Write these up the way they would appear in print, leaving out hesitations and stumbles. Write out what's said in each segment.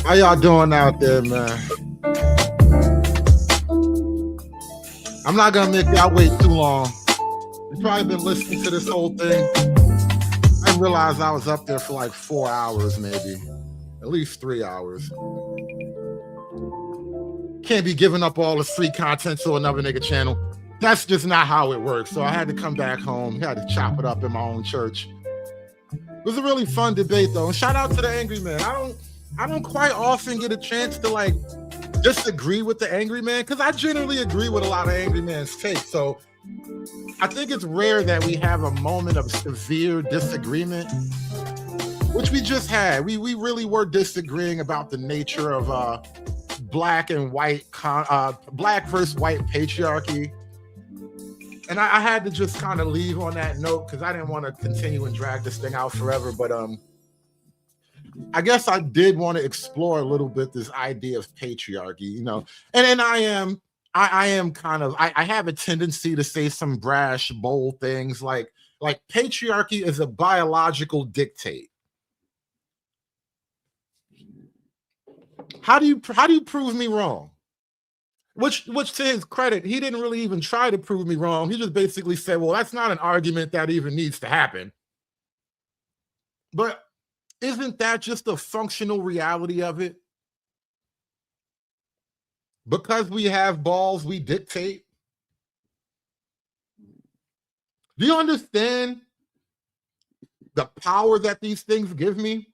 How y'all doing out there, man? I'm not gonna make y'all wait too long. You've probably been listening to this whole thing. I didn't realize I was up there for like 4 hours, maybe. At least 3 hours. Can't be giving up all the free content to another nigga channel. That's just not how it works. So I had to come back home. Had to chop it up in my own church. It was a really fun debate, though. And shout out to the angry man. I don't quite often get a chance to like disagree with the angry man, because I generally agree with a lot of angry man's takes. So I think it's rare that we have a moment of severe disagreement, which we just had. We really were disagreeing about the nature of black and white, black versus white patriarchy. And I had to just kind of leave on that note because I didn't want to continue and drag this thing out forever. But I guess I did want to explore a little bit this idea of patriarchy, you know. And I am kind of, I have a tendency to say some brash, bold things like patriarchy is a biological dictate. How do you prove me wrong? Which to his credit, he didn't really even try to prove me wrong. He just basically said, well, that's not an argument that even needs to happen. But isn't that just a functional reality of it? Because we have balls, we dictate. Do you understand the power that these things give me?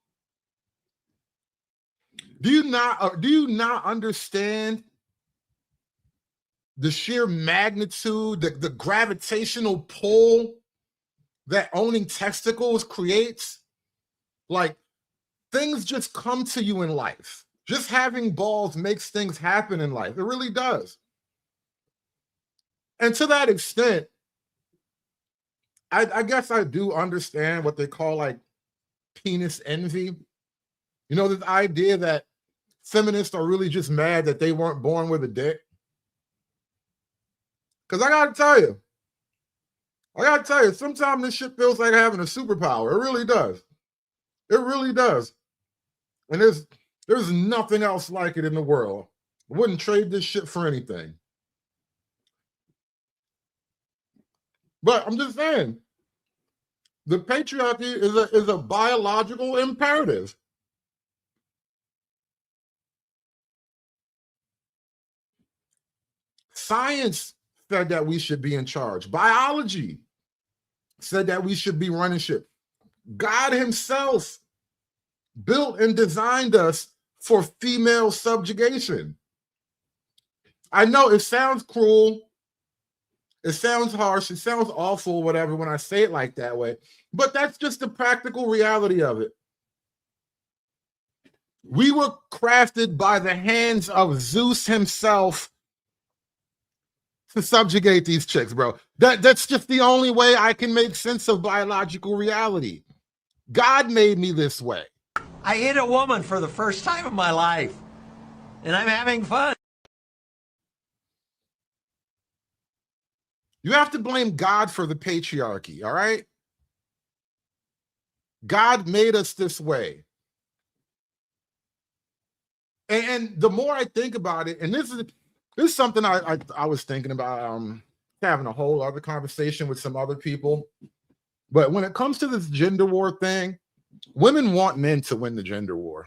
Do you not understand the sheer magnitude, the gravitational pull that owning testicles creates? Like, things just come to you in life. Just having balls makes things happen in life. It really does. And to that extent, I guess I do understand what they call like penis envy. You know, this idea that feminists are really just mad that they weren't born with a dick. Because I gotta tell you, sometimes this shit feels like having a superpower. It really does. It really does. And there's nothing else like it in the world. I wouldn't trade this shit for anything. But I'm just saying, the patriarchy is a biological imperative. Science said that we should be in charge. Biology said that we should be running shit. God himself built and designed us for female subjugation. I know it sounds cruel, it sounds harsh, it sounds awful, whatever, when I say it like that way, but that's just the practical reality of it. We were crafted by the hands of Zeus himself to subjugate these chicks, bro. That's just the only way I can make sense of biological reality. God made me this way. I hit a woman for the first time in my life, and I'm having fun. You have to blame God for the patriarchy, all right? God made us this way. And the more I think about it, and this is something I was thinking about, having a whole other conversation with some other people. But when it comes to this gender war thing, women want men to win the gender war.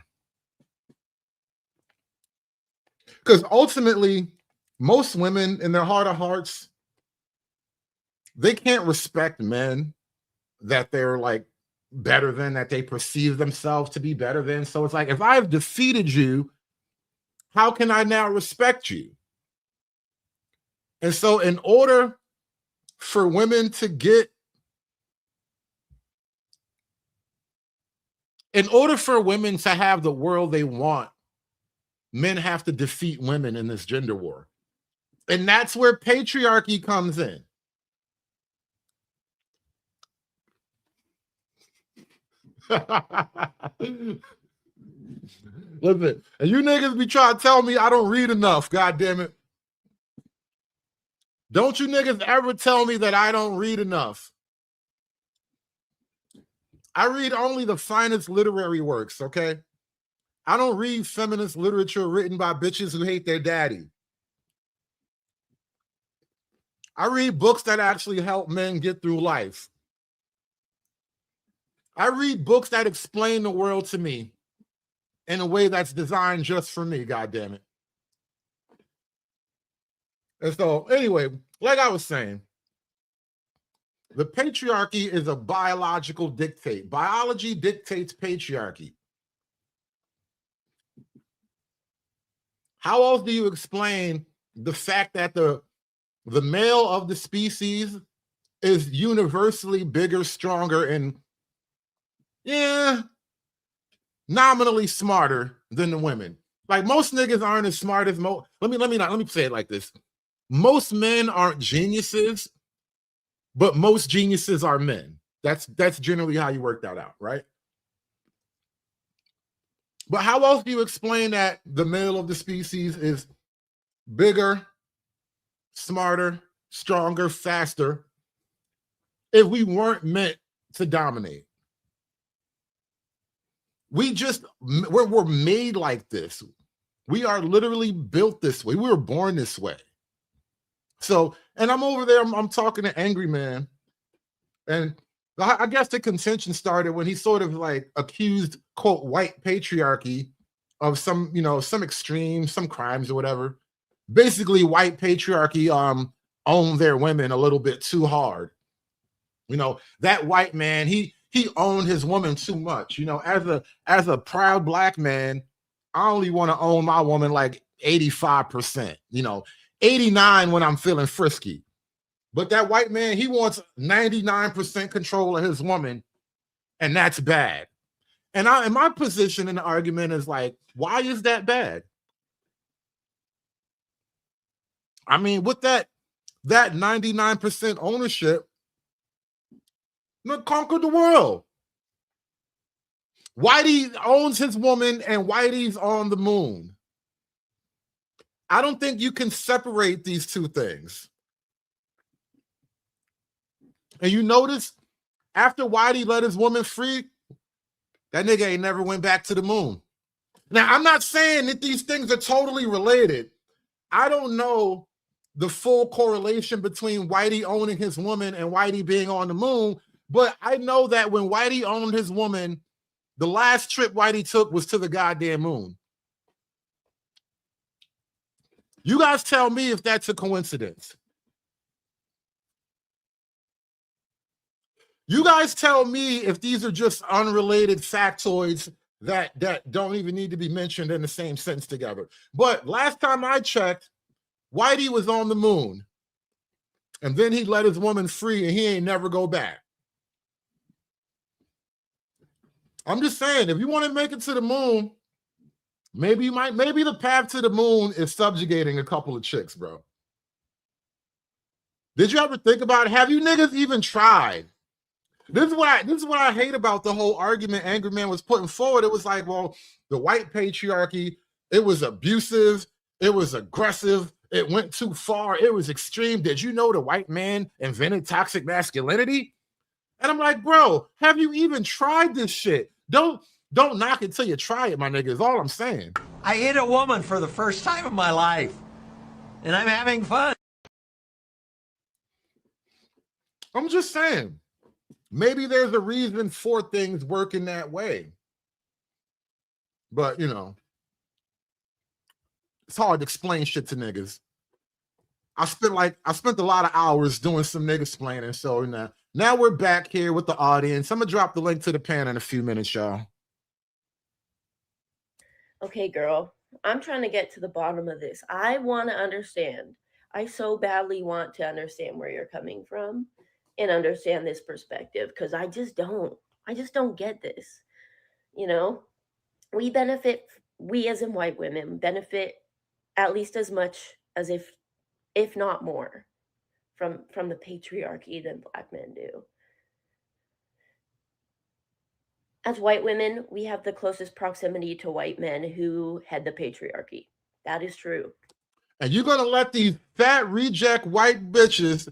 Because ultimately, most women in their heart of hearts, they can't respect men that they're like better than, that they perceive themselves to be better than. So it's like, if I've defeated you, how can I now respect you? And so in order for women to get, in order for women to have the world they want, men have to defeat women in this gender war. And that's where patriarchy comes in. Listen, and you niggas be trying to tell me I don't read enough, God damn it. Don't you niggas ever tell me that I don't read enough. I read only the finest literary works, okay? I don't read feminist literature written by bitches who hate their daddy. I read books that actually help men get through life. I read books that explain the world to me in a way that's designed just for me, God damn it. And so, anyway, like I was saying, the patriarchy is a biological dictate. Biology dictates patriarchy. How else do you explain the fact that the male of the species is universally bigger, stronger, and nominally smarter than the women? Like, most niggas aren't as smart as let me say it like this. Most men aren't geniuses, but most geniuses are men. That's generally how you work that out, right? But how else do you explain that the male of the species is bigger, smarter, stronger, faster, if we weren't meant to dominate? We're made like this. We are literally built this way. We were born this way. So, and I'm over there, I'm talking to Angry Man, and I guess the contention started when he sort of like accused, quote, white patriarchy of some, some extreme, some crimes or whatever. Basically, white patriarchy owned their women a little bit too hard. That white man, he owned his woman too much. As a proud black man, I only want to own my woman like 85%, 89 when I'm feeling frisky. But that white man, he wants 99% control of his woman, and that's bad. And my position in the argument is like, why is that bad? I mean, with that 99% ownership, conquer the world. Whitey owns his woman, and Whitey's on the moon. I don't think you can separate these two things. And you notice, after Whitey let his woman free, that nigga ain't never went back to the moon. Now, I'm not saying that these things are totally related. I don't know the full correlation between Whitey owning his woman and Whitey being on the moon, but I know that when Whitey owned his woman, the last trip Whitey took was to the goddamn moon. You guys tell me if that's a coincidence. You guys tell me if these are just unrelated factoids that don't even need to be mentioned in the same sentence together. But last time I checked, Whitey was on the moon, and then he let his woman free, and he ain't never go back. I'm just saying, if you want to make it to the moon, maybe the path to the moon is subjugating a couple of chicks, bro. Did you ever think about it? Have you niggas even tried? This is what I hate about the whole argument Angry Man was putting forward. It was like, well, the white patriarchy, it was abusive, it was aggressive, it went too far, it was extreme. Did you know the white man invented toxic masculinity? And I'm like, bro, have you even tried this shit? Don't knock it till you try it, my nigga, is all I'm saying. I hit a woman for the first time in my life, and I'm having fun. I'm just saying, maybe there's a reason for things working that way. But, it's hard to explain shit to niggas. I spent a lot of hours doing some nigga explaining. So now we're back here with the audience. I'm gonna drop the link to the pan in a few minutes, y'all. Okay, girl, I'm trying to get to the bottom of this. I want to understand. I so badly want to understand where you're coming from and understand this perspective because I just don't. I just don't get this. You know, we benefit, we as in white women benefit at least as much as if not more from the patriarchy than black men do. As white women, we have the closest proximity to white men who head the patriarchy. That is true. And you're gonna let these fat reject white bitches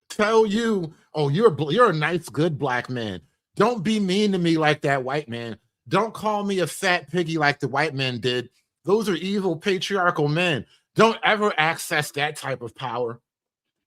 tell you, oh, you're a nice, good black man. Don't be mean to me like that white man. Don't call me a fat piggy like the white men did. Those are evil patriarchal men. Don't ever access that type of power.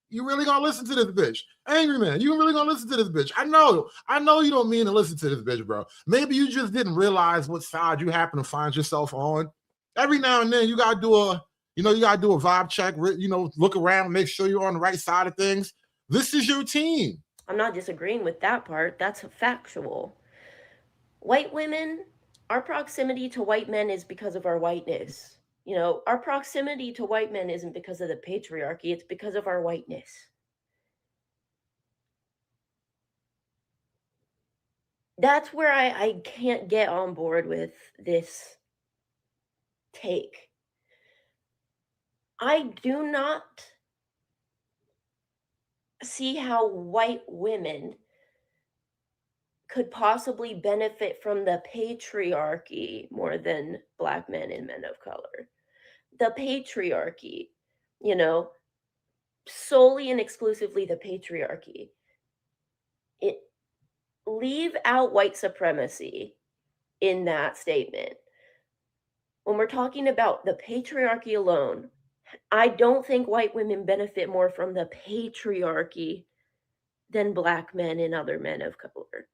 You really gonna listen to this bitch? Angry man, you really gonna listen to this bitch? I know you don't mean to listen to this bitch, bro. Maybe you just didn't realize what side you happen to find yourself on. Every now and then you gotta do a vibe check, look around, make sure you're on the right side of things. This is your team. I'm not disagreeing with that part. That's factual. White women, our proximity to white men is because of our whiteness. You know, our proximity to white men isn't because of the patriarchy, it's because of our whiteness. That's where I can't get on board with this take. I do not see how white women could possibly benefit from the patriarchy more than black men and men of color. The patriarchy, you know, solely and exclusively the patriarchy. It leave out white supremacy in that statement. When we're talking about the patriarchy alone, I don't think white women benefit more from the patriarchy than black men and other men of color.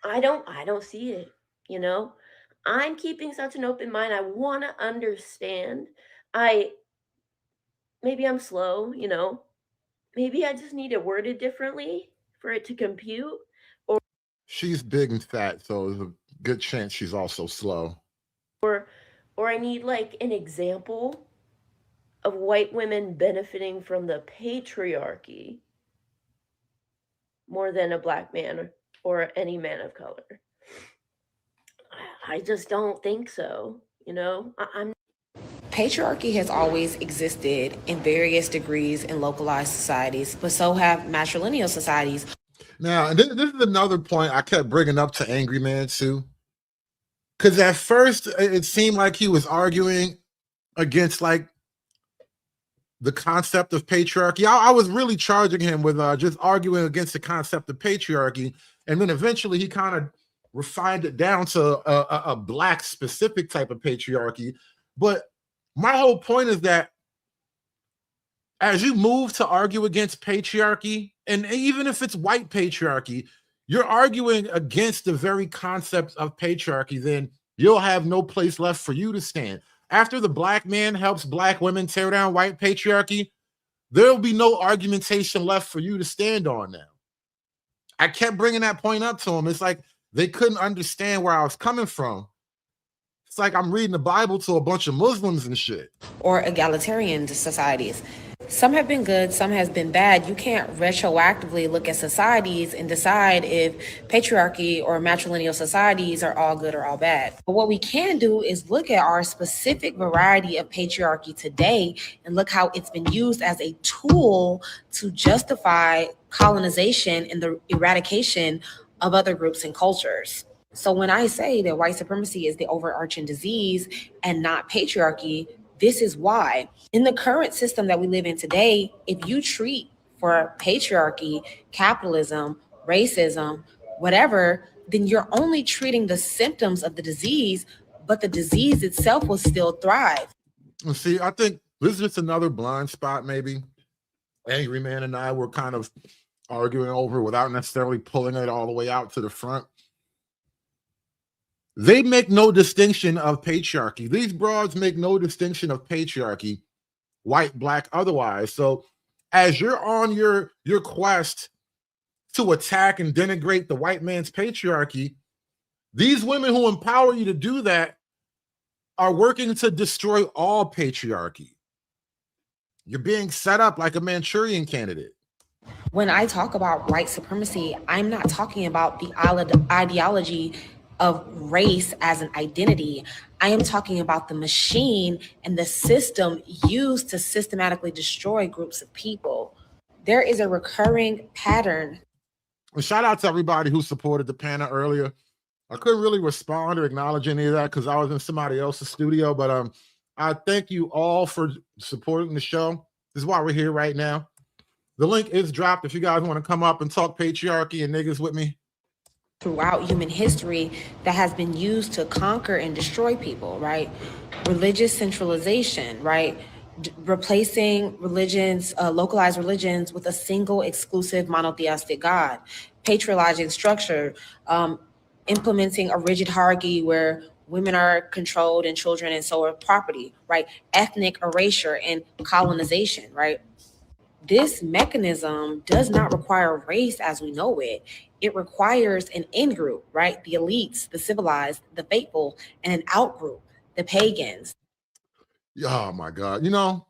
I don't see it, you know? I'm keeping such an open mind. I want to understand. Maybe I'm slow, you know? Maybe I just need it worded differently for it to compute. She's big and fat, so there's a good chance she's also slow. Or I need like an example of white women benefiting from the patriarchy more than a black man or any man of color. I just don't think so, you know? I'm Patriarchy has always existed in various degrees in localized societies, but so have matrilineal societies. Now, and this is another point I kept bringing up to Angry Man too. Because at first it seemed like he was arguing against like the concept of patriarchy. I was really charging him with just arguing against the concept of patriarchy. And then eventually he kind of refined it down to a black specific type of patriarchy. But my whole point is that as you move to argue against patriarchy, and even if it's white patriarchy, you're arguing against the very concept of patriarchy, then you'll have no place left for you to stand. After the black man helps black women tear down white patriarchy, there'll be no argumentation left for you to stand on now. I kept bringing that point up to them. It's like they couldn't understand where I was coming from. It's like I'm reading the Bible to a bunch of Muslims and shit. Or egalitarian societies. Some have been good, some has been bad. You can't retroactively look at societies and decide if patriarchy or matrilineal societies are all good or all bad. But what we can do is look at our specific variety of patriarchy today and look how it's been used as a tool to justify colonization and the eradication of other groups and cultures. So when I say that white supremacy is the overarching disease and not patriarchy, this is why. In the current system that we live in today, if you treat for patriarchy, capitalism, racism, whatever, then you're only treating the symptoms of the disease, but the disease itself will still thrive. See, I think this is just another blind spot, maybe. Angry Man and I were kind of arguing over without necessarily pulling it all the way out to the front. They make no distinction of patriarchy. These broads make no distinction of patriarchy, white, black, otherwise. So as you're on your quest to attack and denigrate the white man's patriarchy, these women who empower you to do that are working to destroy all patriarchy. You're being set up like a Manchurian candidate. When I talk about white supremacy, I'm not talking about the ideology of race as an identity. I am talking about the machine and the system used to systematically destroy groups of people. There is a recurring pattern. And shout out to everybody who supported the panel earlier. I couldn't really respond or acknowledge any of that because I was in somebody else's studio, but I thank you all for supporting the show. This is why we're here right now. The link is dropped if you guys want to come up and talk patriarchy and niggas with me. Throughout human history that has been used to conquer and destroy people, right? Religious centralization, right? Replacing religions, localized religions with a single exclusive monotheistic God. Patriarchal structure, implementing a rigid hierarchy where women are controlled and children and so are property, right? Ethnic erasure and colonization, right? This mechanism does not require race as we know it. It requires an in-group, right? The elites, the civilized, the faithful, and an out-group, the pagans. Oh my God. You know,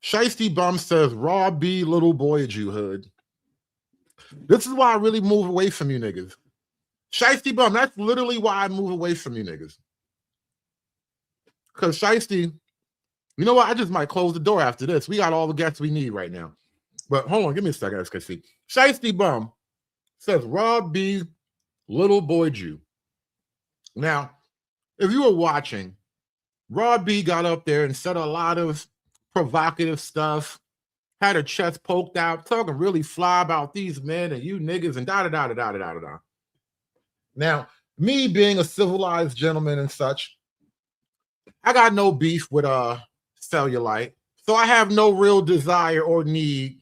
Shiesty Bum says, raw B, little boy, Jew hood. This is why I really move away from you niggas. Shiesty Bum, that's literally why I move away from you niggas. Because Shiesty, you know what? I just might close the door after this. We got all the guests we need right now. But hold on, give me a second, SKC. Shiesty Bum says, Rob B, little boy Jew. Now, if you were watching, Rob B got up there and said a lot of provocative stuff, had her chest poked out, talking really fly about these men and you niggas and da-da-da-da-da-da-da-da. Now, me being a civilized gentleman and such, I got no beef with Cellulite, so I have no real desire or need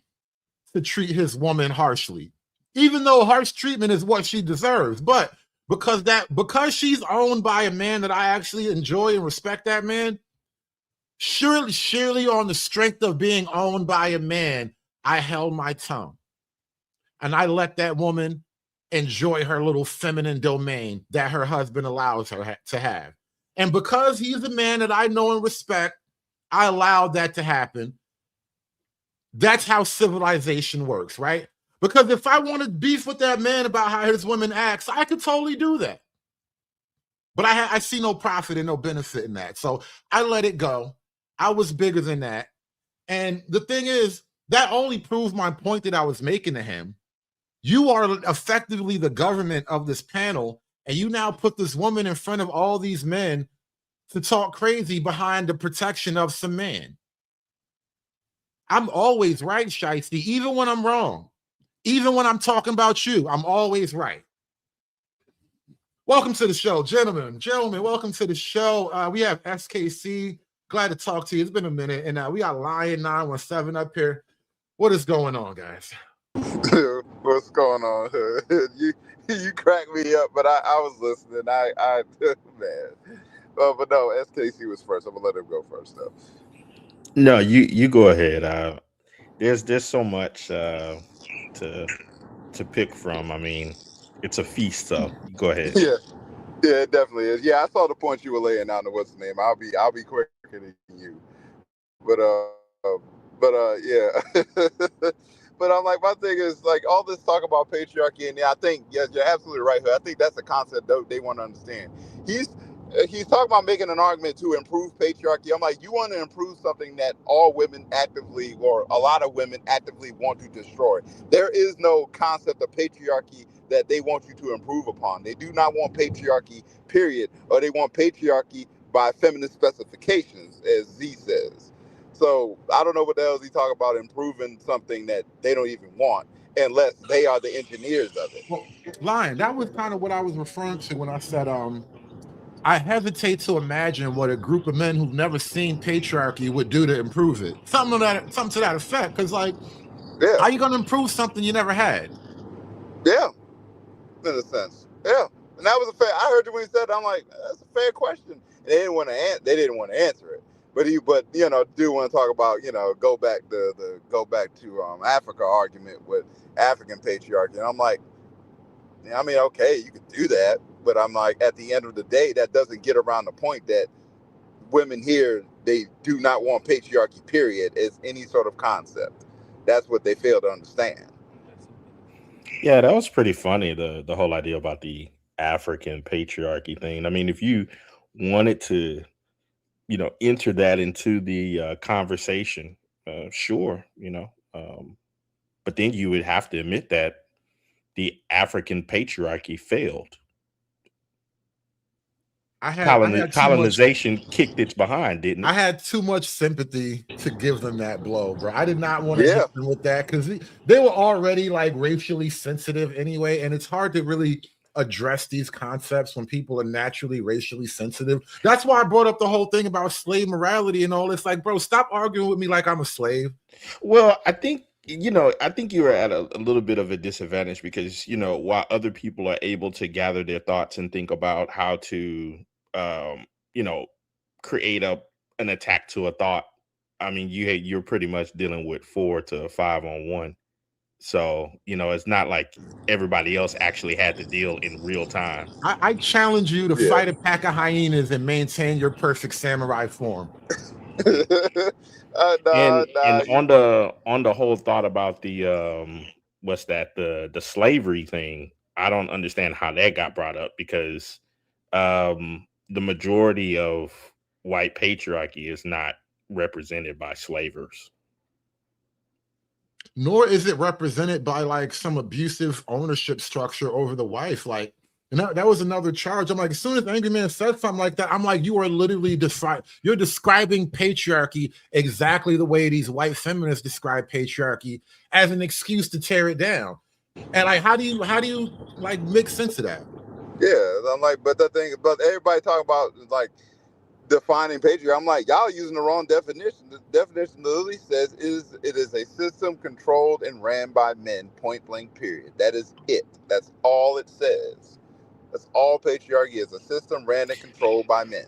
to treat his woman harshly, even though harsh treatment is what she deserves. But because she's owned by a man that I actually enjoy and respect that man, surely on the strength of being owned by a man, I held my tongue. And I let that woman enjoy her little feminine domain that her husband allows her to have. And because he's a man that I know and respect, I allowed that to happen. That's how civilization works, right? Because if I wanted beef with that man about how his woman acts, I could totally do that. But I see no profit and no benefit in that. So I let it go. I was bigger than that. And the thing is, that only proved my point that I was making to him. You are effectively the government of this panel, and you now put this woman in front of all these men to talk crazy behind the protection of some man. I'm always right, Shiesty, even when I'm wrong. Even when I'm talking about you, I'm always right. Welcome to the show, gentlemen, welcome to the show. We have SKC. Glad to talk to you. It's been a minute. And we got Lion 917 up here. What is going on, guys? What's going on? You cracked me up, but I was listening. I man. But no, SKC was first. I'm gonna let him go first, though. No, you go ahead. There's so much to pick from. I mean, it's a feast, so go ahead. Yeah, it definitely is. Yeah, I saw the point you were laying out. What's the name? I'll be quicker than you. But yeah. But I'm like, my thing is like all this talk about patriarchy, and yeah, I think yes, you're absolutely right. I think that's a concept they want to understand. He's talking about making an argument to improve patriarchy. I'm like, you want to improve something that all women actively, or a lot of women actively want to destroy. There is no concept of patriarchy that they want you to improve upon. They do not want patriarchy, period, or they want patriarchy by feminist specifications, as Z says. So I don't know what the hell is he talking about improving something that they don't even want, unless they are the engineers of it. Well, Lion, that was kind of what I was referring to when I said I hesitate to imagine what a group of men who've never seen patriarchy would do to improve it. Something to that effect. Because like, how are you going to improve something you never had? Yeah, in a sense. Yeah. And that was a fair. I heard you when he said that. I'm like, that's a fair question. And they didn't want to. They didn't want to answer it. But you know, do want to talk about, you know, go back to Africa argument with African patriarchy. And I'm like, I mean, okay, you can do that, but I'm like, at the end of the day, that doesn't get around the point that women here, they do not want patriarchy, period, as any sort of concept. That's what they fail to understand. Yeah, that was pretty funny, the whole idea about the African patriarchy thing. I mean, if you wanted to, you know, enter that into the conversation, sure, you know, but then you would have to admit that the African patriarchy failed. I had too much, Colonization kicked its behind, didn't it? I had too much sympathy to give them that blow, bro. I did not want to hit them with that because they were already like racially sensitive anyway, and it's hard to really address these concepts when people are naturally racially sensitive. That's why I brought up the whole thing about slave morality and all this. Like, bro, stop arguing with me like I'm a slave. Well, I think, you know, I think you're at a little bit of a disadvantage because, you know, while other people are able to gather their thoughts and think about how to, you know, create an attack to a thought, I mean, you're pretty much dealing with 4 to 5 on 1. So, you know, it's not like everybody else actually had to deal in real time. I challenge you to fight a pack of hyenas and maintain your perfect samurai form. And on the whole thought about the what's that, the slavery thing, I don't understand how that got brought up because the majority of white patriarchy is not represented by slavers. Nor is it represented by like some abusive ownership structure over the wife. Like, and that was another charge. I'm like, as soon as Angry Man said something like that, I'm like, you are literally you're describing patriarchy exactly the way these white feminists describe patriarchy as an excuse to tear it down. And like, how do you like make sense of that? Yeah, I'm like, but everybody talking about like defining patriarchy. I'm like, y'all using the wrong definition. The definition literally says it is a system controlled and ran by men, point blank, period. That is it. That's all it says. That's all patriarchy is, a system ran and controlled by men.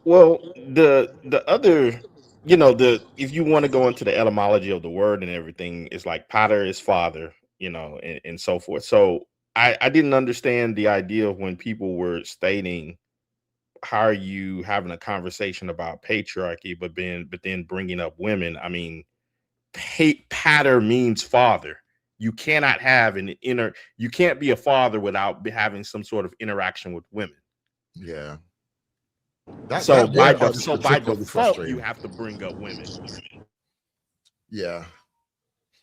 Well, the other, you know, if you want to go into the etymology of the word and everything, it's like pater is father, you know, and so forth. So I didn't understand the idea of when people were stating, how are you having a conversation about patriarchy, but then bringing up women? I mean, pater means father. You cannot have you can't be a father without having some sort of interaction with women. Yeah. So by default, you have to bring up women. Yeah.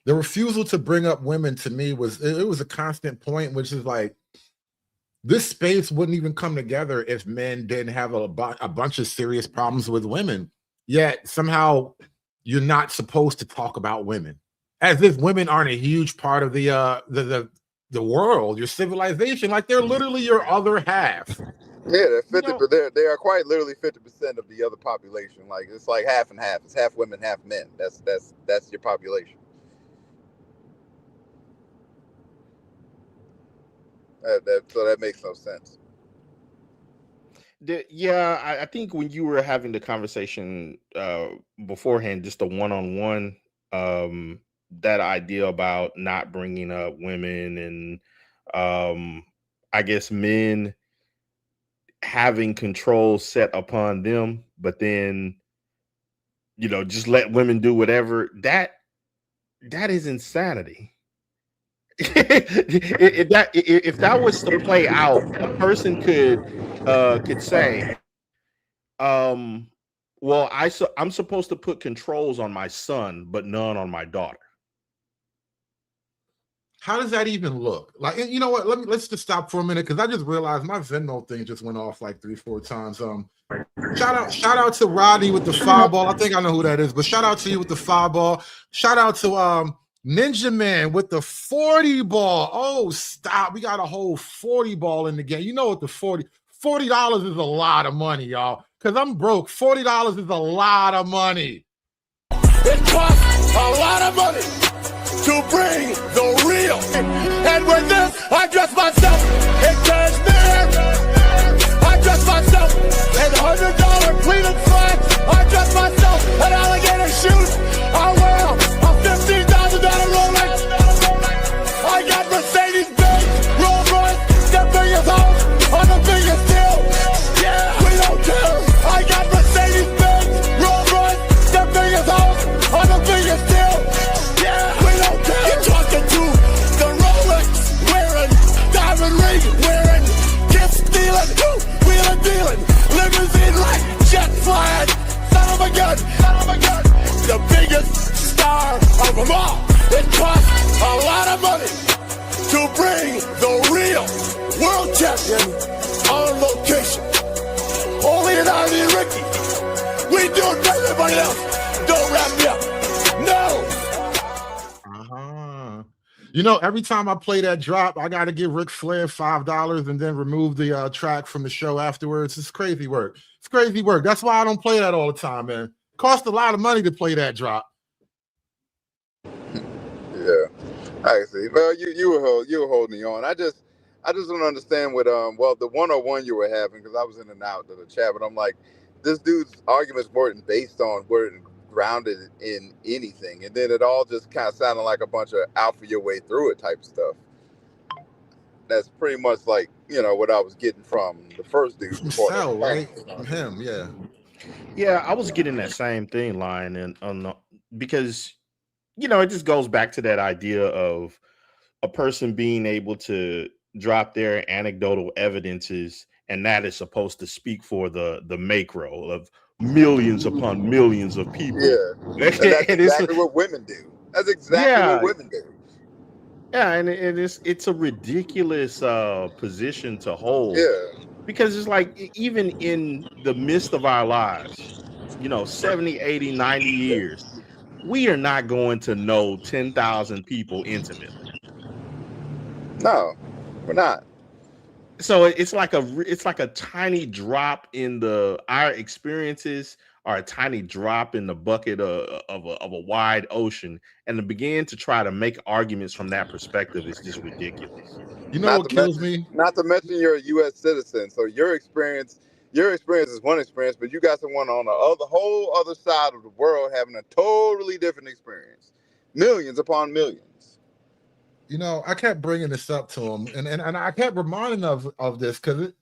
The refusal to bring up women to me was a constant point, which is like, this space wouldn't even come together if men didn't have a bunch of serious problems with women. Yet somehow you're not supposed to talk about women, as if women aren't a huge part of the world, your civilization. Like they're literally your other half. Yeah, they're 50. They are quite literally 50% of the other population. Like it's like half and half. It's half women, half men. That's your population. So that makes no sense. I think when you were having the conversation beforehand, just a one-on-one, that idea about not bringing up women and I guess men having control set upon them, but then, you know, just let women do whatever, that is insanity. If that was to play out, a person could say, well, I'm supposed to put controls on my son, but none on my daughter. How does that even look? Like, you know what? Let's just stop for a minute because I just realized my Venmo thing just went off like 3-4 times. Shout out to Rodney with the fireball. I think I know who that is, but shout out to you with the fireball. Shout out to Ninja Man with the 40 ball. Oh, stop. We got a whole 40 ball in the game. You know what the $40 is a lot of money, y'all. Because I'm broke. $40 is a lot of money. It costs a lot of money to bring the real. And with this, I dress myself in cashmere. gun, son of a gun. The biggest star of them all. It costs a lot of money to bring the real world champion on location. Only an Army and Ricky. We do it better than everybody else. Don't wrap me up. No. You know, every time I play that drop, I got to give Ric Flair $5 and then remove the track from the show afterwards. It's crazy work. It's crazy work. That's why I don't play that all the time, man. Cost a lot of money to play that drop. Yeah, I see. Well, you were holding me on. I just don't understand what the 101 you were having, because I was in and out of the chat, but I'm like, this dude's arguments weren't grounded in anything, and then it all just kind of sounded like a bunch of alpha your way through it type stuff. That's pretty much like, you know, what I was getting from the first dude before Sal, right? From him, yeah. I was getting that same thing, Lion, and because, you know, it just goes back to that idea of a person being able to drop their anecdotal evidences, and that is supposed to speak for the macro of millions upon millions of people. Yeah, and that's exactly what women do. That's exactly what women do. Yeah, and it's a ridiculous position to hold. Yeah, because it's like, even in the midst of our lives, you know, 70, 80, 90 years, we are not going to know 10,000 people intimately. No, we're not. So it's like a tiny drop in our experiences are a tiny drop in the bucket of a wide ocean, and to begin to try to make arguments from that perspective is just ridiculous. You know what kills me? Not to mention you're a U.S. citizen, so your experience is one experience, but you got someone on the whole other side of the world having a totally different experience, millions upon millions. You know, I kept bringing this up to him, and I kept reminding of this because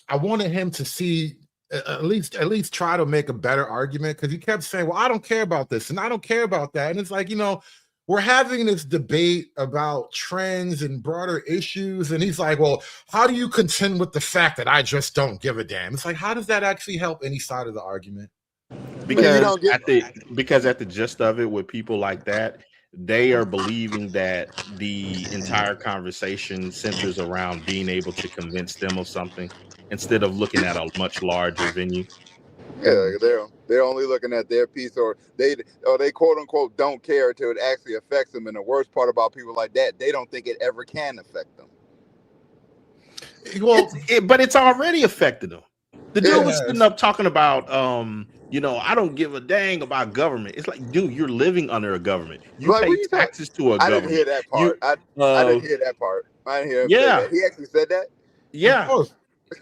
I wanted him to see, at least try to make a better argument, because he kept saying, well, I don't care about this and I don't care about that. And it's like, you know, we're having this debate about trends and broader issues, and he's like, well, how do you contend with the fact that I just don't give a damn? It's like, how does that actually help any side of the argument? Because at the gist of it, with people like that, they are believing that the entire conversation centers around being able to convince them of something instead of looking at a much larger venue. Yeah, they're only looking at their piece, or they quote unquote don't care until it actually affects them. And the worst part about people like that, they don't think it ever can affect them. Well, but it's already affected them. The dude was sitting up talking about, you know, I don't give a dang about government. It's like, dude, you're living under a government. You pay taxes to a government. I didn't hear that part. I didn't hear that part. I didn't hear him say that. He actually said that? Yeah.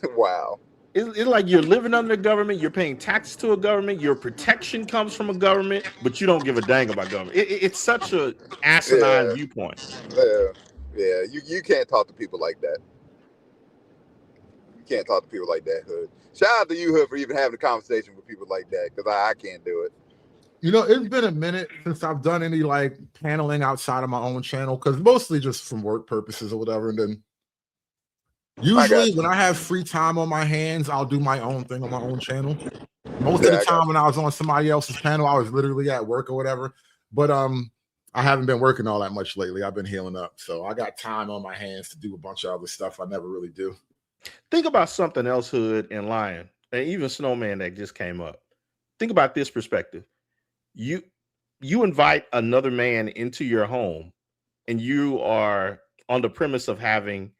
Wow. It's like you're living under a government. You're paying taxes to a government. Your protection comes from a government, but you don't give a dang about government. It's such a asinine viewpoint. Yeah. You can't talk to people like that. You can't talk to people like that, Hood. Shout out to you, Hood, for even having a conversation with people like that, because I can't do it. You know, it's been a minute since I've done any like paneling outside of my own channel, because mostly just from work purposes or whatever. And then usually when I have free time on my hands, I'll do my own thing on my own channel. Most of the time when I was on somebody else's panel, I was literally at work or whatever. But I haven't been working all that much lately. I've been healing up. So I got time on my hands to do a bunch of other stuff I never really do. Think about something else, Hood and Lion, and even Snowman that just came up. Think about this perspective. You invite another man into your home, and you are on the premise of having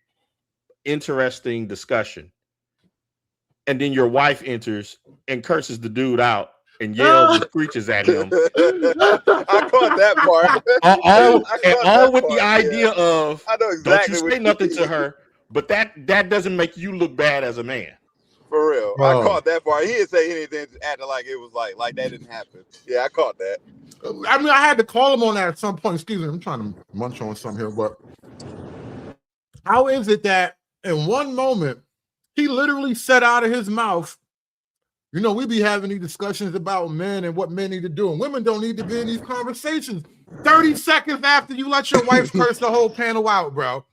interesting discussion. And then your wife enters and curses the dude out and yells and screeches at him. I caught that part. all with the idea of, I know exactly, don't you say nothing to her. But that doesn't make you look bad as a man. For real. I caught that part. He didn't say anything, acting like it was like that didn't happen. Yeah, I caught that. I mean, I had to call him on that at some point. Excuse me, I'm trying to munch on something here, but how is it that in one moment he literally said out of his mouth, you know, we be having these discussions about men and what men need to do, and women don't need to be in these conversations. 30 seconds after you let your wife curse the whole panel out, bro.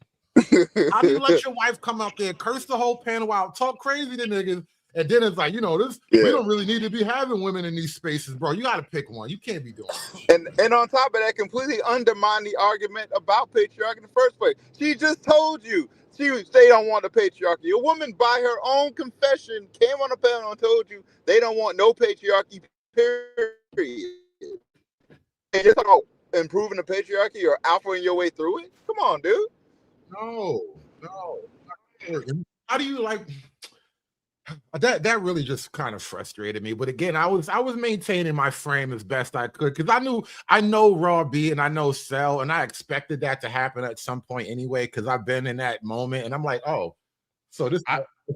How do you let your wife come up there, curse the whole panel out, talk crazy to niggas, And then it's like, you know, this Yeah. we don't really need to be having women in these spaces, bro. You got to pick one. You can't be doing this. And on top of that, completely undermine the argument about patriarchy in the first place. She just told you they don't want the patriarchy. A woman, by her own confession, came on a panel and told you they don't want no patriarchy, period. And you're talking about improving the patriarchy or alphaing your way through it? Come on, dude. No. How do you like that really just kind of frustrated me. But again, I was maintaining my frame as best I could because I know Raw B and I know Cell, and I expected that to happen at some point anyway, because I've been in that moment and I'm like, oh, so it's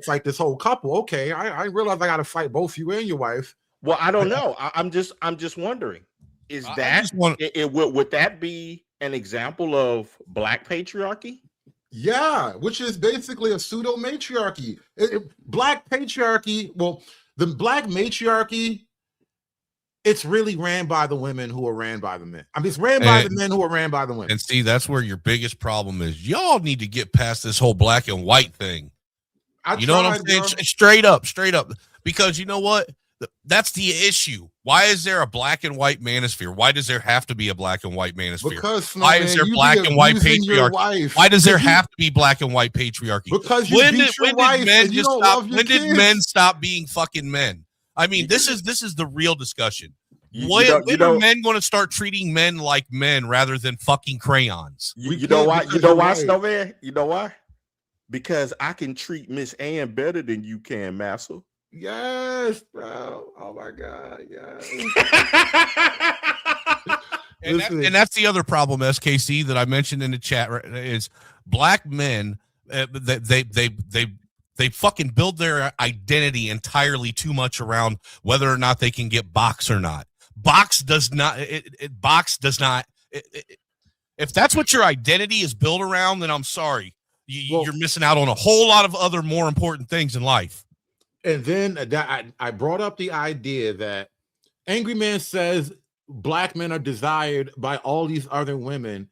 like this whole couple. Okay, I realize I gotta fight both you and your wife. Well, I don't know. I'm just wondering, is that would that be an example of Black patriarchy? Yeah, which is basically a pseudo matriarchy. Black patriarchy, well, the Black matriarchy, it's really ran by the women who are ran by the men. I mean, it's ran by the men who are ran by the women. And see, that's where your biggest problem is. Y'all need to get past this whole black and white thing. You know what I'm saying? Straight up. Because you know what? That's the issue. Why is there a black and white manosphere? Why does there have to be a black and white manosphere? Because why is there black and white patriarchy? Why does there have to be black and white patriarchy? Because when did men stop being fucking men? I mean, this is the real discussion. When are men going to start treating men like men rather than fucking crayons? You know why? You know why, Snowman? You know why? Because I can treat Miss Ann better than you can, Massa. Yes, bro. Oh my God, yes. and that's the other problem, SKC, that I mentioned in the chat is black men. They fucking build their identity entirely too much around whether or not they can get box or not. Box does not. If that's what your identity is built around, then I'm sorry, you're missing out on a whole lot of other more important things in life. And then I brought up the idea that Angry Man says black men are desired by all these other women.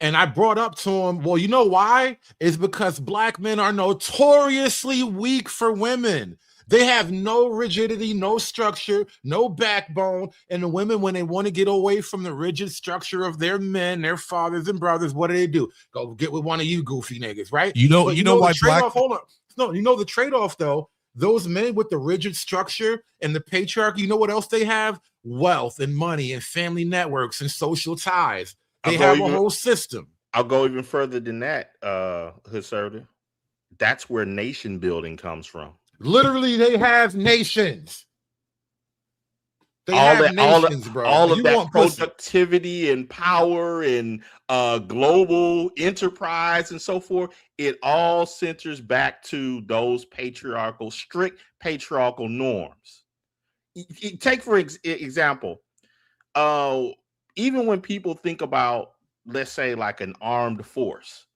And I brought up to him, well, you know why? It's because black men are notoriously weak for women. They have no rigidity, no structure, no backbone. And the women, when they want to get away from the rigid structure of their men, their fathers and brothers, what do? Go get with one of you goofy niggas, right? You know why black... Hold on. No, you know the trade-off, though. Those men with the rigid structure and the patriarchy, you know what else they have? Wealth and money and family networks and social ties. They have a whole system. I'll go even further than that, Husserda. That's where nation building comes from. Literally, they have nations. All of that productivity and power and global enterprise and so forth, it all centers back to those strict patriarchal norms. Take, for example, even when people think about, let's say, like an armed force,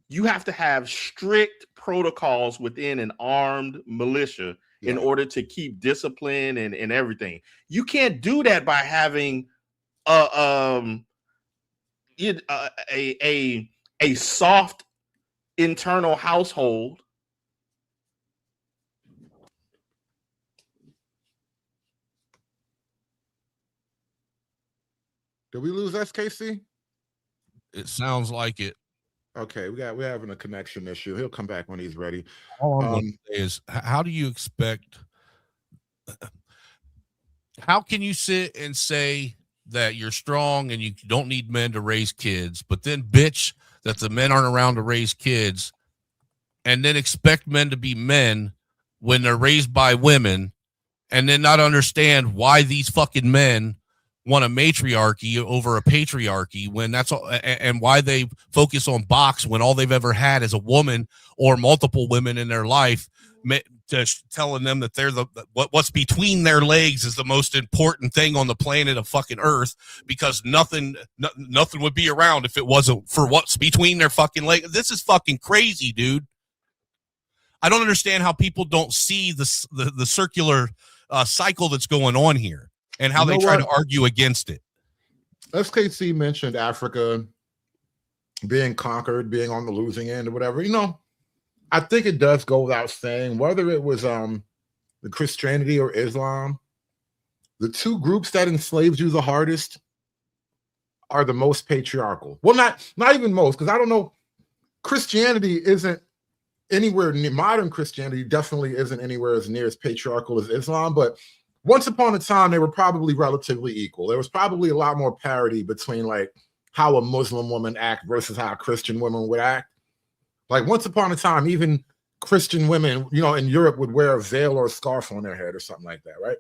you have to have strict protocols within an armed militia in order to keep discipline and everything. You can't do that by having a soft internal household. Did we lose SKC? It sounds like it. Okay, we're having a connection issue. He'll come back when he's ready. All I'm going to say is, how do you expect? How can you sit and say that you're strong and you don't need men to raise kids, but then bitch that the men aren't around to raise kids, and then expect men to be men when they're raised by women, and then not understand why these fucking men want a matriarchy over a patriarchy when that's all, and why they focus on box when all they've ever had is a woman or multiple women in their life, just telling them that they're what's between their legs is the most important thing on the planet of fucking Earth, because nothing would be around if it wasn't for what's between their fucking legs. This is fucking crazy, dude. I don't understand how people don't see the circular cycle that's going on here. And how they try to argue against it. SKC mentioned Africa being conquered, being on the losing end or whatever. You know, I think it does go without saying, whether it was the Christianity or Islam, the two groups that enslaved you the hardest are the most patriarchal. Well, not even most, because I don't know. Christianity isn't anywhere near, modern Christianity definitely isn't anywhere as near as patriarchal as Islam, but once upon a time, they were probably relatively equal. There was probably a lot more parity between like how a Muslim woman act versus how a Christian woman would act. Like once upon a time, even Christian women, you know, in Europe would wear a veil or a scarf on their head or something like that, right?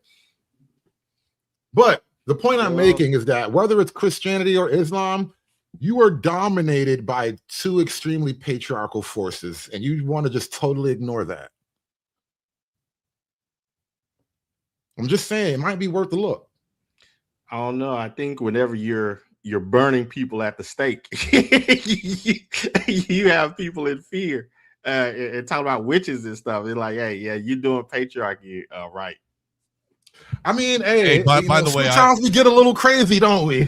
But the point I'm making is that whether it's Christianity or Islam, you are dominated by two extremely patriarchal forces, and you want to just totally ignore that. I'm just saying, it might be worth a look. I don't know. I think whenever you're burning people at the stake, you have people in fear and talk about witches and stuff. It's like, hey, yeah, you're doing patriarchy right. I mean, hey, by the way, sometimes we get a little crazy, don't we?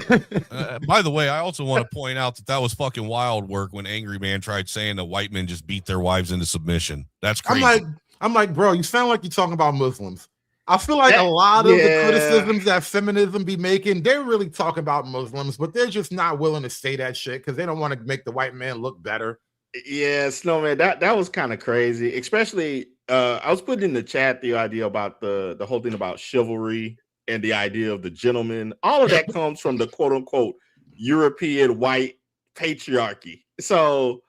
By the way, I also want to point out that was fucking wild work when Angry Man tried saying that white men just beat their wives into submission. That's crazy. I'm like, bro, you sound like you're talking about Muslims. I feel like a lot of the criticisms that feminism be making, they're really talking about Muslims, but they're just not willing to say that shit because they don't want to make the white man look better. Yeah, Snowman, that was kind of crazy. Especially, I was putting in the chat the idea about the whole thing about chivalry and the idea of the gentleman. All of that comes from the quote unquote European white patriarchy. So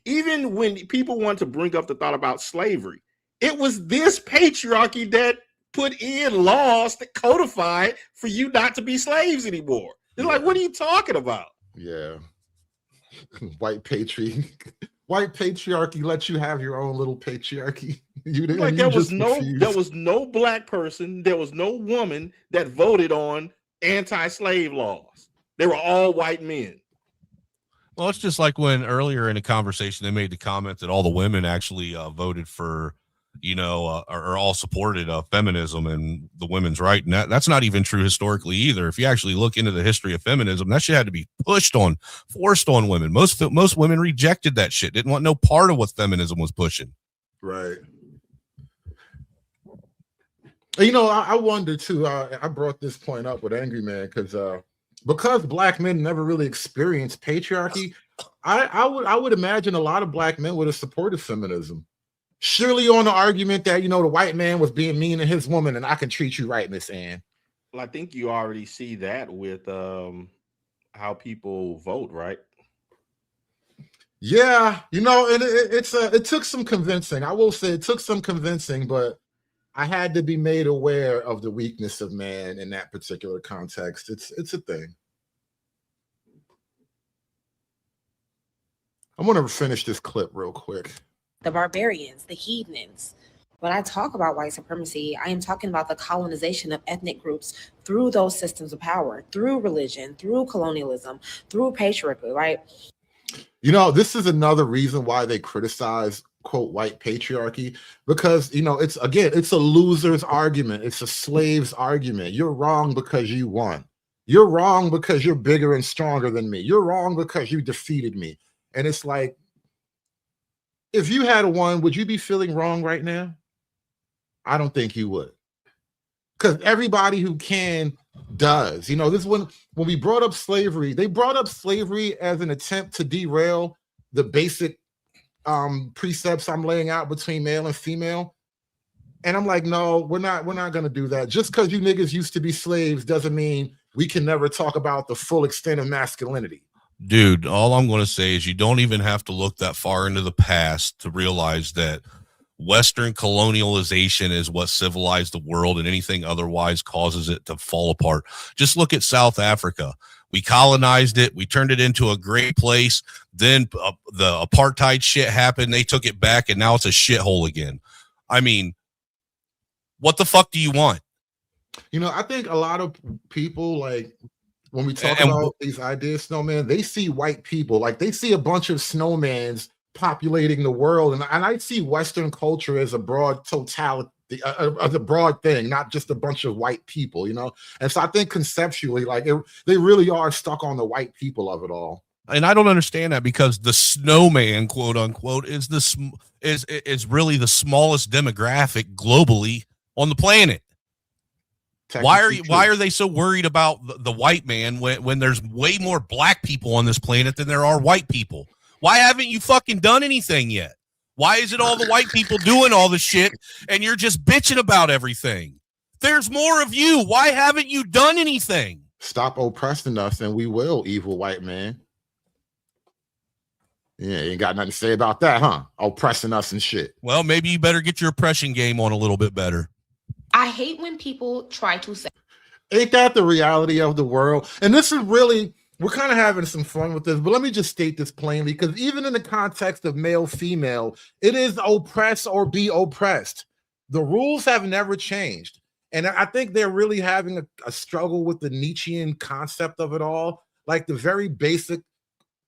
even when people want to bring up the thought about slavery, it was this patriarchy that put in laws that codified for you not to be slaves anymore. It's like, what are you talking about? Yeah. White patriarchy lets you have your own little patriarchy. There was no black person, there was no woman that voted on anti-slave laws. They were all white men. Well, it's just like when earlier in a conversation they made the comment that all the women actually voted for, are all supported feminism and the women's right. And that's not even true historically either. If you actually look into the history of feminism, that shit had to be forced on women. Most women rejected that shit, didn't want no part of what feminism was pushing. Right. I wonder too, I brought this point up with Angry Man because black men never really experienced patriarchy. I would imagine a lot of black men would have supported feminism. Surely on the argument that, the white man was being mean to his woman and I can treat you right, Miss Ann. Well, I think you already see that with how people vote, right? Yeah, and it took some convincing. I will say it took some convincing, but I had to be made aware of the weakness of man in that particular context. It's a thing. I'm going to finish this clip real quick. The barbarians, the heathens. When I talk about white supremacy, I am talking about the colonization of ethnic groups through those systems of power, through religion, through colonialism, through patriarchy, right? This is another reason why they criticize, quote, white patriarchy, because, it's a loser's argument. It's a slave's argument. You're wrong because you won. You're wrong because you're bigger and stronger than me. You're wrong because you defeated me. And it's like, if you had won, would you be feeling wrong right now? I don't think you would. Because everybody who can does. This is when we brought up slavery, they brought up slavery as an attempt to derail the basic precepts I'm laying out between male and female. And I'm like, no, we're not going to do that. Just because you niggas used to be slaves doesn't mean we can never talk about the full extent of masculinity. Dude, all I'm going to say is you don't even have to look that far into the past to realize that Western colonialization is what civilized the world, and anything otherwise causes it to fall apart. Just look at South Africa. We colonized it. We turned it into a great place. Then the apartheid shit happened. They took it back, and now it's a shithole again. I mean, what the fuck do you want? I think a lot of people, like, when we talk about these ideas, snowman, they see white people, like they see a bunch of snowmans populating the world. And I see Western culture as a broad totality, as a broad thing, not just a bunch of white people, And so I think conceptually, like they really are stuck on the white people of it all. And I don't understand that, because the snowman, quote unquote, is really the smallest demographic globally on the planet. Why are they so worried about the white man when there's way more black people on this planet than there are white people? Why haven't you fucking done anything yet? Why is it all the white people doing all the shit and you're just bitching about everything? There's more of you. Why haven't you done anything? Stop oppressing us and we will, evil white man. Yeah, you ain't got nothing to say about that, huh? Oppressing us and shit. Well, maybe you better get your oppression game on a little bit better. I hate when people try to say, ain't that the reality of the world? And this is really, we're kind of having some fun with this, but let me just state this plainly, because even in the context of male, female, it is oppress or be oppressed. The rules have never changed. And I think they're really having a struggle with the Nietzschean concept of it all. Like the very basic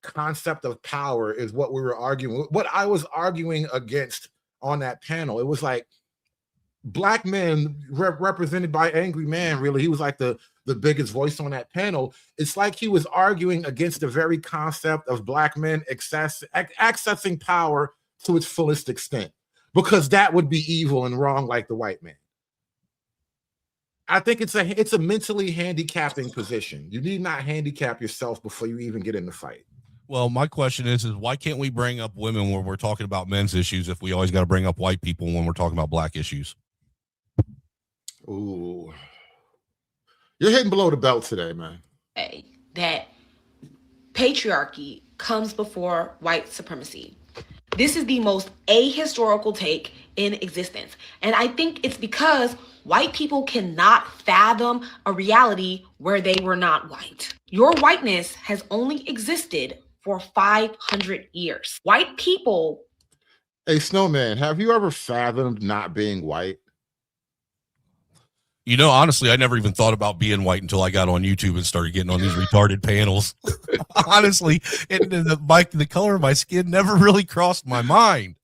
concept of power is what we were arguing, what I was arguing against on that panel. It was like black men represented by Angry Man, really. He was like the biggest voice on that panel. It's like he was arguing against the very concept of black men accessing power to its fullest extent, because that would be evil and wrong like the white man. I think it's a mentally handicapping position. You need not handicap yourself before you even get in the fight. Well, my question is why can't we bring up women when we're talking about men's issues if we always got to bring up white people when we're talking about black issues? Ooh. You're hitting below the belt today, man. That patriarchy comes before white supremacy. This is the most ahistorical take in existence. And I think it's because white people cannot fathom a reality where they were not white. Your whiteness has only existed for 500 years. White people. Hey, Snowman, have you ever fathomed not being white? You know, honestly, I never even thought about being white until I got on YouTube and started getting on these retarded panels. Honestly, the color of my skin never really crossed my mind.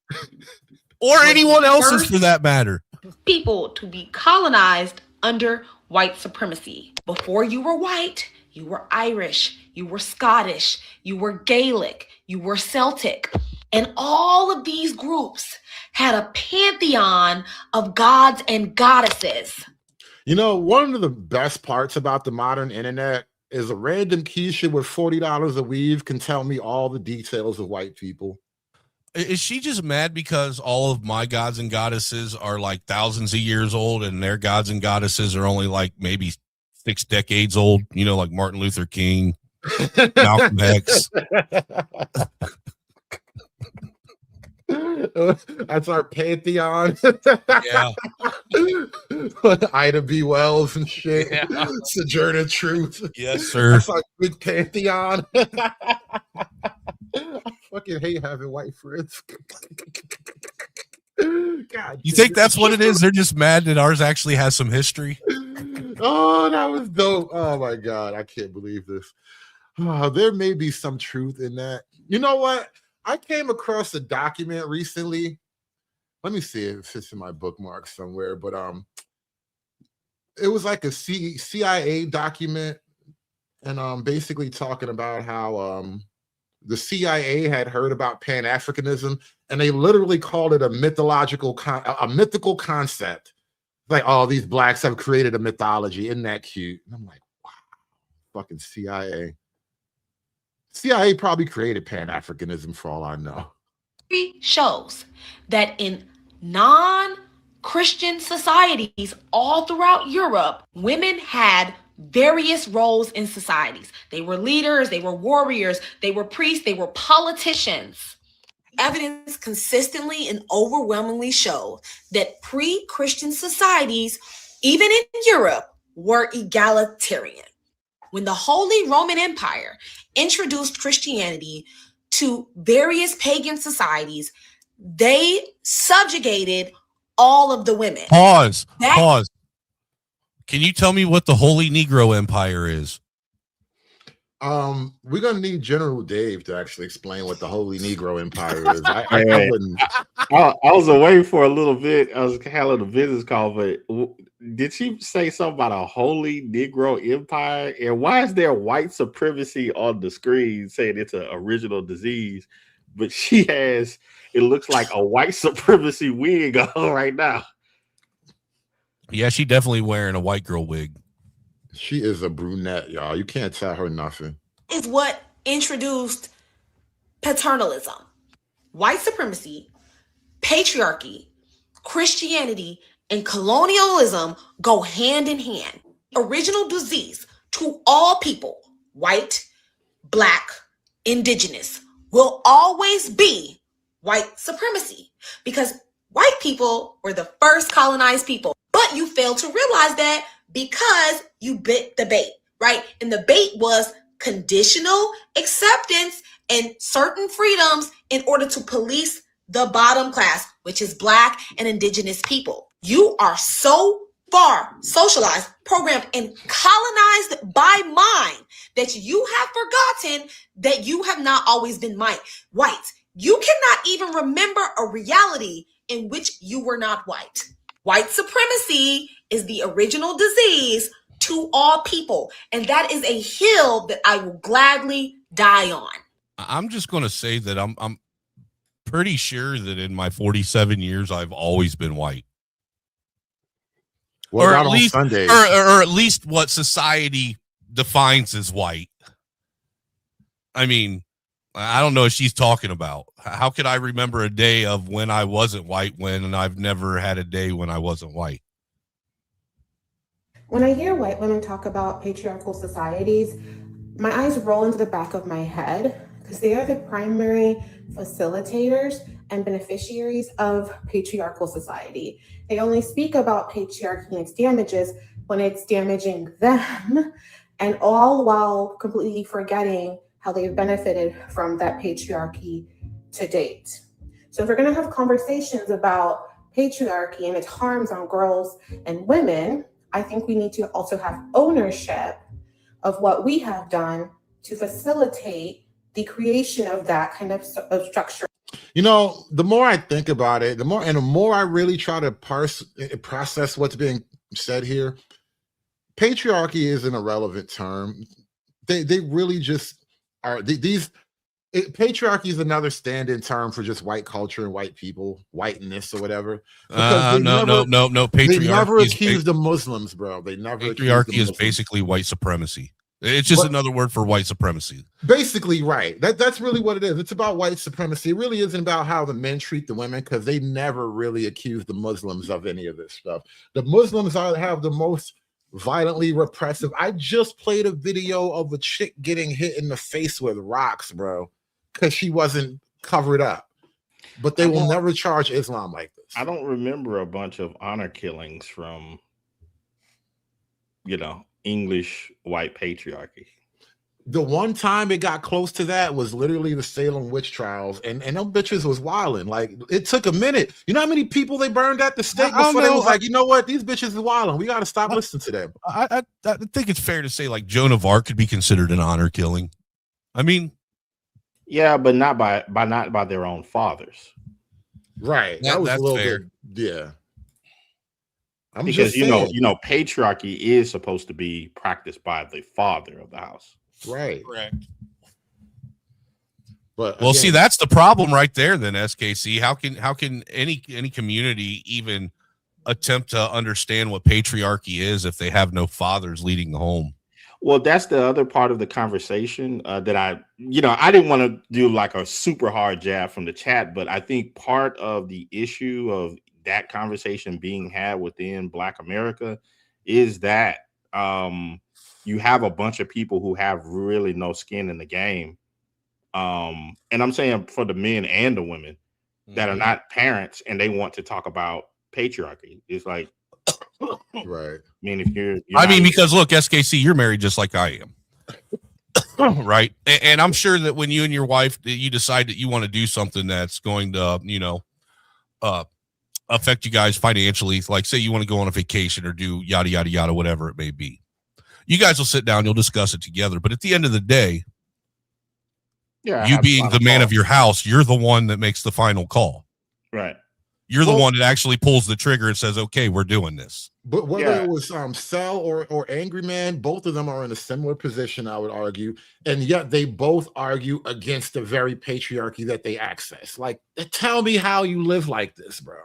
Or anyone else's for that matter. People to be colonized under white supremacy. Before you were white, you were Irish, you were Scottish, you were Gaelic, you were Celtic. And all of these groups had a pantheon of gods and goddesses. You know, one of the best parts about the modern internet is a random Keisha with $40 a weave can tell me all the details of white people. Is she just mad because all of my gods and goddesses are like thousands of years old and their gods and goddesses are only like maybe 6 decades old? You know, like Martin Luther King, Malcolm X. That's our pantheon. Yeah. Ida B. Wells and shit. Yeah. Sojourner Truth. Yes, sir. That's our big pantheon. I fucking hate having white friends. God, you think that's what it is? They're just mad that ours actually has some history. Oh, that was dope. Oh my God, I can't believe this. Oh, there may be some truth in that. You know what? I came across a document recently. Let me see if it's in my bookmarks somewhere, but it was like a CIA document, and basically talking about how the CIA had heard about Pan-Africanism, and they literally called it a mythological mythical concept. Like, oh, these blacks have created a mythology. Isn't that cute? And I'm like, wow, fucking CIA. CIA probably created Pan-Africanism for all I know. Shows that in non-Christian societies all throughout Europe, women had various roles in societies. They were leaders, they were warriors, they were priests, they were politicians. Evidence consistently and overwhelmingly show that pre-Christian societies, even in Europe, were egalitarian. When the Holy Roman Empire introduced Christianity to various pagan societies, they subjugated all of the women. Pause. Can you tell me what the Holy Negro Empire is? We're gonna need General Dave to actually explain what the Holy Negro Empire is. I wouldn't. I was away for a little bit. I was handling a business call, but did she say something about a holy Negro empire? And why is there white supremacy on the screen saying it's an original disease? But she has, it looks like a white supremacy wig on right now. Yeah, she definitely wearing a white girl wig. She is a brunette, y'all. You can't tell her nothing. Is what introduced paternalism, white supremacy, patriarchy, Christianity, and colonialism go hand in hand. Original disease to all people, white, black, indigenous, will always be white supremacy because white people were the first colonized people. But you fail to realize that because you bit the bait, right? And the bait was conditional acceptance and certain freedoms in order to police the bottom class, which is black and indigenous people. You are so far socialized, programmed, and colonized by mind that you have forgotten that you have not always been white. You cannot even remember a reality in which you were not white. White supremacy is the original disease to all people, and that is a hill that I will gladly die on. I'm just going to say that I'm pretty sure that in my 47 years I've always been white. Well, or not at on least, Sundays. or at least what society defines as white. I mean, I don't know what she's talking about. How could I remember a day of when I wasn't white when I've never had a day when I wasn't white? When I hear white women talk about patriarchal societies, my eyes roll into the back of my head because they are the primary facilitators and beneficiaries of patriarchal society. They only speak about patriarchy and its damages when it's damaging them, and all while completely forgetting how they've benefited from that patriarchy to date. So if we're going to have conversations about patriarchy and its harms on girls and women, I think we need to also have ownership of what we have done to facilitate the creation of that kind of structure. You know, the more I think about it, the more I really try to process what's being said here, patriarchy is an irrelevant term. They really just are. Patriarchy is another stand-in term for just white culture and white people, whiteness or whatever. No. Patriarchy. They never accused the Muslims, bro. They never. Patriarchy is basically white supremacy. It's just another word for white supremacy. Basically, right. That's really what it is. It's about white supremacy. It really isn't about how the men treat the women because they never really accused the Muslims of any of this stuff. The Muslims have the most violently repressive. I just played a video of a chick getting hit in the face with rocks, bro, because she wasn't covered up. But they will never charge Islam like this. I don't remember a bunch of honor killings from, English white patriarchy. The one time it got close to that was literally the Salem witch trials, and them bitches was wilding. Like, it took a minute. You know how many people they burned at the stake before they was like, you know what, these bitches is wilding. We got to stop listening to them. I think it's fair to say like Joan of Arc could be considered an honor killing. I mean, yeah, but not by their own fathers. Right. That was a little fair. Yeah. Because patriarchy is supposed to be practiced by the father of the house. Right. Correct. But well, see, that's the problem right there. Then SKC, how can any community even attempt to understand what patriarchy is if they have no fathers leading the home? Well, that's the other part of the conversation that I didn't want to do like a super hard jab from the chat, but I think part of the issue of that conversation being had within Black America is that you have a bunch of people who have really no skin in the game. And I'm saying for the men and the women that are not parents and they want to talk about patriarchy. It's like, right. I mean, if you're because look, SKC, you're married just like I am. Right. And I'm sure that when you and your wife, you decide that you want to do something that's going to, affect you guys financially, like say you want to go on a vacation or do yada, yada, yada, whatever it may be. You guys will sit down, you'll discuss it together. But at the end of the day, you being the man of your house, you're the one that makes the final call. Right. You're the one that actually pulls the trigger and says, okay, we're doing this. But whether it was Cell or Angry Man, both of them are in a similar position, I would argue, and yet they both argue against the very patriarchy that they access. Like, tell me how you live like this, bro.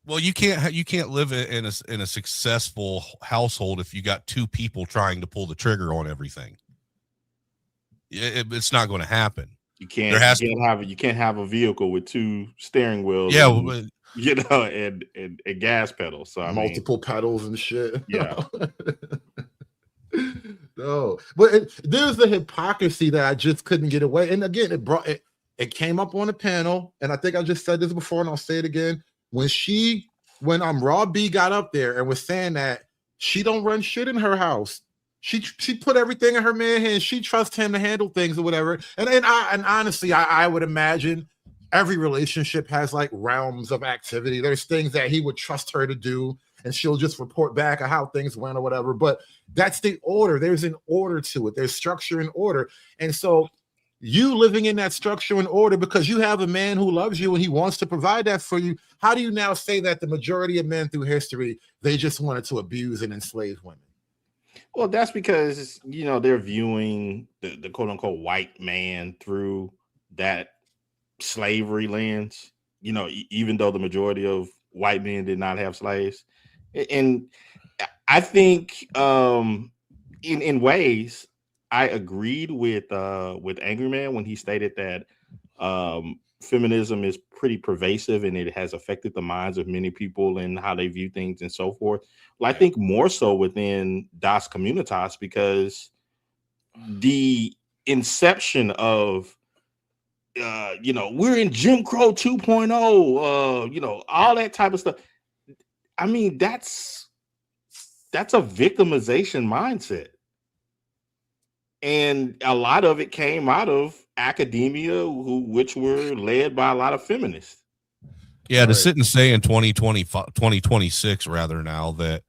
Well, you can't live in a successful household if you got two people trying to pull the trigger on everything. It's not going to happen. You can't have a vehicle with two steering wheels. Yeah, and, you know, and gas pedals. So multiple pedals and shit. Yeah. No, but there's the hypocrisy that I just couldn't get away. And again, it came up on a panel, and I think I just said this before, and I'll say it again. When Raw B got up there and was saying that she don't run shit in her house. She put everything in her man's hands. She trusts him to handle things or whatever. And honestly, I would imagine every relationship has like realms of activity. There's things that he would trust her to do, and she'll just report back on how things went or whatever. But that's the order. There's an order to it. There's structure and order. And so you living in that structure and order because you have a man who loves you and he wants to provide that for you. How do you now say that the majority of men through history, they just wanted to abuse and enslave women? Well, that's because, you know, they're viewing the quote unquote white man through that slavery lens, you know, even though the majority of white men did not have slaves. And I think in ways I agreed with Angry Man when he stated that feminism is pretty pervasive and it has affected the minds of many people and how they view things and so forth. Well, I think more so within Das Communitas, because the inception of you know, we're in Jim Crow 2.0, you know, all that type of stuff. I mean, that's a victimization mindset. And a lot of it came out of academia, which were led by a lot of feminists. Yeah, to sit and say in 2026 rather now that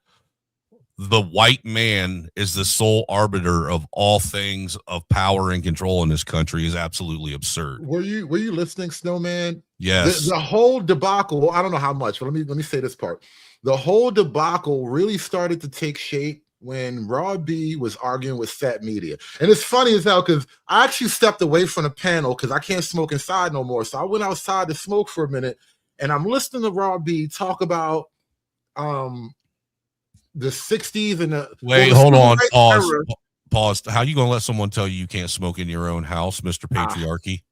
the white man is the sole arbiter of all things of power and control in this country is absolutely absurd. Were you listening, Snowman? Yes. The whole debacle, well, I don't know how much, but let me say this part. The whole debacle really started to take shape when Raw B was arguing with Set Media. And it's funny as hell because I actually stepped away from the panel because I can't smoke inside no more. So I went outside to smoke for a minute, and I'm listening to Raw B talk about the 60s and the wait, hold on, pause. How you gonna let someone tell you can't smoke in your own house, Mr. Patriarchy?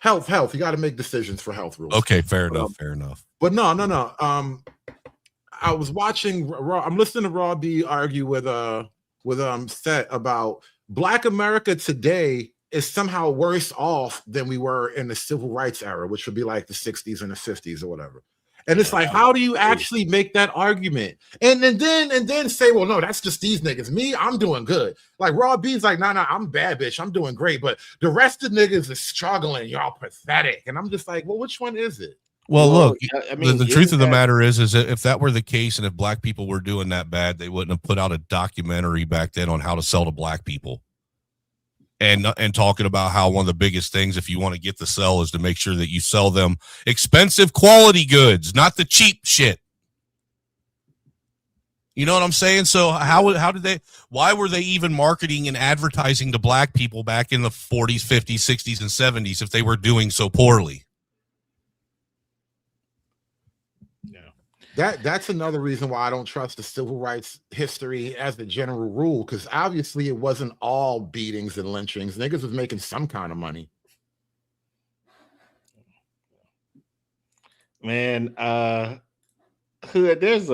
Health. You got to make decisions for health rules. Okay, fair enough. But no. I was watching Raw. I'm listening to Raw B argue with Set about Black America today is somehow worse off than we were in the civil rights era, which would be like the 60s and the 50s or whatever. And it's like, how do you actually make that argument? And then say, well, no, that's just these niggas. Me, I'm doing good. Like Raw B's like, nah, I'm bad, bitch. I'm doing great. But the rest of niggas is struggling. Y'all pathetic. And I'm just like, well, which one is it? Well, look, I mean, the truth of the matter is that if that were the case and if black people were doing that bad, they wouldn't have put out a documentary back then on how to sell to black people. And talking about how one of the biggest things, if you want to get the sell, is to make sure that you sell them expensive quality goods, not the cheap shit. You know what I'm saying? So why were they even marketing and advertising to black people back in the 40s, 50s, 60s, and 70s if they were doing so poorly? That's another reason why I don't trust the civil rights history as the general rule, because obviously it wasn't all beatings and lynchings. Niggas was making some kind of money. Man, Hood, there's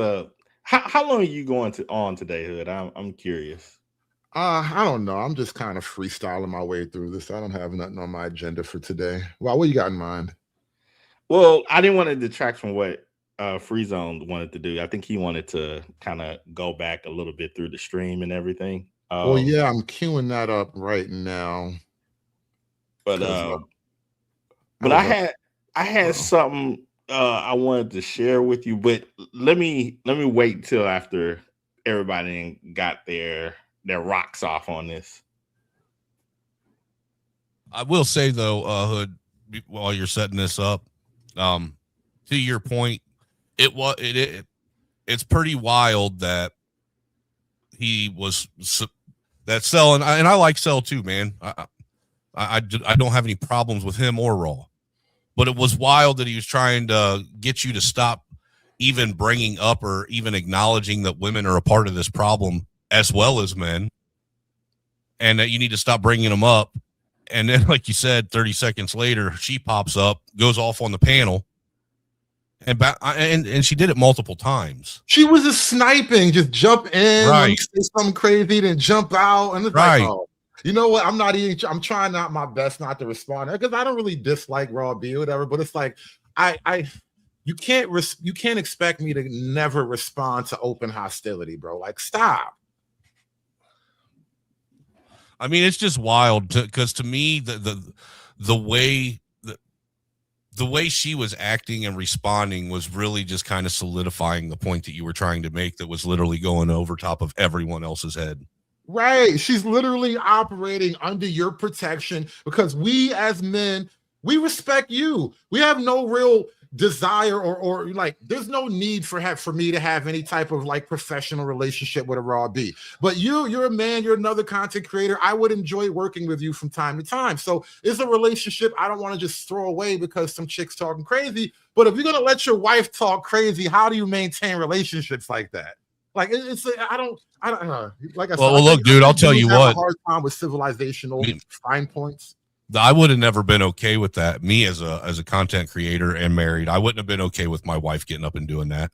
how long are you going on today, Hood? I'm curious. I don't know. I'm just kind of freestyling my way through this. I don't have nothing on my agenda for today. Well, what you got in mind? Well, I didn't want to detract from what Free Zone wanted to do. I think he wanted to kind of go back a little bit through the stream and everything. Well, yeah, I'm queuing that up right now. But I had something I wanted to share with you, but let me wait till after everybody got their rocks off on this. I will say though, Hood, while you're setting this up, to your point, it's pretty wild that he was that Cell, and I like Cell too, man. I don't have any problems with him or Raw, but it was wild that he was trying to get you to stop even bringing up or even acknowledging that women are a part of this problem as well as men, and that you need to stop bringing them up. And then, like you said, 30 seconds later, she pops up, goes off on the panel, and she did it multiple times. She was just sniping, just jump in, right, say something crazy, then jump out, and it's right. like, oh, you know what? I'm trying not my best not to respond because I don't really dislike Raw B or whatever, but it's like you can't expect me to never respond to open hostility, bro. Like, stop. I mean, it's just wild because to me, the way she was acting and responding was really just kind of solidifying the point that you were trying to make, that was literally going over top of everyone else's head. Right. She's literally operating under your protection because we as men, we respect you. We have no real desire or like, there's no need for me to have any type of like professional relationship with a Raw B. But you're a man, you're another content creator. I would enjoy working with you from time to time. So it's a relationship I don't want to just throw away because some chick's talking crazy. But if you're going to let your wife talk crazy, how do you maintain relationships like that? Like I don't know. Like I said, well, look, dude, I'll tell you what. A hard time with civilizational fine points. I would have never been okay with that. Me as a content creator and married, I wouldn't have been okay with my wife getting up and doing that.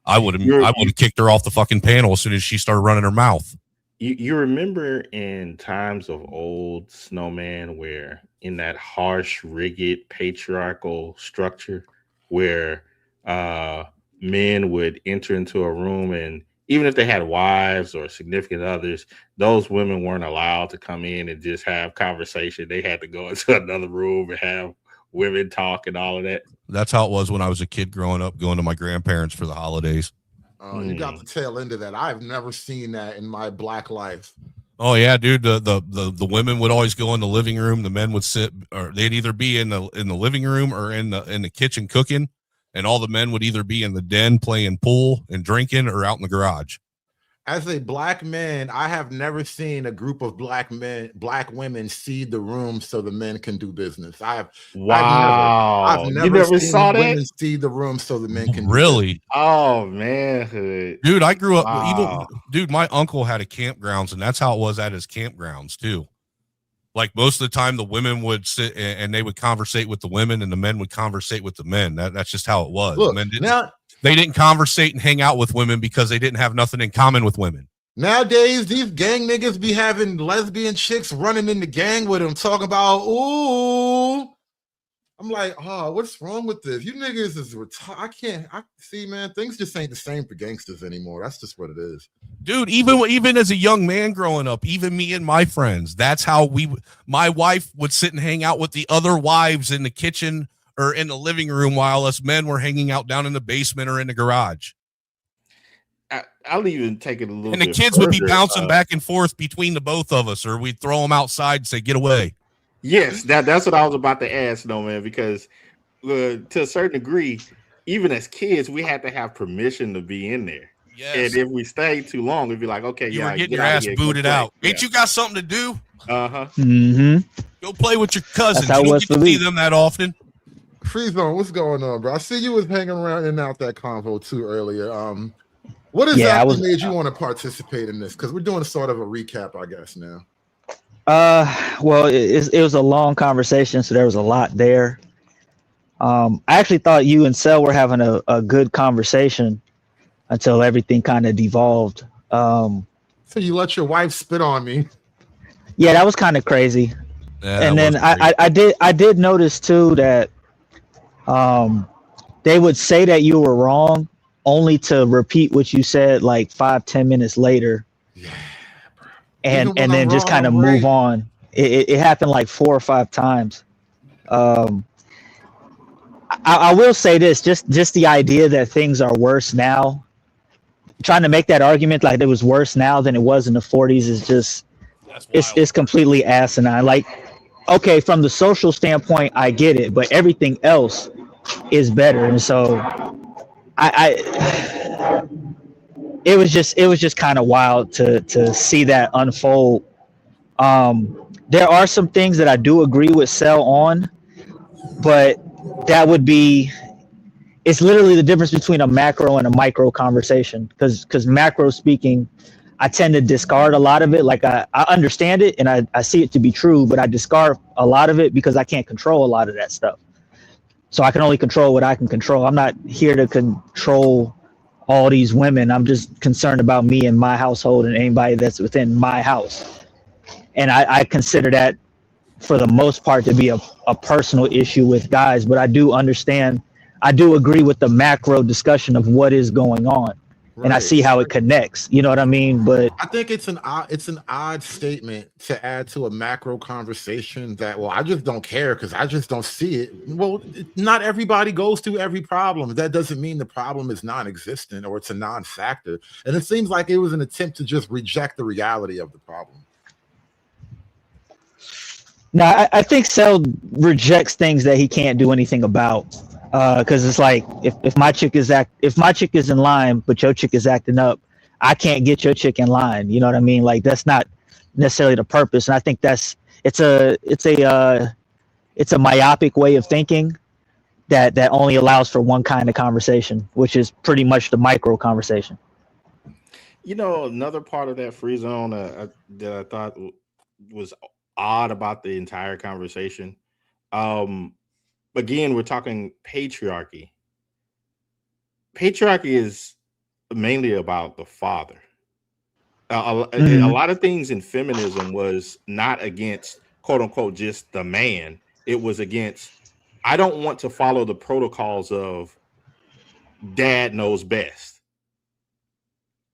I would have kicked her off the fucking panel as soon as she started running her mouth. You remember in times of old Snowman, where in that harsh, rigid, patriarchal structure, where men would enter into a room, and even if they had wives or significant others, those women weren't allowed to come in and just have conversation. They had to go into another room and have women talk and all of that. That's how it was when I was a kid growing up, going to my grandparents for the holidays. You got the tail end of that. I've never seen that in my Black life. Oh yeah, dude. The women would always go in the living room. The men would sit, or they'd either be in the living room or in the kitchen cooking. And all the men would either be in the den playing pool and drinking or out in the garage. As a Black man, I have never seen a group of Black women cede the room so the men can do business. I've never seen saw women that? cede the room so the men can really. Oh man, dude, I grew up. Dude, my uncle had a campgrounds, and that's how it was at his campgrounds too. Like most of the time, the women would sit and they would conversate with the women, and the men would conversate with the men. That's just how it was. Look, they didn't conversate and hang out with women because they didn't have nothing in common with women. Nowadays, these gang niggas be having lesbian chicks running in the gang with them, talking about, ooh. I'm like, oh, what's wrong with this? You niggas is retired. I see, man, things just ain't the same for gangsters anymore. That's just what it is. Dude, even as a young man growing up, even me and my friends, that's how my wife would sit and hang out with the other wives in the kitchen or in the living room while us men were hanging out down in the basement or in the garage. I'll even take it a little bit. And the kids would be bouncing back and forth between the both of us, or we'd throw them outside and say, get away. Yes, that's what I was about to ask, though, man, because to a certain degree, even as kids, we had to have permission to be in there. Yes. And if we stayed too long, it'd be like, okay, you were getting your ass booted out. Ain't you got something to do? Uh-huh. Mm-hmm. Go play with your cousins. You don't get to see them that often. Free Zone, what's going on, bro? I see you was hanging around and out that convo too earlier. What exactly made you want to participate in this? Because we're doing sort of a recap, I guess, now. Well, it was a long conversation, so there was a lot there. I actually thought you and Cell were having a good conversation until everything kind of devolved. So you let your wife spit on me. Yeah, that was kind of crazy. Yeah, and then I did notice too that they would say that you were wrong only to repeat what you said like 5-10 minutes later. Yeah, bro. And then just kind of move on. It happened like 4 or 5 times. I will say this, just the idea that things are worse now, trying to make that argument like it was worse now than it was in the 40s is just, it's completely asinine. Like, okay, from the social standpoint, I get it, but everything else, is better. And so I it was just kind of wild to see that unfold. There are some things that I do agree with Cell on, but that would be it's literally the difference between a macro and a micro conversation. Because macro speaking, I tend to discard a lot of it. Like I understand it and I see it to be true, but I discard a lot of it because I can't control a lot of that stuff. So I can only control what I can control. I'm not here to control all these women. I'm just concerned about me and my household and anybody that's within my house. And I consider that for the most part to be a personal issue with guys, but I do agree with the macro discussion of what is going on. Right. And I see how it connects. You know what I mean? But I think it's an odd statement to add to a macro conversation that, well, I just don't care because I just don't see it. Well, not everybody goes through every problem. That doesn't mean the problem is non-existent or it's a non-factor. And it seems like it was an attempt to just reject the reality of the problem. No, I think Cell rejects things that he can't do anything about. Because it's like if my chick is in line, but your chick is acting up, I can't get your chick in line. You know what I mean? Like that's not necessarily the purpose. And I think it's a myopic way of thinking that only allows for one kind of conversation, which is pretty much the micro conversation. You know, another part of that free zone that I thought was odd about the entire conversation. Again, we're talking patriarchy. Patriarchy is mainly about the father. A lot of things in feminism was not against, quote unquote, just the man. It was against, I don't want to follow the protocols of dad knows best.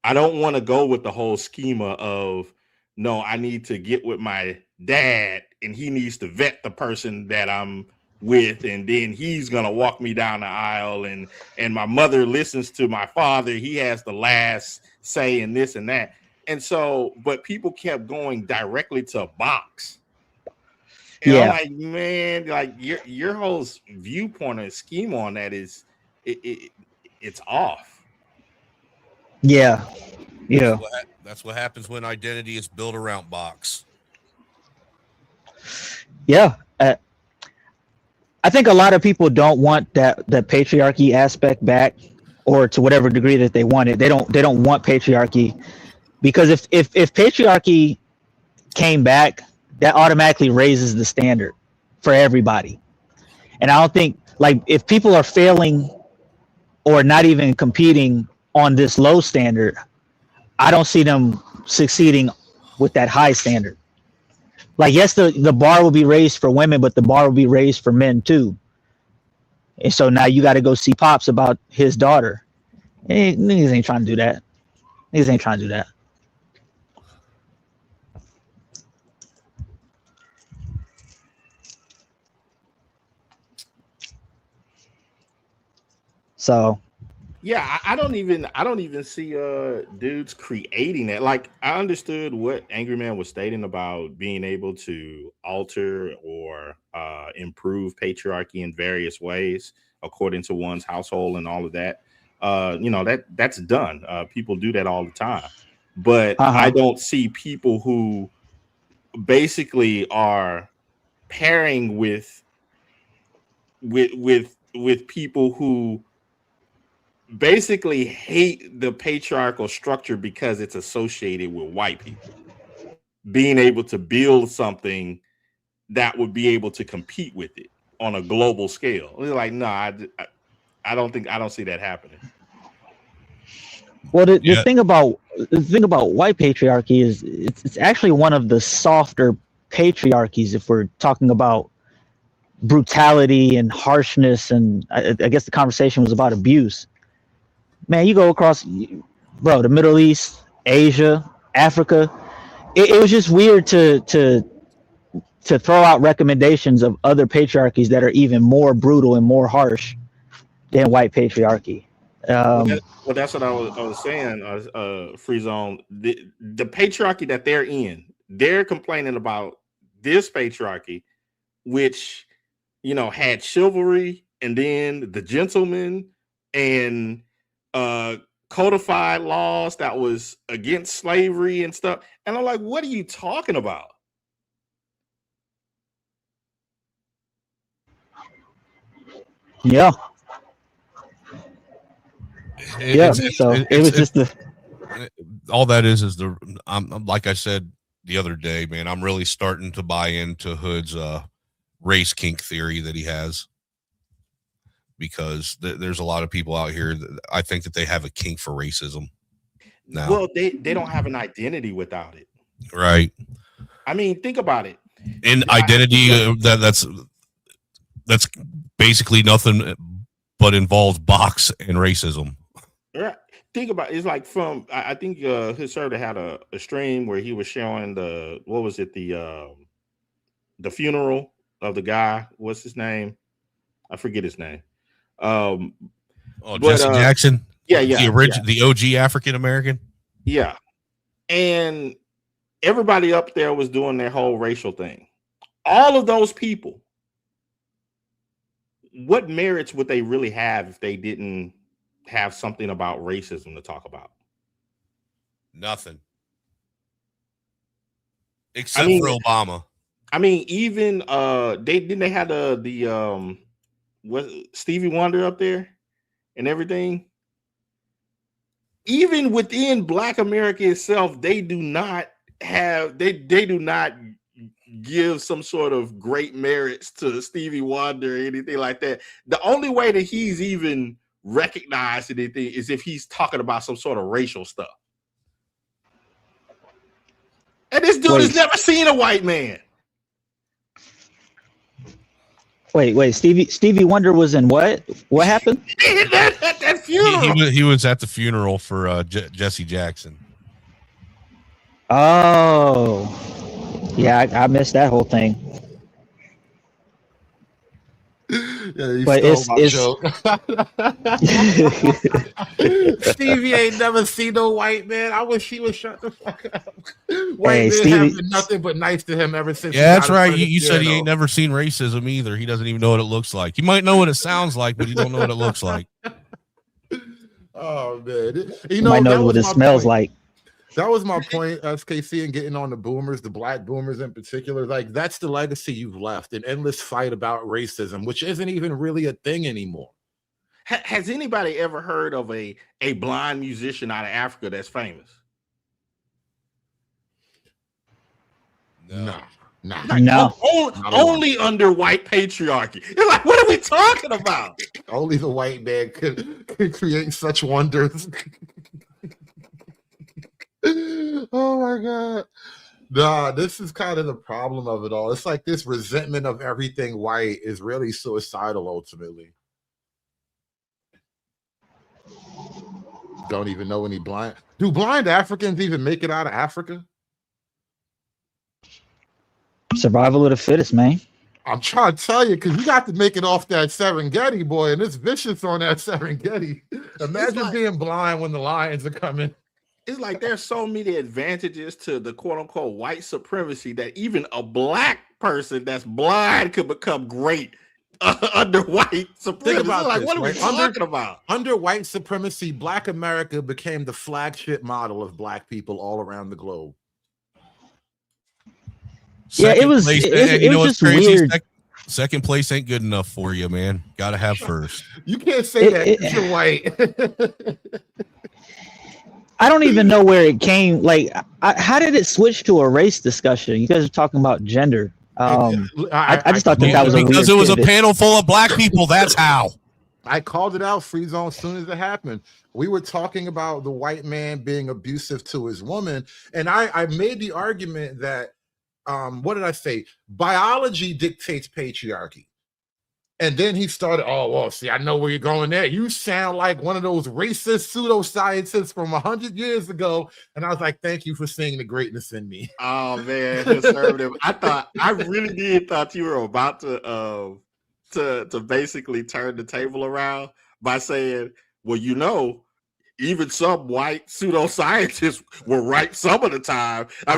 I don't want to go with the whole schema of, no, I need to get with my dad and he needs to vet the person that I'm with, and then he's gonna walk me down the aisle, and my mother listens to my father, he has the last say in this and that. And so, but people kept going directly to a box. And yeah. I'm like, man, like your whole viewpoint and scheme on that is it's off. Yeah. That's what happens when identity is built around box. Yeah. I think a lot of people don't want that patriarchy aspect back, or to whatever degree that they want it. They don't want patriarchy, because if patriarchy came back, that automatically raises the standard for everybody. And I don't think, like, if people are failing or not even competing on this low standard, I don't see them succeeding with that high standard. Like, yes, the bar will be raised for women, but the bar will be raised for men too. And so now you got to go see Pops about his daughter. Niggas ain't trying to do that. Niggas ain't trying to do that. So yeah, I don't even see dudes creating that. Like, I understood what Angry Man was stating about being able to alter or improve patriarchy in various ways according to one's household and all of that. You know, that's done. People do that all the time. But I don't see people who basically are pairing with people who basically hate the patriarchal structure because it's associated with white people being able to build something that would be able to compete with it on a global scale. It's like, no, I don't see that happening. Well, the thing about white patriarchy is it's actually one of the softer patriarchies if we're talking about brutality and harshness, and I guess the conversation was about abuse. Man, you go across, bro, the Middle East, Asia, Africa. It was just weird to throw out recommendations of other patriarchies that are even more brutal and more harsh than white patriarchy. Well, that's what I was saying. Free zone. The patriarchy that they're in, they're complaining about this patriarchy, which, you know, had chivalry, and then the gentleman, and codified laws that was against slavery and stuff. And I'm like, what are you talking about? Yeah. It was just the all that is the like I said the other day, man, I'm really starting to buy into Hood's race kink theory that he has, because there's a lot of people out here that I think that they have a kink for racism now. Well, they don't have an identity without it, right? I mean, think about it. In identity, that's basically nothing but involves box and racism. Right. Think about it. It's like from I think his server had a stream where he was showing the funeral of the guy. What's his name? I forget his name. Jesse Jackson. Yeah, the OG African American. Yeah, and everybody up there was doing their whole racial thing. All of those people, what merits would they really have if they didn't have something about racism to talk about? Nothing. Except for Obama. I mean, even they had the Stevie Wonder up there and everything. Even within Black America itself, they do not give some sort of great merits to Stevie Wonder or anything like that. The only way that he's even recognized anything is if he's talking about some sort of racial stuff. And this dude has never seen a white man. Wait. Stevie Wonder was in what? What happened? At that funeral. He was at the funeral for Jesse Jackson. Oh, yeah, I missed that whole thing. Yeah, you but stole my joke. Stevie ain't never seen no white man. I wish he would shut the fuck up. White men have been nothing but nice to him ever since. Yeah, that's right. You said he ain't never seen racism either. He doesn't even know what it looks like. He might know what it sounds like, but he don't know what it looks like. Oh man, you might know what it smells like. That was my point, SKC, and getting on the boomers, the Black boomers in particular. Like, that's the legacy you've left, an endless fight about racism, which isn't even really a thing anymore. Has anybody ever heard of a blind musician out of Africa that's famous? No. Only under white patriarchy. You're like, what are we talking about? Only the white man could create such wonders. Oh my god. Nah, this is kind of the problem of it all. It's like this resentment of everything white is really suicidal ultimately. Don't even know any blind. Do blind Africans even make it out of Africa? Survival of the fittest, man. I'm trying to tell you, because you got to make it off that Serengeti, boy, and it's vicious on that Serengeti. Imagine being blind when the lions are coming. It's like there's so many advantages to the quote unquote white supremacy that even a Black person that's blind could become great under white supremacy. Like, what are we talking about? Under white supremacy, Black America became the flagship model of Black people all around the globe. It was just weird. Second place ain't good enough for you, man. Got to have first. You can't say that because you're white. I don't even know where it came. Like, how did it switch to a race discussion? You guys are talking about gender. I just thought that was because it was a panel full of Black people. That's how. I called it out, Free Zone, as soon as it happened. We were talking about the white man being abusive to his woman, and I made the argument that what did I say? Biology dictates patriarchy. And then he started, oh, well, see, I know where you're going there. You sound like one of those racist pseudoscientists from 100 years ago. And I was like, thank you for seeing the greatness in me. Oh, man, conservative. I really did thought you were about to basically turn the table around by saying, well, you know, even some white pseudoscientists were right some of the time. I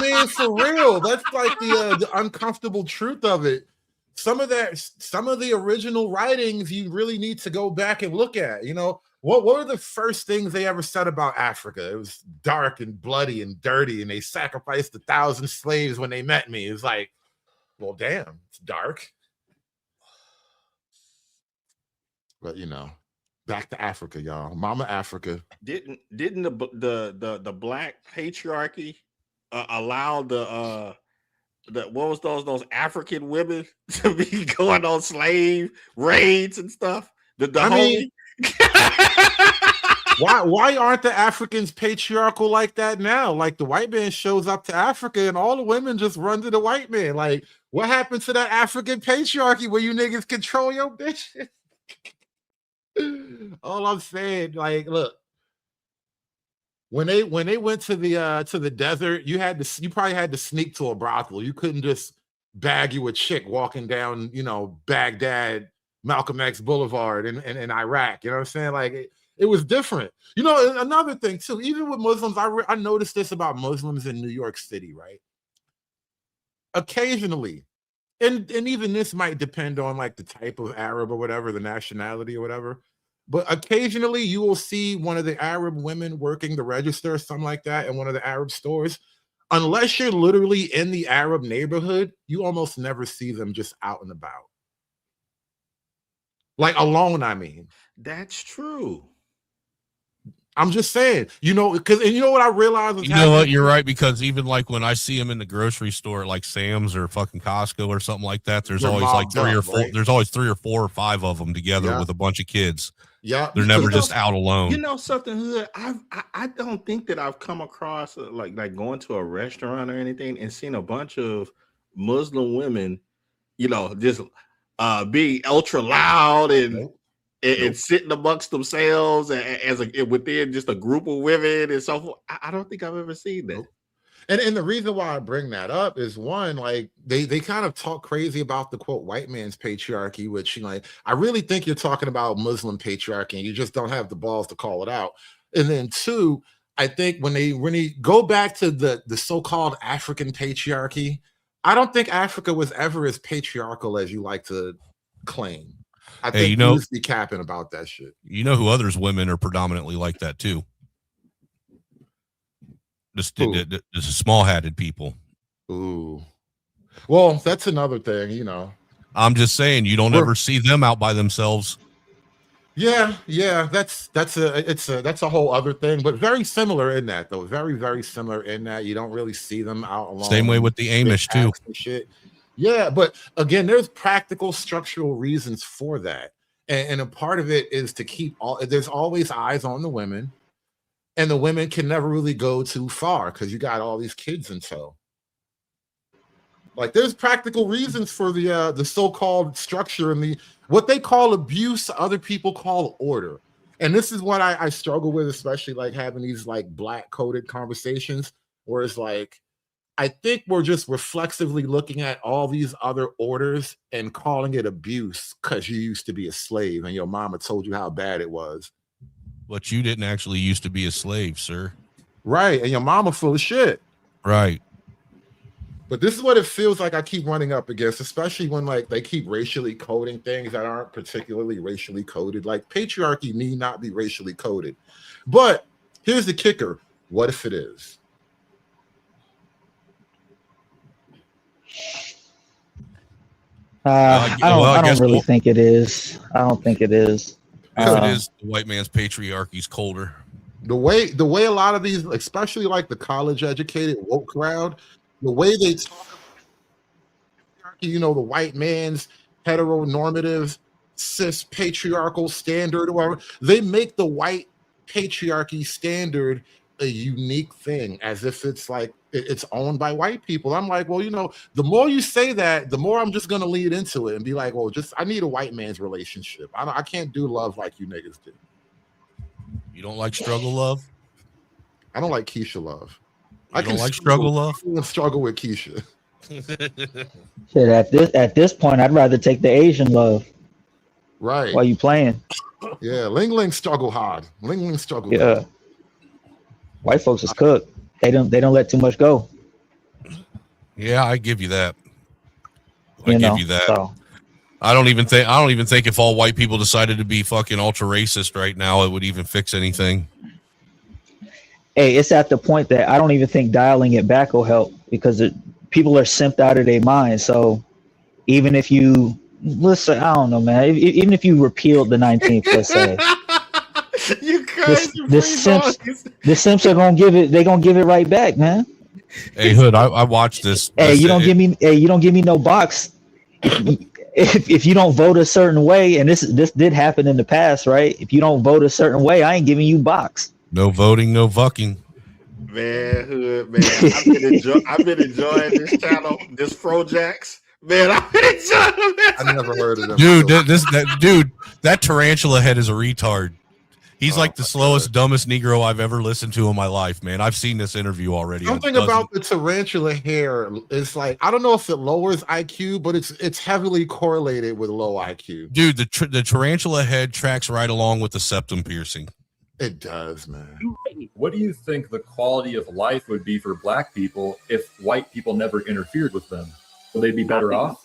mean, for real, that's like the uncomfortable truth of it. some of the original writings you really need to go back and look at. You know, what were the first things they ever said about Africa? It was dark and bloody and dirty, and they sacrificed 1,000 slaves when they met me. It's like, well, damn, it's dark. But you know, back to Africa, y'all. Mama Africa. Didn't the black patriarchy allow the what was those African women to be going on slave raids and stuff? Why aren't the Africans patriarchal like that now? Like the white man shows up to Africa and all the women just run to the white man. Like, what happened to that African patriarchy where you niggas control your bitches? All I'm saying, like, look, when they went to the desert, you probably had to sneak to a brothel. You couldn't just bag you a chick walking down, you know, Baghdad, Malcolm X Boulevard in Iraq. You know what I'm saying? Like it was different. You know, another thing too, even with Muslims, I noticed this about Muslims in New York City, right? Occasionally, and even this might depend on like the type of Arab or whatever, the nationality or whatever. But occasionally you will see one of the Arab women working the register or something like that in one of the Arab stores. Unless you're literally in the Arab neighborhood, you almost never see them just out and about. Like alone, I mean. That's true. I'm just saying, you know, because you know what I realized? You know what? You're right, because even like when I see them in the grocery store, like Sam's or fucking Costco or something like that, there's always like three or four. Right? There's always 3 or 4 or 5 of them together with a bunch of kids. Yeah, they're never just out alone. You know something, Hood? I don't think that I've come across like going to a restaurant or anything and seen a bunch of Muslim women, you know, just being ultra loud and sitting amongst themselves within just a group of women and so forth. I don't think I've ever seen that. And the reason why I bring that up is one, like they kind of talk crazy about the quote white man's patriarchy, which, you know, like, I really think you're talking about Muslim patriarchy and you just don't have the balls to call it out. And then 2, I think when they go back to the so-called African patriarchy, I don't think Africa was ever as patriarchal as you like to claim. I think you must be capping about that shit. You know who others women are predominantly like that too? Just small-hatted people. Ooh. Well, that's another thing, you know. I'm just saying you don't ever see them out by themselves. Yeah, that's a whole other thing, but very similar in that though. Very, very similar in that you don't really see them out alone. Same way with the Amish too. Shit. Yeah, but again, there's practical structural reasons for that. And a part of it is to keep there's always eyes on the women, and the women can never really go too far because you got all these kids in tow. Like there's practical reasons for the so-called structure and what they call abuse, other people call order. And this is what I struggle with, especially like having these like black coded conversations where it's like, I think we're just reflexively looking at all these other orders and calling it abuse because you used to be a slave and your mama told you how bad it was. But you didn't actually used to be a slave, sir. Right. And your mama full of shit. Right. But this is what it feels like I keep running up against, especially when like they keep racially coding things that aren't particularly racially coded. Like patriarchy need not be racially coded. But here's the kicker. What if it is? I don't really think it is. I don't think it is. If it is, the white man's patriarchy is colder. The way a lot of these, especially like the college educated woke crowd, the way they talk about patriarchy, you know, the white man's heteronormative, cis patriarchal standard, or whatever, they make the white patriarchy standard a unique thing as if it's like it's owned by white people. I'm like, well, you know, the more you say that, the more I'm just going to lead into it and be like, well, I need a white man's relationship. I can't do love like you niggas do. You don't like struggle love? I don't like Keisha love. I don't like struggle love? I can struggle with Keisha. Shit, at this point, I'd rather take the Asian love. Right. While you playing. Yeah, Ling Ling struggle hard. Ling Ling struggle hard. Yeah. White folks is cooked. They don't let too much go. Yeah, I give you that. I give you that. So. I don't even think if all white people decided to be fucking ultra racist right now, it would even fix anything. Hey, it's at the point that I don't even think dialing it back will help because people are simped out of their minds. So even if you listen, I don't know, man. Even if you repealed the 19th, let's say, You crazy. the simps are gonna give it. They're gonna give it right back, man. Hey, Hood, I watched this. Hey, you don't give me no box. If you don't vote a certain way, and this did happen in the past, right? If you don't vote a certain way, I ain't giving you box. No voting, no fucking. Man, Hood, man. I've been enjoying this channel, this Frojax. Man, I've been enjoying this. I never heard of them. Dude, that tarantula head is a retard. He's like the slowest, dumbest Negro I've ever listened to in my life, man. I've seen this interview already. Something about the tarantula hair is like, I don't know if it lowers IQ, but it's heavily correlated with low IQ. Dude, the tarantula head tracks right along with the septum piercing. It does, man. What do you think the quality of life would be for black people if white people never interfered with them? Would they be better off?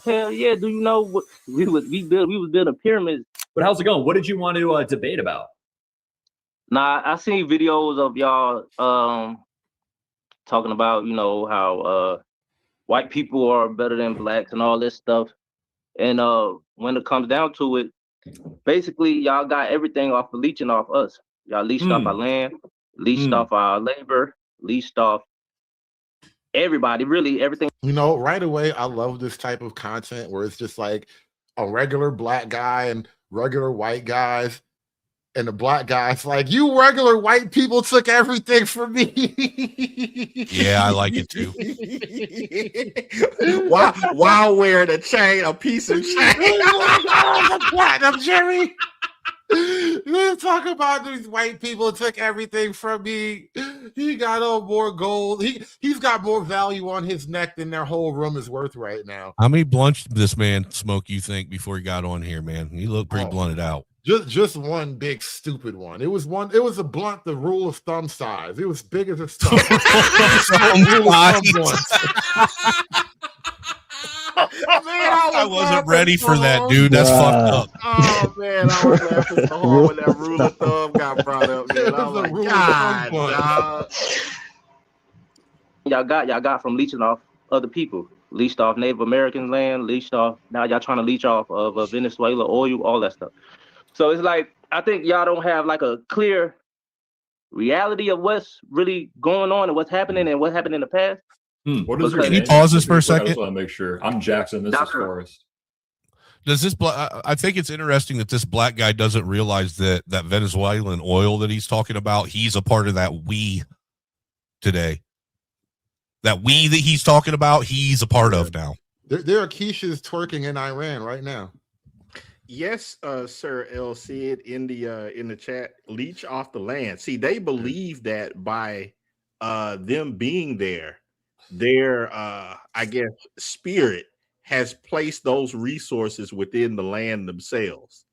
Hell yeah! Do you know what we was building pyramids? But how's it going? What did you want to debate about? Nah, I seen videos of y'all talking about, you know, how white people are better than blacks and all this stuff. And when it comes down to it, basically y'all got everything off of leeching off us. Y'all leached off our land, leached off our labor, leached off everybody, really everything. You know, right away, I love this type of content where it's just like a regular black guy and regular white guys, and the black guy's like, you regular white people took everything from me. Yeah, I like it too. while wearing a piece of chain. Platinum, Jerry. Let's talk about these white people took everything from me. He got on more gold. He's got more value on his neck than their whole room is worth right now. How many blunts did this man smoke, you think, before he got on here, man? He looked pretty blunted out. Just one big stupid one. It was a blunt, the rule of thumb size. It was big as a stump. I wasn't ready for that, dude. That's fucked up. Oh man, I was laughing so hard when that rule of thumb got brought up. Man. I was like, God, y'all got from leeching off other people, leached off Native American land, leached off. Now y'all trying to leech off of Venezuela oil, all that stuff. So it's like, I think y'all don't have like a clear reality of what's really going on and what's happening and what happened in the past. What is Can you pause this for a second? I just want to make sure. I'm Jackson. This is Forrest. Does this? I think it's interesting that this black guy doesn't realize that Venezuelan oil that he's talking about, he's a part of that we today. That we that he's talking about, he's a part of now. There are Keishas twerking in Iran right now. Yes, Sir L. Cid in the chat, leech off the land. See, they believe that by them being there, their I guess spirit has placed those resources within the land themselves.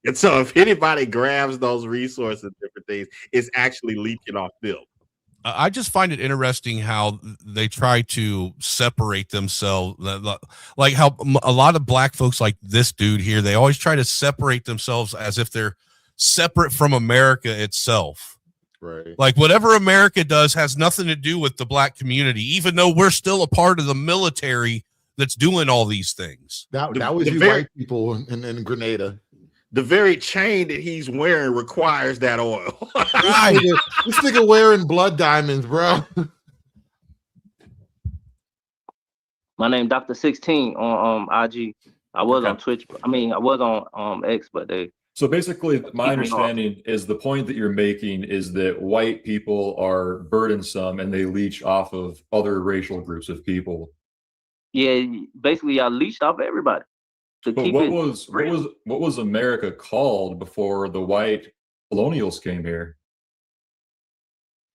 And so if anybody grabs those resources and different things, it's actually leeching off them. I just find it interesting how they try to separate themselves, like how a lot of black folks like this dude here, they always try to separate themselves as if they're separate from America itself. Right. Like whatever America does has nothing to do with the black community, even though we're still a part of the military that's doing all these things. That was you white people in Grenada. The very chain that he's wearing requires that oil. Right. This nigga wearing blood diamonds, bro. My name Dr. 16 on IG. I was on Twitch. I was on X, but they. So basically, my understanding is the point that you're making is that white people are burdensome and they leech off of other racial groups of people. Yeah, basically, I leached off everybody. But what was America called before the white colonials came here?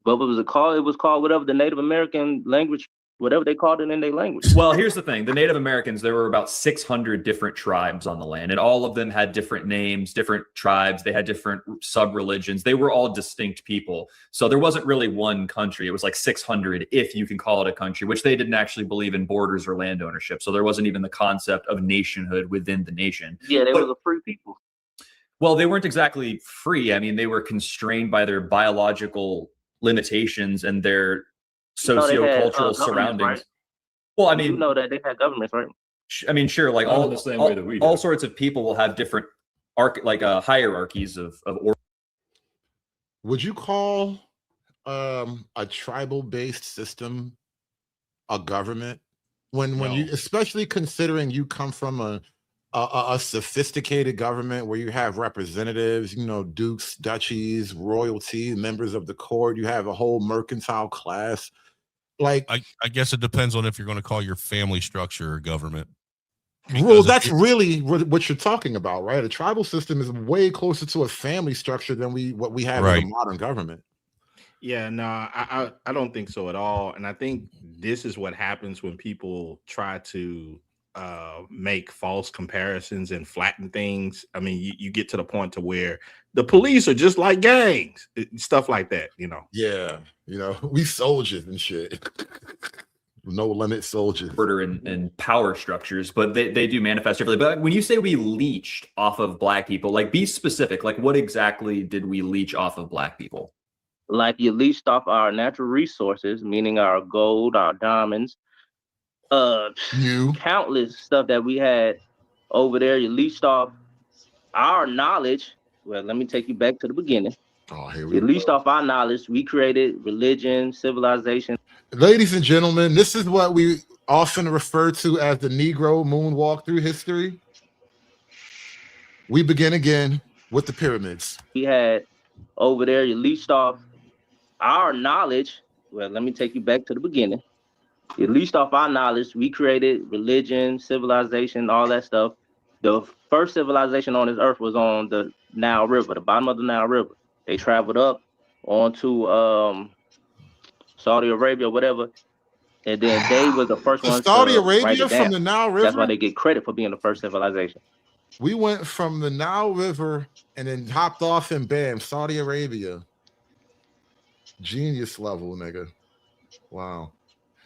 What was it called? It was called whatever the Native American language whatever they called it in their language. Well, here's the thing. The Native Americans, there were about 600 different tribes on the land, and all of them had different names, different tribes. They had different sub-religions. They were all distinct people. So there wasn't really one country. It was like 600, if you can call it a country, which they didn't actually believe in borders or land ownership. So there wasn't even the concept of nationhood within the nation. Yeah, they were the free people. Well, they weren't exactly free. I mean, they were constrained by their biological limitations and their socio-cultural surroundings. Right? Well, I mean, you know that they had governments, right? I mean, sure, like all the same way that we do. All sorts of people will have different hierarchies of order. Would you call a tribal-based system a government? When you, especially considering you come from a sophisticated government where you have representatives, you know, dukes, duchies, royalty, members of the court, you have a whole mercantile class. Like, I guess it depends on if you're going to call your family structure a government. Well, that's really what you're talking about, right? A tribal system is way closer to a family structure than what we have in a modern government. Yeah, no, I don't think so at all. And I think this is what happens when people try to make false comparisons and flatten things. I mean, you get to the point to where the police are just like gangs, stuff like that, you know. Yeah, you know, we soldiers and shit. No limit soldiers. Order and power structures, but they do manifest differently. But when you say we leached off of black people, like, be specific. Like, what exactly did we leech off of black people? Like, you leached off our natural resources, meaning our gold, our diamonds, countless stuff that we had over there. You leached off our knowledge. Well, let me take you back to the beginning. Oh, here we You leached off our knowledge. We created religion, civilization. Ladies and gentlemen, this is what we often refer to as the Negro moonwalk through history. We begin again with the pyramids. We had over there, you leached off our knowledge. Well, let me take you back to the beginning. You leached off our knowledge. We created religion, civilization, all that stuff. The first civilization on this earth was on the Nile River, the bottom of the Nile River. They traveled up onto Saudi Arabia, whatever, and then they were the first ones. Saudi Arabia from the Nile River. That's why they get credit for being the first civilization. We went from the Nile River and then hopped off and bam, Saudi Arabia. Genius level, nigga. Wow.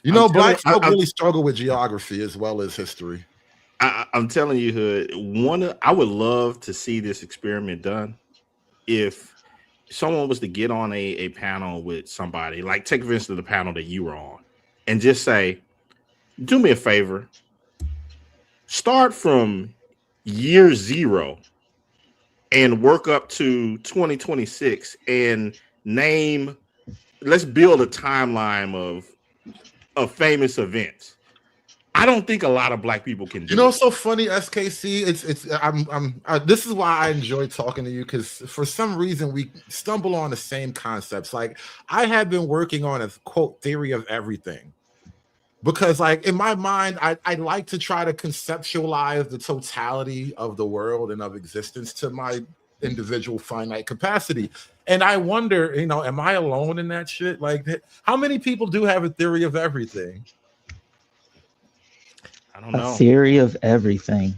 You know, black folk really struggle with geography as well as history. I'm telling you, Hood, I would love to see this experiment done. If someone was to get on a panel with somebody, like take for instance the panel that you were on, and just say, do me a favor, start from year 0 and work up to 2026 and let's build a timeline of famous events. I don't think a lot of black people can do. You know, it's so funny, SKC. This is why I enjoy talking to you, because for some reason we stumble on the same concepts. Like, I have been working on a quote theory of everything, because like in my mind, I like to try to conceptualize the totality of the world and of existence to my individual finite capacity. And I wonder, you know, am I alone in that shit? Like, how many people do have a theory of everything? I don't know. A theory of everything.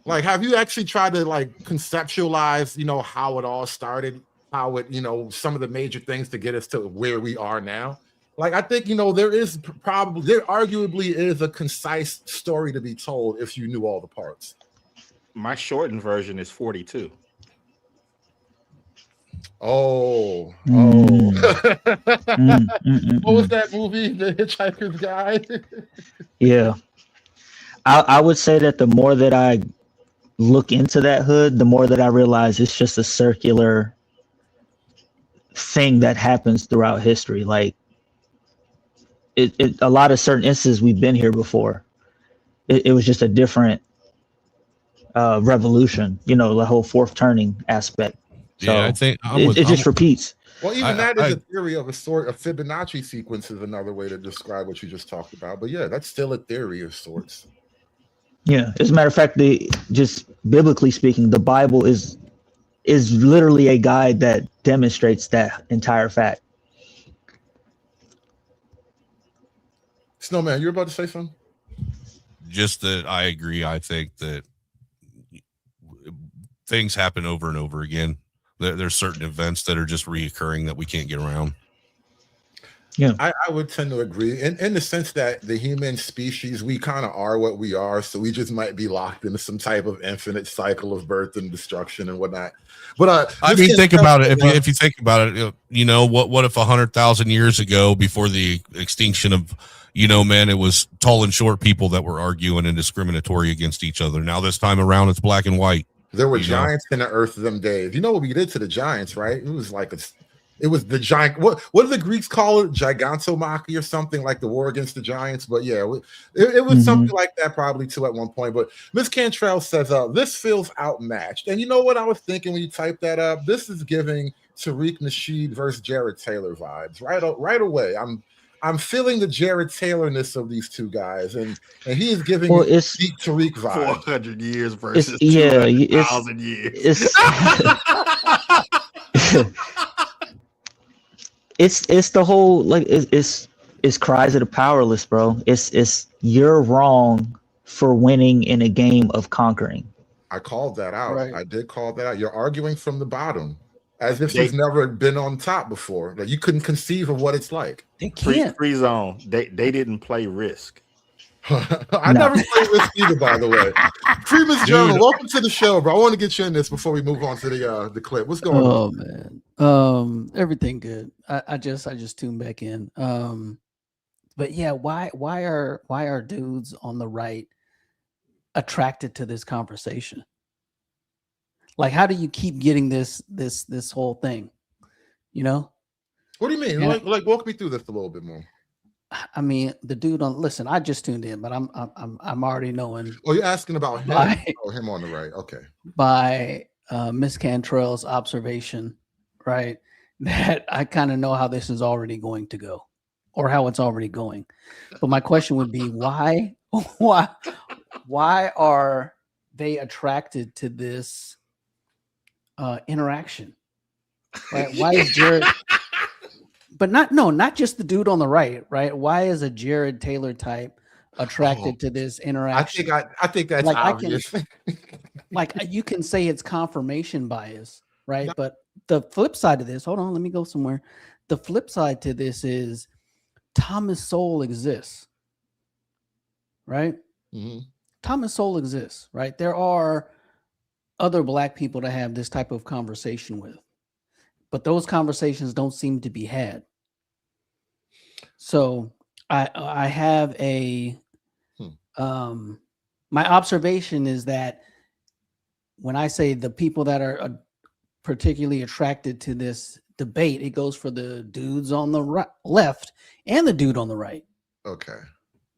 Like, have you actually tried to like conceptualize, you know, how it all started, how it, you know, some of the major things to get us to where we are now? Like, I think, you know, there arguably is a concise story to be told if you knew all the parts. My shortened version is 42. What was that movie, The Hitchhiker's Guide? Yeah. I would say that the more that I look into that, Hood, the more that I realize it's just a circular thing that happens throughout history. Like, a lot of certain instances we've been here before. It was just a different revolution, you know, the whole fourth turning aspect. So yeah, I think it just repeats. Well, even that is a theory of a sort. A Fibonacci sequence is another way to describe what you just talked about. But yeah, that's still a theory of sorts. Yeah, as a matter of fact, just biblically speaking, the Bible is literally a guide that demonstrates that entire fact. Snowman, you're about to say something? Just that I agree. I think that things happen over and over again. There's certain events that are just reoccurring that we can't get around. Yeah, I would tend to agree in the sense that the human species, we kind of are what we are. So we just might be locked into some type of infinite cycle of birth and destruction and whatnot. But I mean, think about it. If you think about it, you know, what if 100,000 years ago, before the extinction of, you know, man, it was tall and short people that were arguing and discriminatory against each other. Now this time around, it's black and white. There were giants in the earth of them days. You know what we did to the giants, right? It was like it was the giant. What do the Greeks call it? Gigantomachy or something, like the war against the giants. But yeah, it was something like that probably too at one point. But Miss Cantrell says, this feels outmatched. And you know what I was thinking when you typed that up? This is giving Tariq Nasheed versus Jared Taylor vibes right away. I'm feeling the Jared Taylorness of these two guys, and he is giving deep Tariq vibes. 400 years versus 200,000 years. It's the whole, like, it's cries of the powerless, bro. It's you're wrong for winning in a game of conquering. I called that out. Right. I did call that out. You're arguing from the bottom, as if you've never been on top before. Like you couldn't conceive of what it's like. They can't. Free zone. They didn't play Risk. I never played Risk either, by the way. Freeman's Journal, welcome to the show, bro. I want to get you in this before we move on to the clip. What's going on? Oh man, everything good. I just tuned back in. But yeah, why are dudes on the right attracted to this conversation? Like, how do you keep getting this whole thing? You know? What do you mean? And like walk me through this a little bit more. I mean, the dude on. Listen, I just tuned in, but I'm already knowing. Oh, you're asking about him? Him on the right. Okay. By Miss Cantrell's observation, right? That I kind of know how this is already going to go, or how it's already going. But my question would be, why are they attracted to this interaction? Right? Why is Jared? But not just the dude on the right. Why is a Jared Taylor type attracted to this interaction? I think that's like obvious. Like you can say it's confirmation bias, right? No. But the flip side of this, hold on, let me go somewhere. The flip side to this is Thomas Sowell exists, right? Mm-hmm. Thomas Sowell exists, right? There are other black people to have this type of conversation with, but those conversations don't seem to be had. So I have my observation is that when I say the people that are particularly attracted to this debate, it goes for the dudes on the left and the dude on the right. Okay.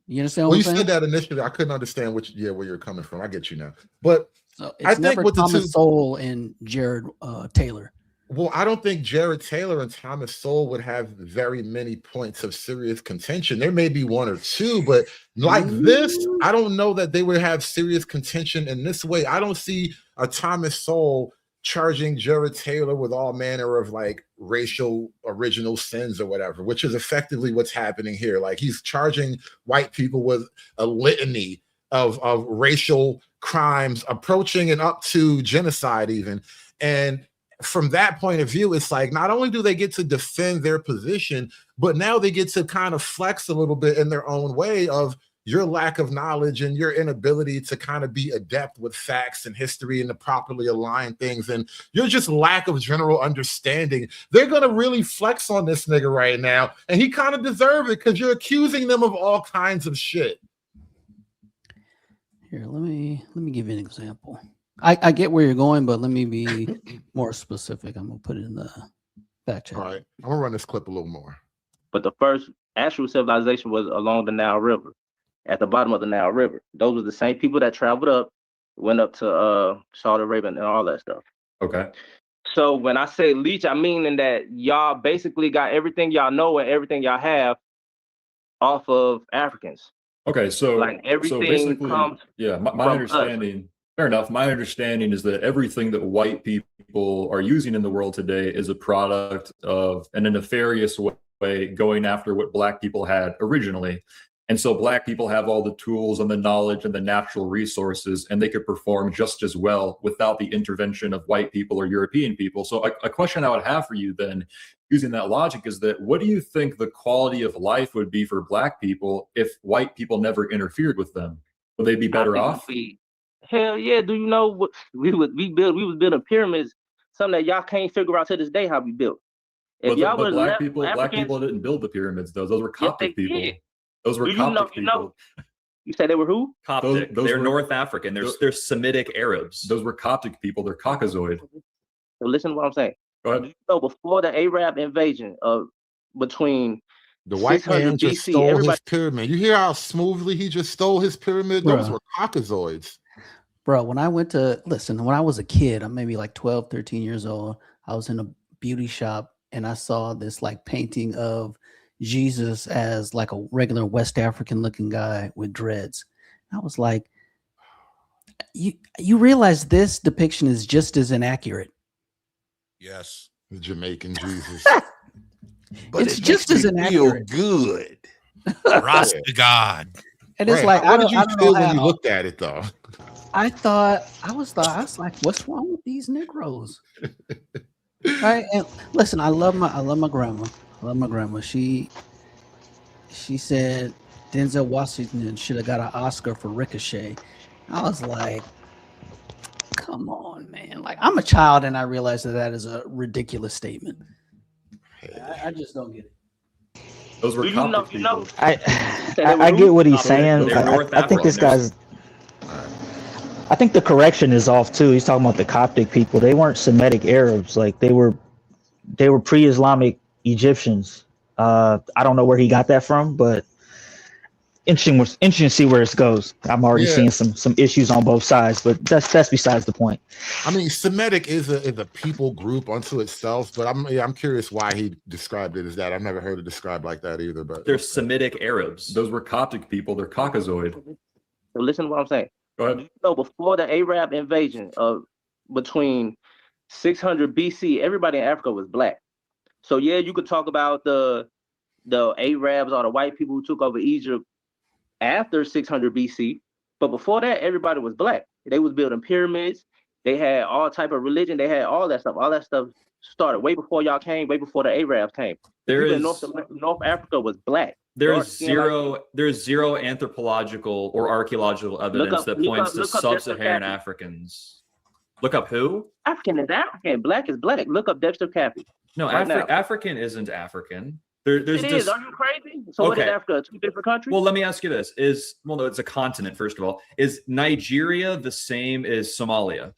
You understand? Well, you said that initially. I couldn't understand where you're coming from. I get you now. But so it's never Thomas Sowell and Jared Taylor. Well, I don't think Jared Taylor and Thomas Sowell would have very many points of serious contention. There may be one or two, but like this, I don't know that they would have serious contention in this way. I don't see a Thomas Sowell charging Jared Taylor with all manner of like racial original sins or whatever, which is effectively what's happening here. Like he's charging white people with a litany of racial crimes approaching and up to genocide even. And from that point of view, it's like not only do they get to defend their position, but now they get to kind of flex a little bit in their own way of your lack of knowledge and your inability to kind of be adept with facts and history and to properly align things, and your just lack of general understanding. They're going to really flex on this nigga right now, and he kind of deserves it because you're accusing them of all kinds of shit. Here, let me give you an example. I get where you're going, but let me be more specific. I'm gonna put it in the back chat. All right, I'm gonna run this clip a little more. But the first actual civilization was along the Nile River, at the bottom of the Nile River. Those were the same people that traveled up, went up to Saudi Arabia and all that stuff. Okay. So when I say leech, I mean in that y'all basically got everything y'all know and everything y'all have off of Africans. Okay, so like everything comes. Yeah, my understanding. Us. Fair enough. My understanding is that everything that white people are using in the world today is a product of, in a nefarious way, going after what black people had originally. And so black people have all the tools and the knowledge and the natural resources, and they could perform just as well without the intervention of white people or European people. So a question I would have for you then, using that logic, is that what do you think the quality of life would be for black people if white people never interfered with them? Would they be better off? Hell yeah. Do you know what we was building pyramids, something that y'all can't figure out to this day how we built. If y'all would black people didn't build the pyramids, though. Those were Coptic people. Did. Those were Coptic people. You said they were who? Coptic. Those they're were, North African. They're Semitic Arabs. Those were Coptic people. They're Caucasoid. So listen to what I'm saying. Go ahead. So before the Arab invasion of between the white man just BC, stole his pyramid. You hear how smoothly he just stole his pyramid? Those were Caucasoids. Bro, when I was a kid, I'm maybe like 12, 13 years old. I was in a beauty shop and I saw this like painting of Jesus as like a regular West African looking guy with dreads. I was like, you realize this depiction is just as inaccurate. Yes. The Jamaican Jesus. But it's just as inaccurate. Good. Rasta God. And it's right. like, how did you feel when you looked at it though? I was like, what's wrong with these Negroes? Right. And listen, I love my grandma. I love my grandma. She said Denzel Washington should have got an Oscar for Ricochet. I was like, come on, man. Like, I'm a child and I realize that is a ridiculous statement. I just don't get it. Those were Coptic people. I get what he's saying. I think this guy's. I think the correction is off too. He's talking about the Coptic people. They weren't Semitic Arabs. Like they were pre-Islamic Egyptians. I don't know where he got that from, but interesting to see where this goes. I'm already seeing some issues on both sides, but that's besides the point. I mean, Semitic is a people group unto itself, but I'm curious why he described it as that. I've never heard it described like that either. But they're Semitic Arabs. Those were Coptic people. They're Caucasoid. So listen to what I'm saying. Go ahead. So before the Arab invasion of between 600 BC, everybody in Africa was black. So yeah, you could talk about the Arabs or the white people who took over Egypt after 600 BC, but before that, everybody was black. They was building pyramids. They had all type of religion. They had all that stuff. All that stuff started way before y'all came, way before the Arabs came. North Africa was black. There's zero anthropological or archaeological evidence that points to sub-Saharan Africans. Look up who? African is African. Black is black. Look up Dexter Caffey. No, African isn't African. There's it is. Are you crazy? So what is Africa? Two different countries? Well, let me ask you this: no, it's a continent. First of all, is Nigeria the same as Somalia?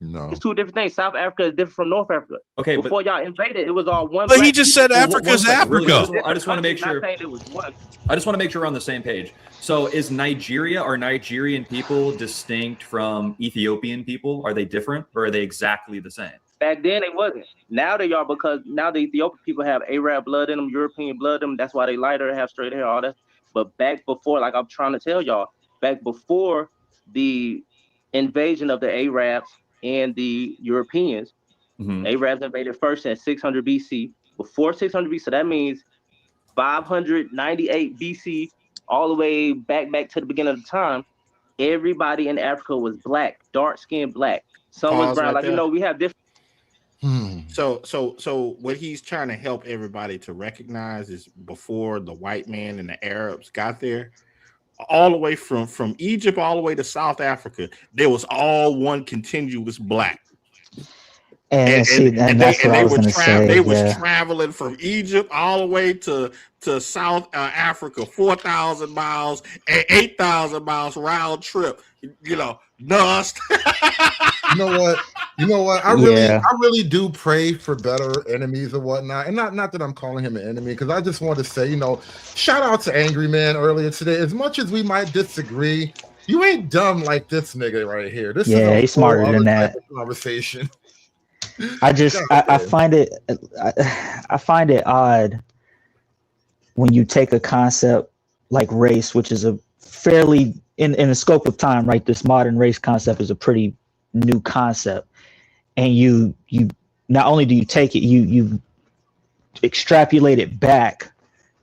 No, it's two different things. South Africa is different from North Africa. Okay, before y'all invaded, it was all one. But he just said Africa's Africa. I just want to make sure. I just want to make sure we're on the same page. So, is Nigeria or Nigerian people distinct from Ethiopian people? Are they different, or are they exactly the same? Back then it wasn't. Now they are, because now the Ethiopian people have Arab blood in them, European blood in them. That's why they lighter, have straight hair, all that. But back before, like I'm trying to tell y'all, back before the invasion of the Arabs and the Europeans, Arabs invaded first in 600 BC. Before 600 BC, so that means 598 BC, all the way back to the beginning of the time, everybody in Africa was black, dark-skinned black. Some was brown. Like, we have different. So what he's trying to help everybody to recognize is before the white man and the Arabs got there, all the way from Egypt all the way to South Africa, there was all one continuous black. And that's what I was going to say. They was traveling from Egypt all the way to South Africa, 4,000 miles and 8,000 miles round trip. Dust. You know what? I really do pray for better enemies and whatnot. And not that I'm calling him an enemy, because I just want to say, shout out to Angry Man earlier today. As much as we might disagree, you ain't dumb like this nigga right here. This is he's smarter than that conversation. I find it odd when you take a concept like race, which is a fairly in the scope of time, right? This modern race concept is a pretty new concept, and you not only do you take it, you extrapolate it back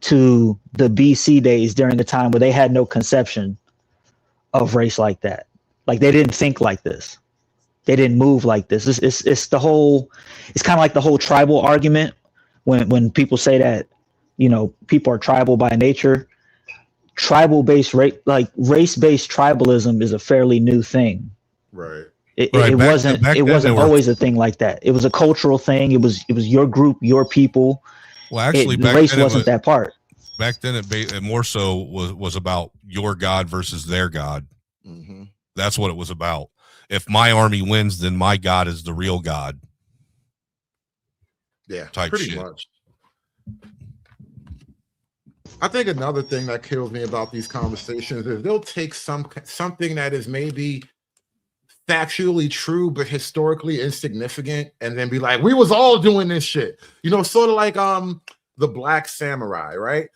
to the BC days during the time where they had no conception of race like that. Like they didn't think like this. They didn't move like this. It's the whole, it's kind of like the whole tribal argument when people say that, you know, people are tribal by nature. Tribal-based race-based tribalism is a fairly new thing. Right. It wasn't always a thing like that. It was a cultural thing. It was your group, your people. Well, actually, race wasn't that part. Back then, it more so was about your God versus their God. Mm-hmm. That's what it was about. If my army wins, then my God is the real God. Yeah, type pretty shit. much. I think another thing that kills me about these conversations is they'll take something that is maybe factually true but historically insignificant and then be like, we was all doing this shit. You know, sort of like the Black Samurai, right?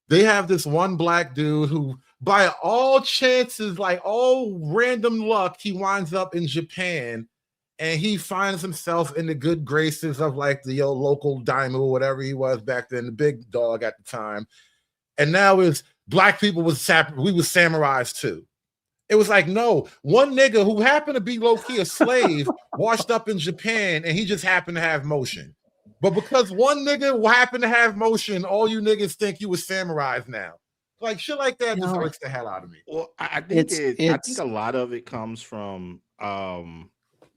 They have this one black dude who, by all chances, like all random luck, he winds up in Japan and he finds himself in the good graces of like the local daimyo, whatever he was back then, the big dog at the time. And now is black people we was samurais too. It was like, no, one nigga who happened to be low-key a slave washed up in Japan and he just happened to have motion. But because one nigga happened to have motion, all you niggas think you was samurais now. Like shit like that just irks the hell out of me. Well, I think I think a lot of it comes from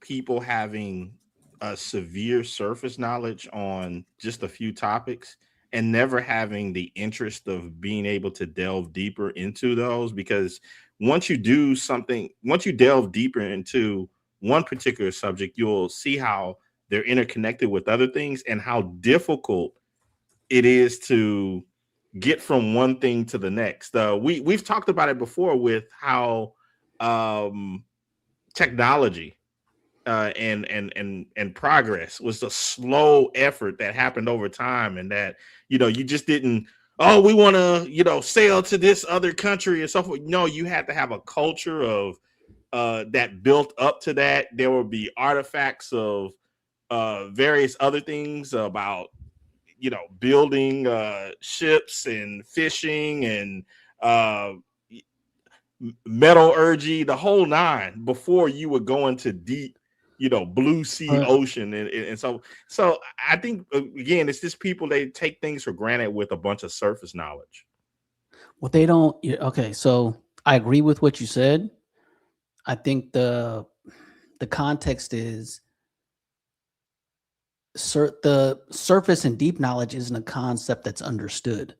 people having a severe surface knowledge on just a few topics and never having the interest of being able to delve deeper into those, because once you delve deeper into one particular subject, you'll see how they're interconnected with other things and how difficult it is to get from one thing to the next. We've talked about it before with how technology and progress was a slow effort that happened over time, and that, you know, you just didn't, oh, we want to, you know, sail to this other country and so forth. No, you had to have a culture of that built up to that. There would be artifacts of various other things about, you know, building ships and fishing and metallurgy, the whole nine, before you would go into deep, you know, blue sea ocean. And so I think, again, it's just people, they take things for granted with a bunch of surface knowledge. Well, they don't. Okay, so I agree with what you said. I think the context is the surface and deep knowledge isn't a concept that's understood,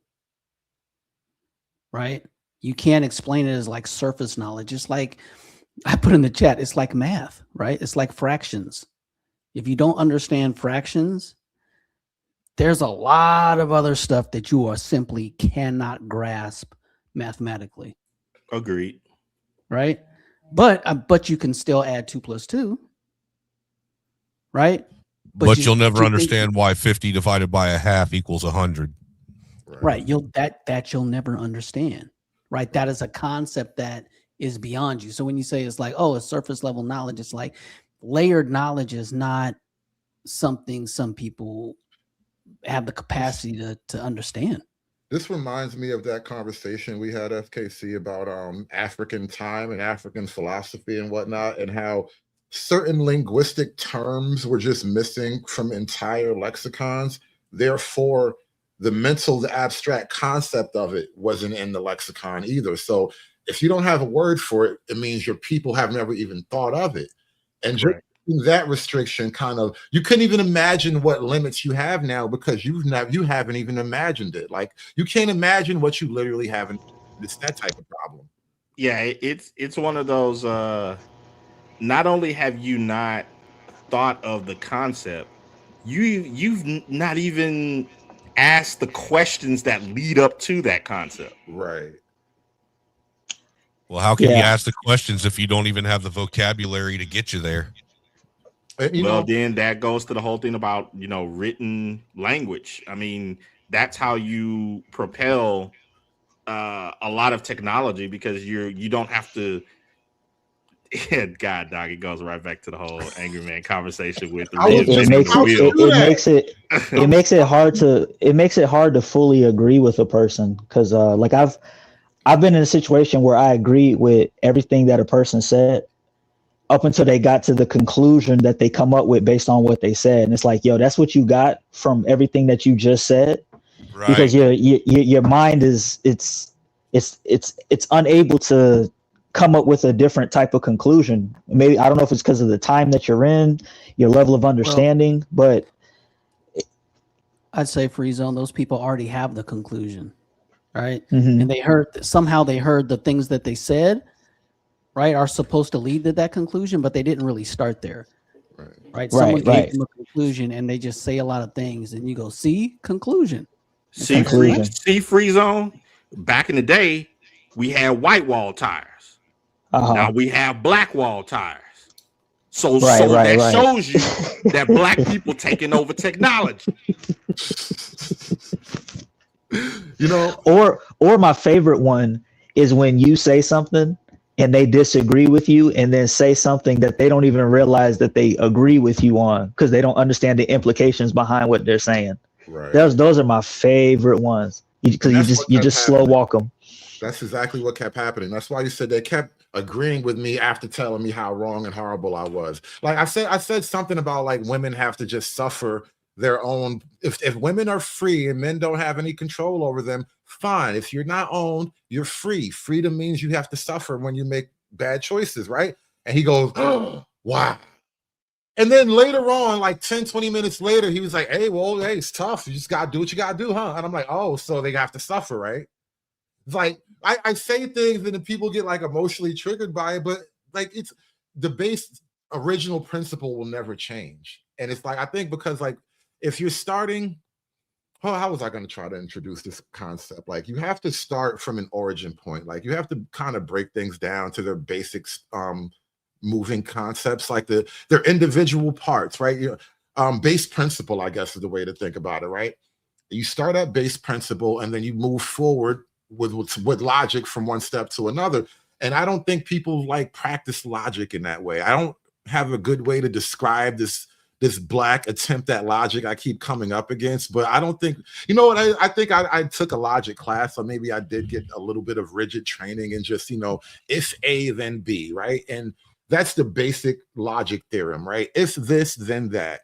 right? You can't explain it as like surface knowledge. It's like I put in the chat, it's like math, right? It's like fractions. If you don't understand fractions, there's a lot of other stuff that you are simply cannot grasp mathematically. Agreed. Right? But you can still add 2 + 2. Right? But you'll never understand why 50 divided by a half equals 100. Right. You'll never understand. Right? That is a concept that is beyond you. So when you say it's like, oh, it's surface level knowledge, it's like layered knowledge is not something some people have the capacity to understand. This reminds me of that conversation we had FKC about African time and African philosophy and whatnot, and how certain linguistic terms were just missing from entire lexicons. Therefore, the mental, the abstract concept of it wasn't in the lexicon either. So if you don't have a word for it, it means your people have never even thought of it. And just that restriction kind of, you couldn't even imagine what limits you have now because you haven't even imagined it. Like you can't imagine what you literally haven't. It's that type of problem. Yeah, it's one of those. Not only have you not thought of the concept, you've not even asked the questions that lead up to that concept. Right. Well, how can you ask the questions if you don't even have the vocabulary to get you there? Then that goes to the whole thing about, you know, written language. I mean, that's how you propel a lot of technology, because you don't have to. God, dog, it goes right back to the whole angry man conversation with the it makes it hard to fully agree with a person, because like I've been in a situation where I agreed with everything that a person said up until they got to the conclusion that they come up with based on what they said, and it's like, yo, that's what you got from everything that you just said, Right. because your mind is it's unable to come up with a different type of conclusion. Maybe, I don't know if it's because of the time that you're in, your level of understanding, but I'd say Free Zone, those people already have the conclusion, right? Mhm. And they heard the things that they said, right, are supposed to lead to that conclusion, but they didn't really start there. Right. Someone gave them a conclusion and they just say a lot of things, and you go, see, conclusion. See, Free Zone. Back in the day, we had white wall tires. Now we have black wall tires. So that shows you that black people taking over technology. You know, or my favorite one is when you say something and they disagree with you, and then say something that they don't even realize that they agree with you on, because they don't understand the implications behind what they're saying. Right. Those are my favorite ones, because you just slow walk them. That's exactly what kept happening. That's why you said they kept agreeing with me after telling me how wrong and horrible I was. Like I said something about like women have to just suffer their own. If women are free and men don't have any control over them, fine. If you're not owned, you're free. Freedom means you have to suffer when you make bad choices, right? And he goes, oh, wow. And then later on, like 10, 20 minutes later, he was like, hey, it's tough. You just got to do what you got to do, huh? And I'm like, oh, so they have to suffer, right? It's like, I say things and then people get like emotionally triggered by it, but like it's the base original principle will never change. And it's like, I think because like, if you're starting, how was I going to try to introduce this concept? Like you have to start from an origin point. Like you have to kind of break things down to their basics, moving concepts, like their individual parts, right? Base principle, I guess, is the way to think about it, right? You start at base principle and then you move forward with logic from one step to another. And I don't think people like practice logic in that way. I don't have a good way to describe this black attempt at logic I keep coming up against, but I don't think, you know what, I think I took a logic class, or maybe I did get a little bit of rigid training and just, if A, then B, right? And that's the basic logic theorem, right? If this, then that.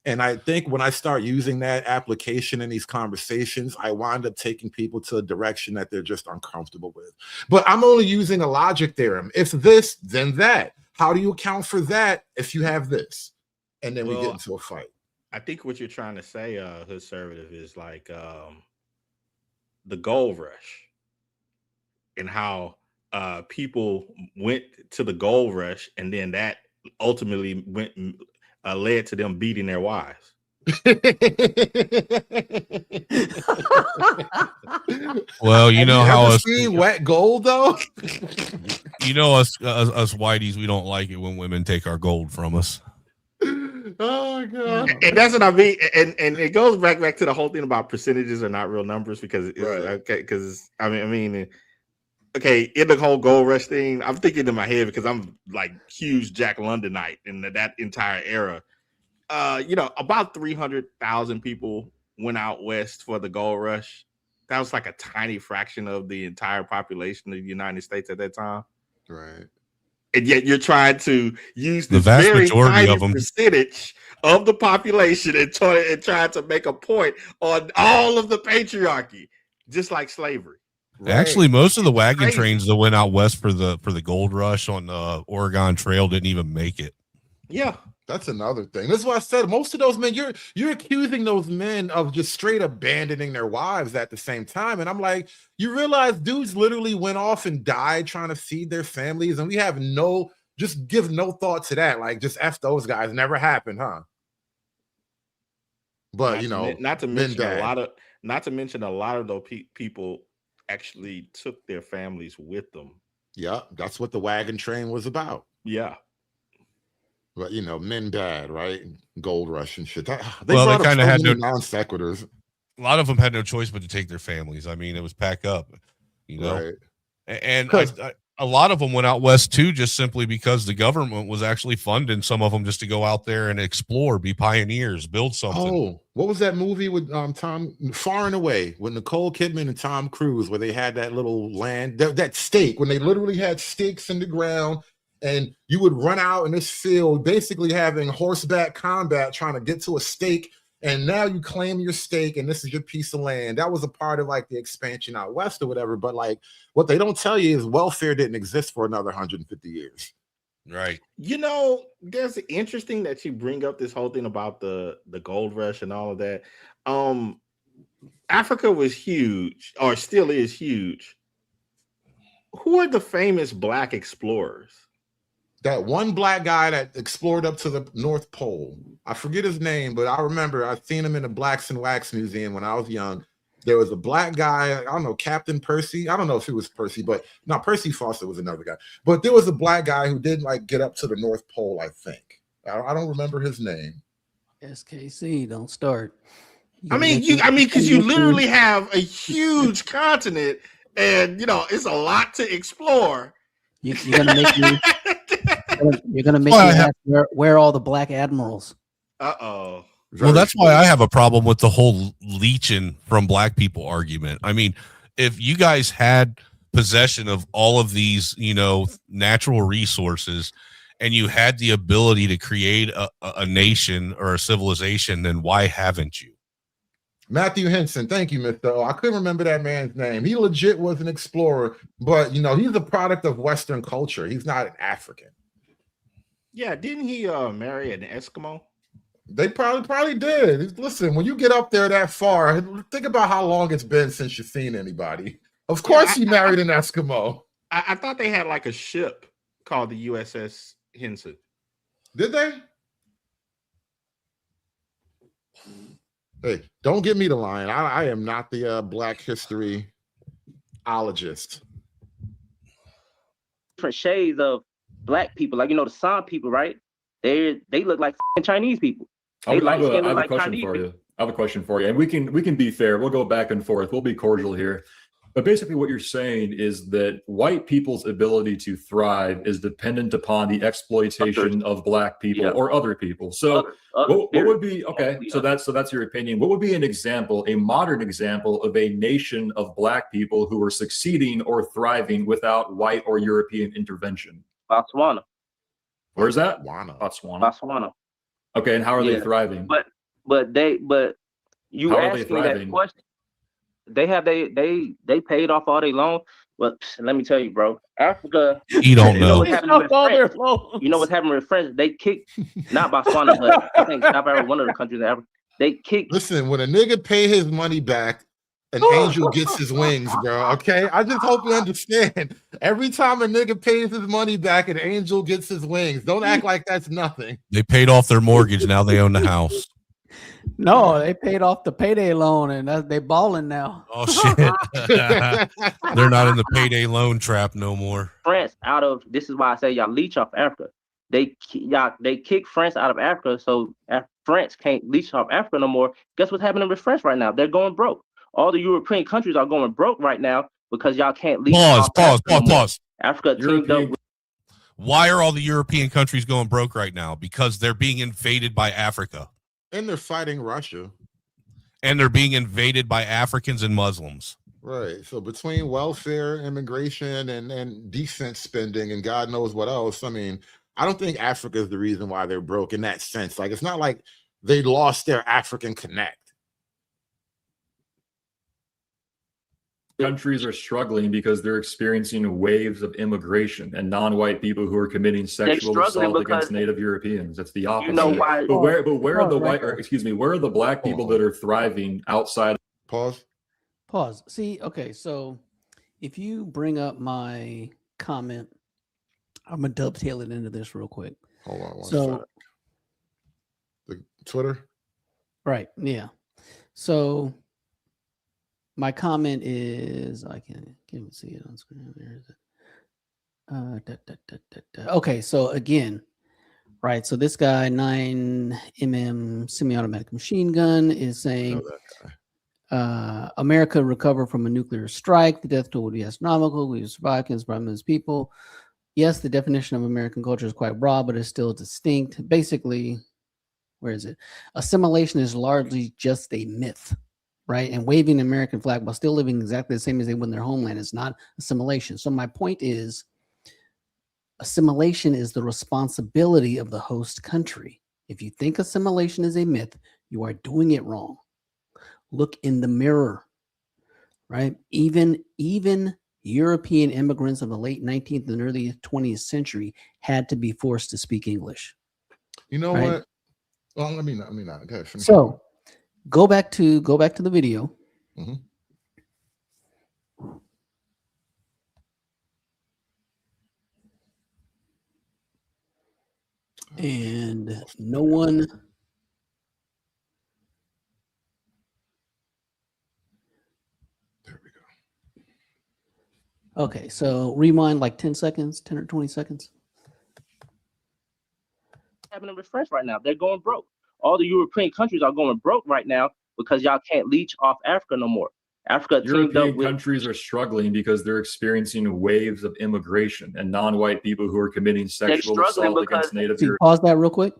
And I think when I start using that application in these conversations, I wind up taking people to a direction that they're just uncomfortable with. But I'm only using a logic theorem. If this, then that. How do you account for that if you have this? And then we get into a fight. I think what you're trying to say, Hoodservative, is like the gold rush and how people went to the gold rush, and then that ultimately led to them beating their wives. Well, you know how us wet gold though. You know us whiteys, we don't like it when women take our gold from us. Oh my god! And that's what I mean. And it goes back to the whole thing about percentages are not real numbers, because because I mean, okay, in the whole gold rush thing, I'm thinking in my head because I'm like huge Jack Londonite in that entire era. About 300,000 people went out west for the gold rush. That was like a tiny fraction of the entire population of the United States at that time. Right. And yet you're trying to use the this vast very majority tiny of them percentage of the population and trying to make a point on all of the patriarchy, just like slavery. Right. Actually, most of the wagon trains that went out west for the gold rush on the Oregon Trail didn't even make it. Yeah. That's another thing. That's why I said most of those men, you're accusing those men of just straight abandoning their wives at the same time. And I'm like, you realize dudes literally went off and died trying to feed their families, and we have just give no thought to that. Like, just F those guys. Never happened, huh? But not to mention a lot of those people actually took their families with them. Yeah, that's what the wagon train was about. Yeah. But men bad, right? Gold rush and shit. They kind of had no non sequiturs. A lot of them had no choice but to take their families. I mean, it was pack up, Right. And a lot of them went out west too, just simply because the government was actually funding some of them just to go out there and explore, be pioneers, build something. Oh, what was that movie with Tom Far and Away with Nicole Kidman and Tom Cruise where they had that little land, that stake, when they literally had stakes in the ground and you would run out in this field basically having horseback combat trying to get to a stake, and now you claim your stake and this is your piece of land. That was a part of like the expansion out west or whatever, but like what they don't tell you is welfare didn't exist for another 150 years. Right. You know, there's interesting that you bring up this whole thing about the gold rush and all of that. Africa was huge, or still is huge. Who are the famous Black explorers? That one Black guy that explored up to the North Pole. I forget his name, but I remember I've seen him in the Blacks and Wax Museum when I was young. There was a Black guy, I don't know, Captain Percy. I don't know if it was Percy, but no, Percy Foster was another guy. But there was a Black guy who did like get up to the North Pole, I think. I don't remember his name. SKC, don't start. Because you literally have a huge continent, and you know it's a lot to explore. You're gonna make me. You're gonna make me ask where are all the Black admirals? Uh-oh. Well, that's why I have a problem with the whole leeching from Black people argument. I mean, if you guys had possession of all of these, you know, natural resources, and you had the ability to create a nation or a civilization, then why haven't you? Matthew Henson, thank you, Mr. O. I couldn't remember that man's name. He legit was an explorer, but you know, he's a product of Western culture. He's not an African. Yeah, didn't he marry an Eskimo? They probably did. Listen, when you get up there that far, think about how long it's been since you've seen anybody. Of course, he married an Eskimo. I thought they had like a ship called the USS Henson. Did they? Hey, don't get me to lying. I am not the Black historyologist. Different shades of Black people, like you know the San people, right? They look like Chinese people. I have a question for you. I have a question for you, and we can be fair. We'll go back and forth. We'll be cordial here. But basically what you're saying is that white people's ability to thrive is dependent upon the exploitation of Black people or other people. So what would be, okay, so that's your opinion. What would be an example, a modern example of a nation of Black people who are succeeding or thriving without white or European intervention? Botswana. Where's that? Botswana. Okay, and how are they thriving? But you asked me that question. They paid off all their loans. But let me tell you, bro, Africa. You don't know. You know what's happening with France? They kicked not Botswana, but I think South Africa, one of the countries in Africa. They kicked. Listen, when a nigga pay his money back, an angel gets his wings, bro. Okay, I just hope you understand. Every time a nigga pays his money back, an angel gets his wings. Don't act like that's nothing. They paid off their mortgage. Now they own the house. No, they paid off the payday loan, and they balling now. Oh shit! They're not in the payday loan trap no more. France out of this is why I say y'all leech off Africa. They kick France out of Africa, so France can't leech off Africa no more. Guess what's happening with France right now? They're going broke. All the European countries are going broke right now because y'all can't leech off Pause. Africa teamed up with. Why are all the European countries going broke right now? Because they're being invaded by Africa. And they're fighting Russia. And they're being invaded by Africans and Muslims. Right. So between welfare, immigration, and defense spending, and God knows what else, I mean, I don't think Africa is the reason why they're broke in that sense. Like, it's not like they lost their African connect. Countries are struggling because they're experiencing waves of immigration and non-white people who are committing sexual assault against Native Europeans. That's the opposite. You know why? But where are the white, or excuse me, where are the Black people that are thriving outside? Pause. See, okay, so if you bring up my comment, I'm gonna dovetail it into this real quick. Hold on one sec. The Twitter? Right, yeah. So my comment is, I can't even see it on screen. Where is it? Okay, so again, right. So this guy, 9mm semi-automatic machine gun, is saying, America recovered from a nuclear strike. The death toll would be astronomical. We survived against Brahmin's people. Yes, the definition of American culture is quite broad, but it's still distinct. Basically, where is it? Assimilation is largely just a myth, right? And waving the American flag while still living exactly the same as they would in their homeland is not assimilation. So my point is, assimilation is the responsibility of the host country. If you think assimilation is a myth, you are doing it wrong. Look in the mirror, right? Even European immigrants of the late 19th and early 20th century had to be forced to speak English. You know right? what? Well, let me not. Okay, so go back to the video. Mm-hmm. And no one. There we go. Okay, so rewind like 10 seconds, 10 or 20 seconds. Happening with France right now. They're going broke. All the European countries are going broke right now because y'all can't leech off Africa no more. Africa teamed up European with countries are struggling because they're experiencing waves of immigration and non-white people who are committing sexual assault against Native Europeans. Pause that real quick.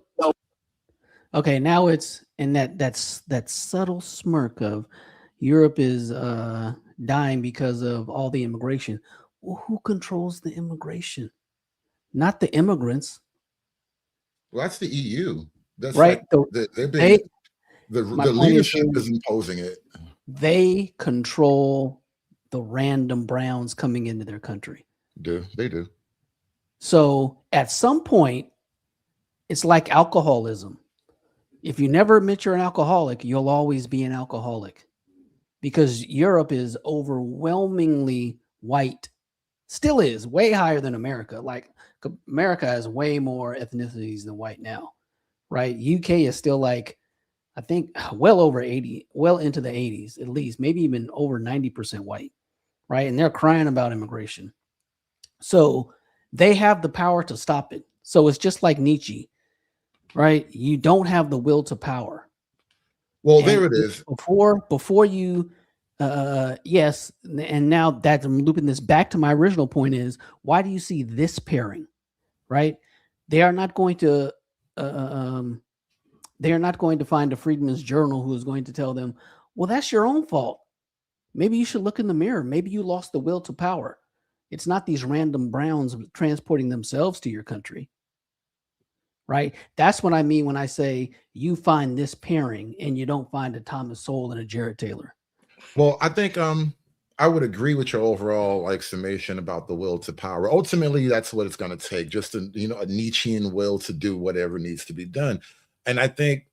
Okay, now it's in that subtle smirk of Europe is dying because of all the immigration. Well, who controls the immigration? Not the immigrants. Well, that's the EU. That's right. Like the leadership is imposing it. They control the random browns coming into their country. They do. So at some point, it's like alcoholism. If you never admit you're an alcoholic, you'll always be an alcoholic, because Europe is overwhelmingly white, still is way higher than America. Like America has way more ethnicities than white now, right? UK is still like, I think well over 80, well into the 80s, at least, maybe even over 90% white, right? And they're crying about immigration. So they have the power to stop it. So it's just like Nietzsche, right? You don't have the will to power. Well, there it is. Before you, yes, and now that I'm looping this back to my original point is, why do you see this pairing, right? They are not going to, they are not going to find a Freedmen's Journal who is going to tell them, well, that's your own fault. Maybe you should look in the mirror. Maybe you lost the will to power. It's not these random browns transporting themselves to your country, right? That's what I mean when I say you find this pairing and you don't find a Thomas Sowell and a Jared Taylor. Well, I think I would agree with your overall like summation about the will to power. Ultimately, that's what it's going to take, just a Nietzschean will to do whatever needs to be done. And I think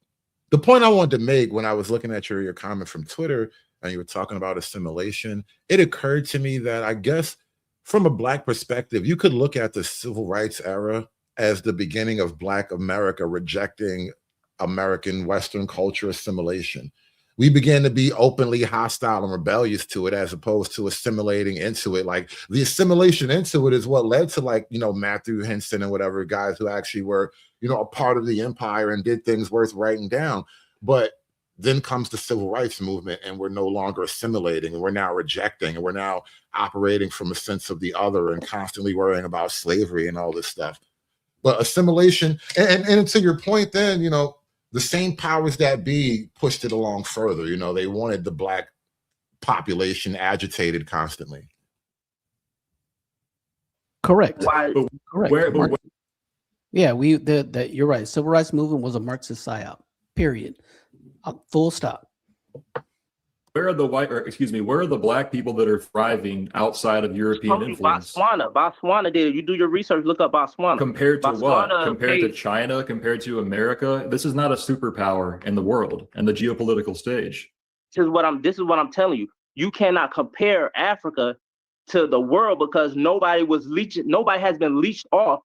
the point I wanted to make when I was looking at your comment from Twitter and you were talking about assimilation, it occurred to me that I guess from a Black perspective, you could look at the civil rights era as the beginning of Black America rejecting American Western culture assimilation. We began to be openly hostile and rebellious to it, as opposed to assimilating into it. Like the assimilation into it is what led to, like, Matthew Henson and whatever guys who actually were, a part of the empire and did things worth writing down. But then comes the civil rights movement, and we're no longer assimilating, and we're now rejecting, and we're now operating from a sense of the other and constantly worrying about slavery and all this stuff. But assimilation, and to your point then, the same powers that be pushed it along further. They wanted the Black population agitated constantly. Correct. Correct. Yeah, you're right. Civil rights movement was a Marxist psyop. Period. Full stop. Where are the Black people that are thriving outside of European influence? Botswana did it. You do your research, look up Botswana. Compared to what? Compared to China, compared to America? This is not a superpower in the world and the geopolitical stage. This is what I'm telling you. You cannot compare Africa to the world because nobody has been leached off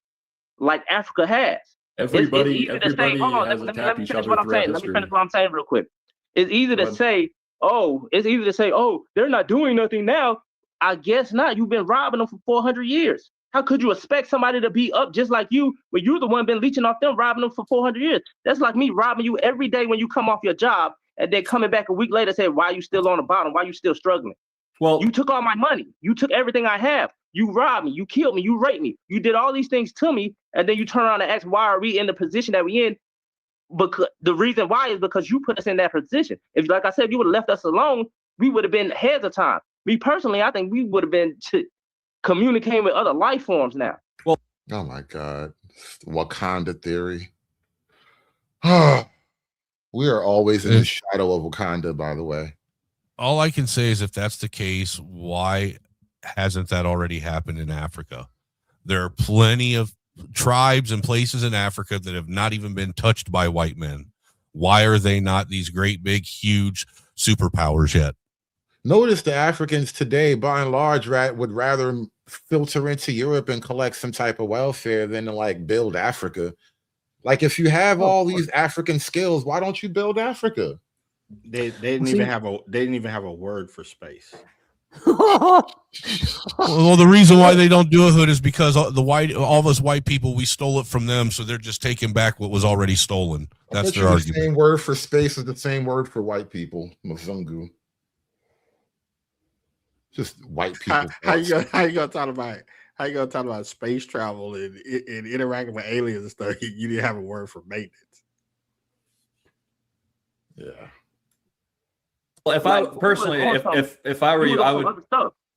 like Africa has. Everybody has attacked each other throughout history. Let me finish what I'm saying real quick. It's easy to say, they're not doing nothing now. I guess not. You've been robbing them for 400 years. How could you expect somebody to be up just like you when you're the one been leeching off them, robbing them for 400 years? That's like me robbing you every day when you come off your job, and then coming back a week later say, why are you still on the bottom? Why are you still struggling? Well, you took all my money. You took everything I have. You robbed me. You killed me. You raped me. You did all these things to me, and then you turn around and ask, why are we in the position that we in? Because the reason why is because you put us in that position. If, like I said, if you would have left us alone, we would have been ahead of time. Me personally, I think we would have been communicating with other life forms now. Well, oh my God, Wakanda theory. We are always in the shadow of Wakanda, by the way. All I can say is if that's the case, why hasn't that already happened in Africa? There are plenty of tribes and places in Africa that have not even been touched by white men. Why are they not these great, big, huge superpowers yet? Notice the Africans today, by and large, would rather filter into Europe and collect some type of welfare than to like build Africa. Like if you have all these African skills, why don't you build Africa? They didn't even have a word for space. Well, the reason why they don't do it is because all of us white people, we stole it from them, so they're just taking back what was already stolen. That's their argument. The same word for space is the same word for white people, Mzungu. Just white people. How you gonna talk about space travel and interacting with aliens and stuff? You didn't have a word for maintenance. Yeah. Well, if I personally, if I were you, I would.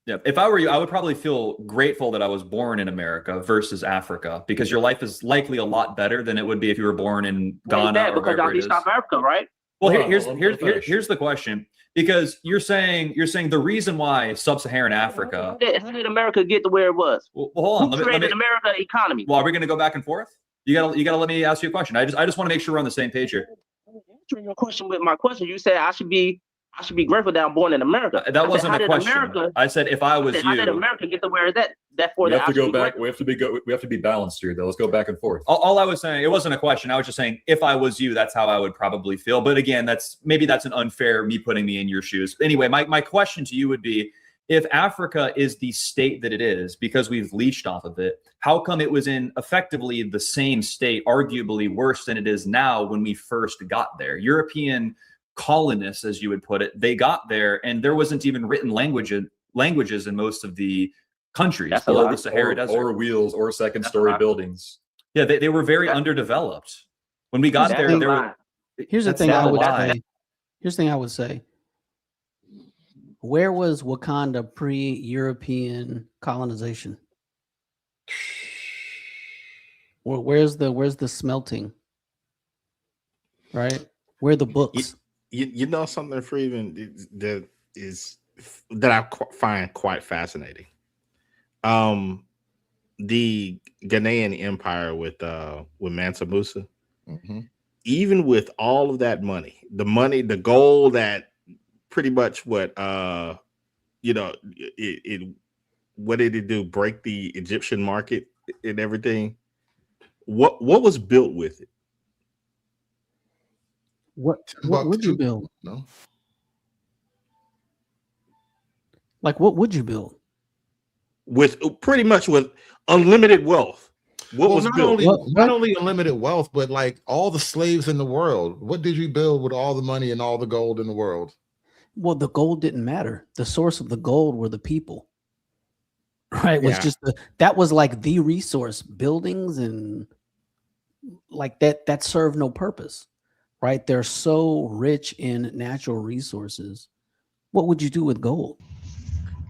Yeah, if I were you, I would probably feel grateful that I was born in America versus Africa, because your life is likely a lot better than it would be if you were born in Ghana or because y'all South Africa, right? Well, here's the question. Because you're saying the reason why sub-Saharan Africa. How did America get to where it was? Well, hold on. Who created America economy? Well, are we going to go back and forth? You gotta let me ask you a question. I just want to make sure we're on the same page here. Answering your question with my question, you said I should be grateful that I'm born in America. That wasn't a question. I said if I was you. How did America get to where that for we have to go back. We have to be balanced here, though. Let's go back and forth. All I was saying, it wasn't a question. I was just saying if I was you, that's how I would probably feel. But again, that's an unfair me putting me in your shoes. Anyway, my question to you would be, if Africa is the state that it is because we've leached off of it, how come it was in effectively the same state, arguably worse than it is now when we first got there? European colonists, as you would put it, they got there and there wasn't even written languages in most of the countries below the Sahara Desert. Or wheels or second-story buildings. Yeah, they were very underdeveloped. When we got there, here's the thing I would say. Here's the thing I would say. Where was Wakanda pre-European colonization? Where's the smelting? Right? Where are the books? You know something, Freeman, that I find quite fascinating. The Ghanaian Empire with Mansa Musa, even with all of that money, the gold that pretty much what what did it do? Break the Egyptian market and everything. What was built with it? What would you build? No. Like what would you build? With pretty much with unlimited wealth. Not only unlimited wealth, but like all the slaves in the world. What did you build with all the money and all the gold in the world? Well, the gold didn't matter. The source of the gold were the people. Right? It was just that was like the resource. Buildings and like that served no purpose. Right? They're so rich in natural resources. What would you do with gold?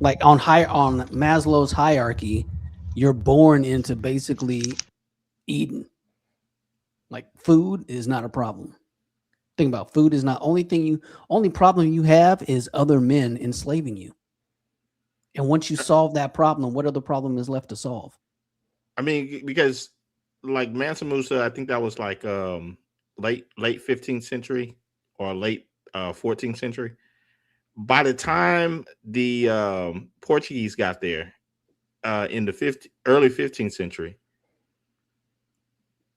Like on Maslow's hierarchy, you're born into basically Eden. Like food is not a problem. Think about food is not only problem you have is other men enslaving you. And once you solve that problem, what other problem is left to solve? I mean, because like Mansa Musa, I think that was like late 15th century or late 14th century. By the time the Portuguese got there in the early 15th century,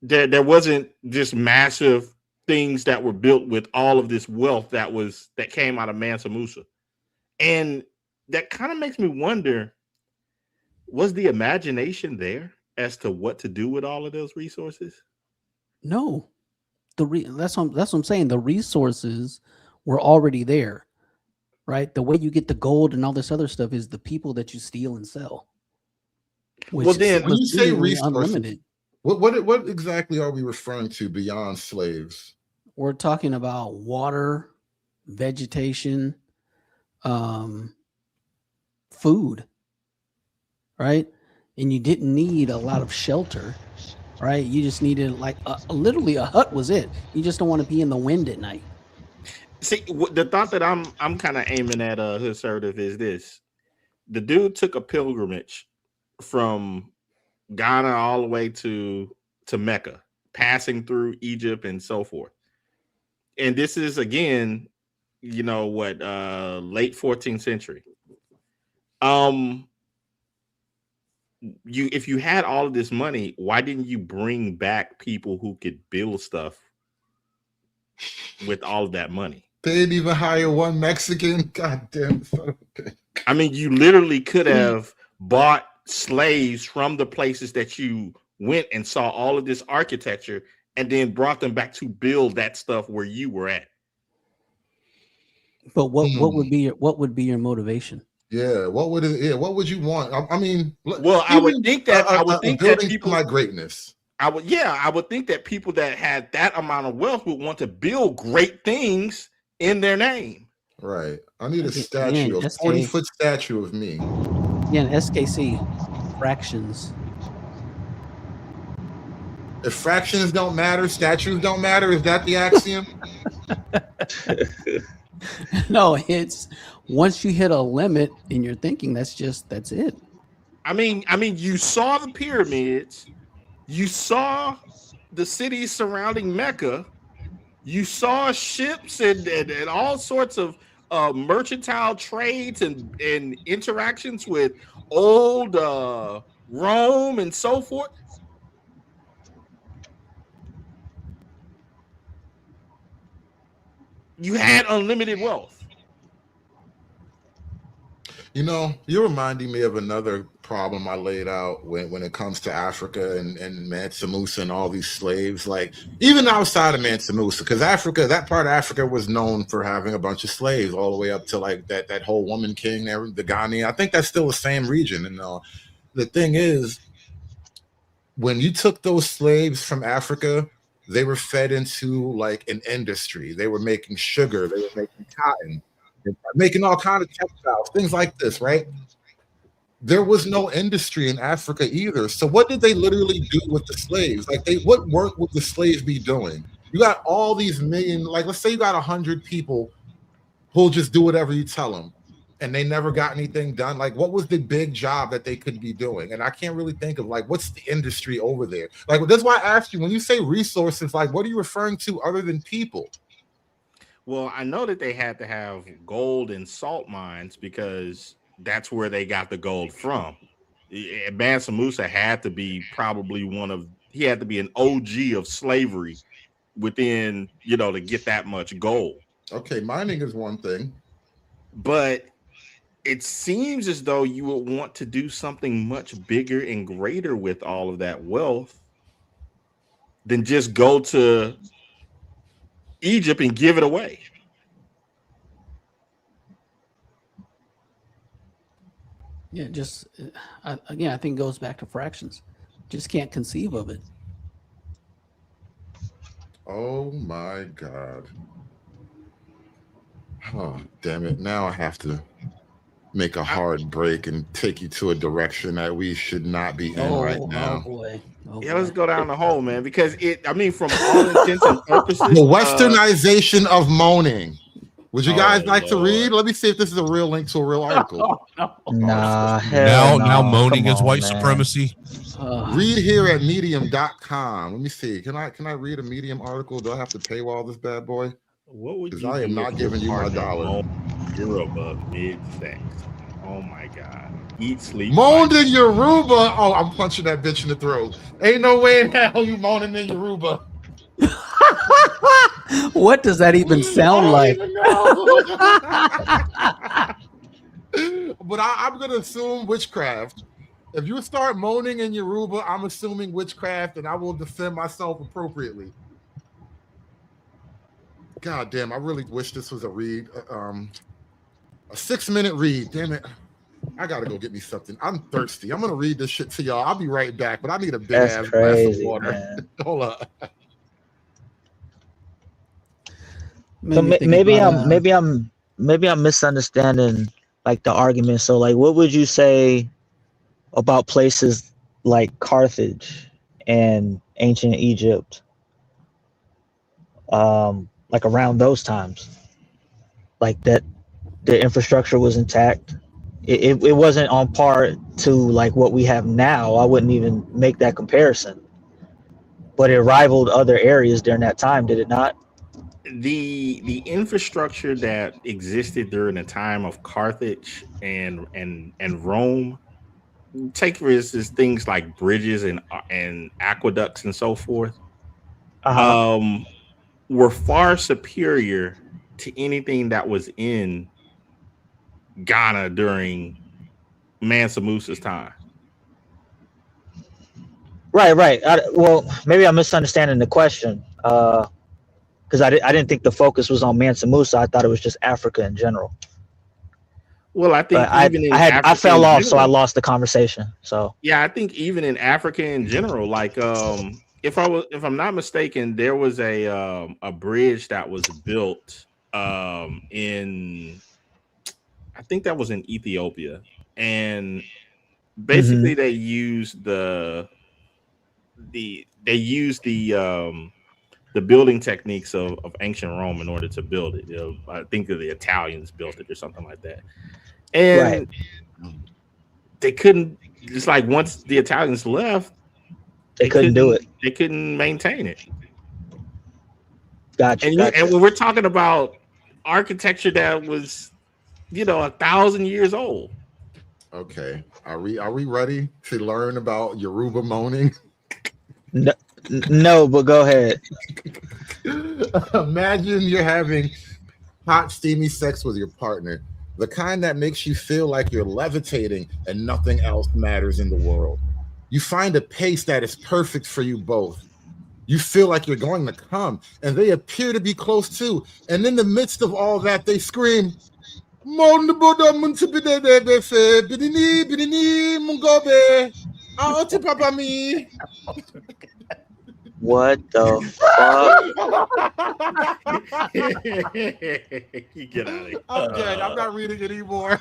there wasn't just massive things that were built with all of this wealth that came out of Mansa Musa. And that kind of makes me wonder, was the imagination there as to what to do with all of those resources? No. That's what I'm saying. The resources were already there, right? The way you get the gold and all this other stuff is the people that you steal and sell. Which Well, then when you say seemingly resources, unlimited. what exactly are we referring to beyond slaves? We're talking about water, vegetation, food, right? And you didn't need a lot of shelter, right? You just needed like literally a hut was it. You just don't want to be in the wind at night. see the thought that I'm kind of aiming at assertive is this: the dude took a pilgrimage from Ghana all the way to Mecca, passing through Egypt and so forth. And this is again, what, late 14th century. If you had all of this money, why didn't you bring back people who could build stuff with all of that money? They didn't even hire one Mexican. God damn. I mean, you literally could have bought slaves from the places that you went and saw all of this architecture and then brought them back to build that stuff where you were at. But what would be your motivation? Yeah, what would it? Yeah, what would you want? I mean, well, I would think that people my greatness. I would think that people that had that amount of wealth would want to build great things in their name. Right. I need a statue, a 40-foot statue of me. Yeah, an SKC fractions. If fractions don't matter, statues don't matter. Is that the axiom? No, it's once you hit a limit in your thinking, that's it. I mean, you saw the pyramids, you saw the cities surrounding Mecca, you saw ships and all sorts of mercantile trades and interactions with old Rome and so forth. You had unlimited wealth. You're reminding me of another problem I laid out when it comes to Africa and Mansa Musa and all these slaves. Like, even outside of Mansa Musa, because Africa, that part of Africa was known for having a bunch of slaves all the way up to like that whole woman king there, the Ghanaian. I think that's still the same region. And the thing is, when you took those slaves from Africa, they were fed into like an industry. They were making sugar. They were making cotton. They were making all kinds of textiles, things like this, right? There was no industry in Africa either. So what did they literally do with the slaves? Like, what work would the slaves be doing? You got all these million, like, let's say you got 100 people who'll just do whatever you tell them, and they never got anything done. Like, what was the big job that they could be doing? And I can't really think of, like, what's the industry over there? Like, that's why I asked you, when you say resources, like, what are you referring to other than people? Well, I know that they had to have gold and salt mines because that's where they got the gold from. Mansa Musa had to be probably he had to be an OG of slavery within, to get that much gold. Okay, mining is one thing. But it seems as though you would want to do something much bigger and greater with all of that wealth than just go to Egypt and give it away. Yeah, again, I think it goes back to fractions. Just can't conceive of it. Oh my God. Oh, damn it. Now I have to make a hard break and take you to a direction that we should not be in right now. Oh boy. Let's go down the hole, man, because from all intents and purposes, the westernization of moaning. Would you guys like to read? Let me see if this is a real link to a real article. Nah, now moaning is white supremacy. Read here at medium.com. Let me see. Can I read a Medium article? Do I have to paywall this bad boy? What would you? I am not giving you my dollar. You're above mid-sex. Oh my God. Eat, sleep. Moaned in Yoruba. Oh, I'm punching that bitch in the throat. Ain't no way in hell you moaning in Yoruba. What does that even sound like? But I'm gonna assume witchcraft. If you start moaning in Yoruba, I'm assuming witchcraft, and I will defend myself appropriately. God damn, I really wish this was a read. A 6-minute read. Damn it. I gotta go get me something. I'm thirsty. I'm gonna read this shit to y'all. I'll be right back, but I need a big ass glass of water. Man. Hold up. So maybe I'm misunderstanding like the argument. So like, what would you say about places like Carthage and ancient Egypt, like around those times, like that the infrastructure was intact? It wasn't on par to like what we have now. I wouldn't even make that comparison, but it rivaled other areas during that time, did it not? The infrastructure that existed during the time of Carthage and Rome, take for instance things like bridges and aqueducts and so forth, were far superior to anything that was in Ghana during Mansa Musa's time. Right. Well, maybe I'm misunderstanding the question. Because I didn't think the focus was on Mansa Musa. I thought it was just Africa in general. Well, I think I fell off, so I lost the conversation. So yeah, I think even in Africa in general, like if I'm not mistaken, there was a bridge that was built in, I think that was in Ethiopia, and basically they used the building techniques of ancient Rome in order to build it. I think the Italians built it or something like that. And they couldn't, just like once the Italians left, they couldn't do it. They couldn't maintain it. Gotcha. And when we're talking about architecture that was, 1,000 years old. Okay. Are we ready to learn about Yoruba moaning? No, but go ahead. Imagine you're having hot, steamy sex with your partner, the kind that makes you feel like you're levitating and nothing else matters in the world. You find a pace that is perfect for you both. You feel like you're going to come, and they appear to be close too. And in the midst of all that, they scream, What the fuck? You get out of here. I'm dead. I'm not reading it anymore.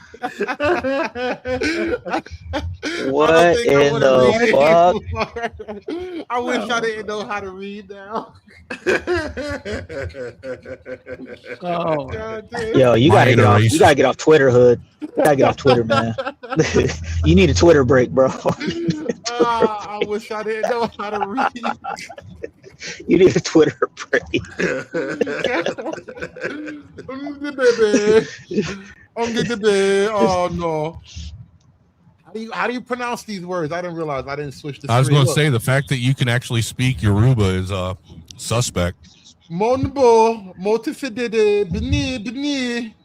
What in the fuck? I wish I didn't know how to read now. Oh, yo, you gotta get off Twitter, Hood. You gotta get off Twitter, man. You need a Twitter break, bro. I wish I didn't know how to read. You need a Twitter break. Oh no. How do you pronounce these words? I didn't realize. I didn't switch the I was screen. going to say the fact that you can actually speak Yoruba is suspect. Monbo, motifidede, bini.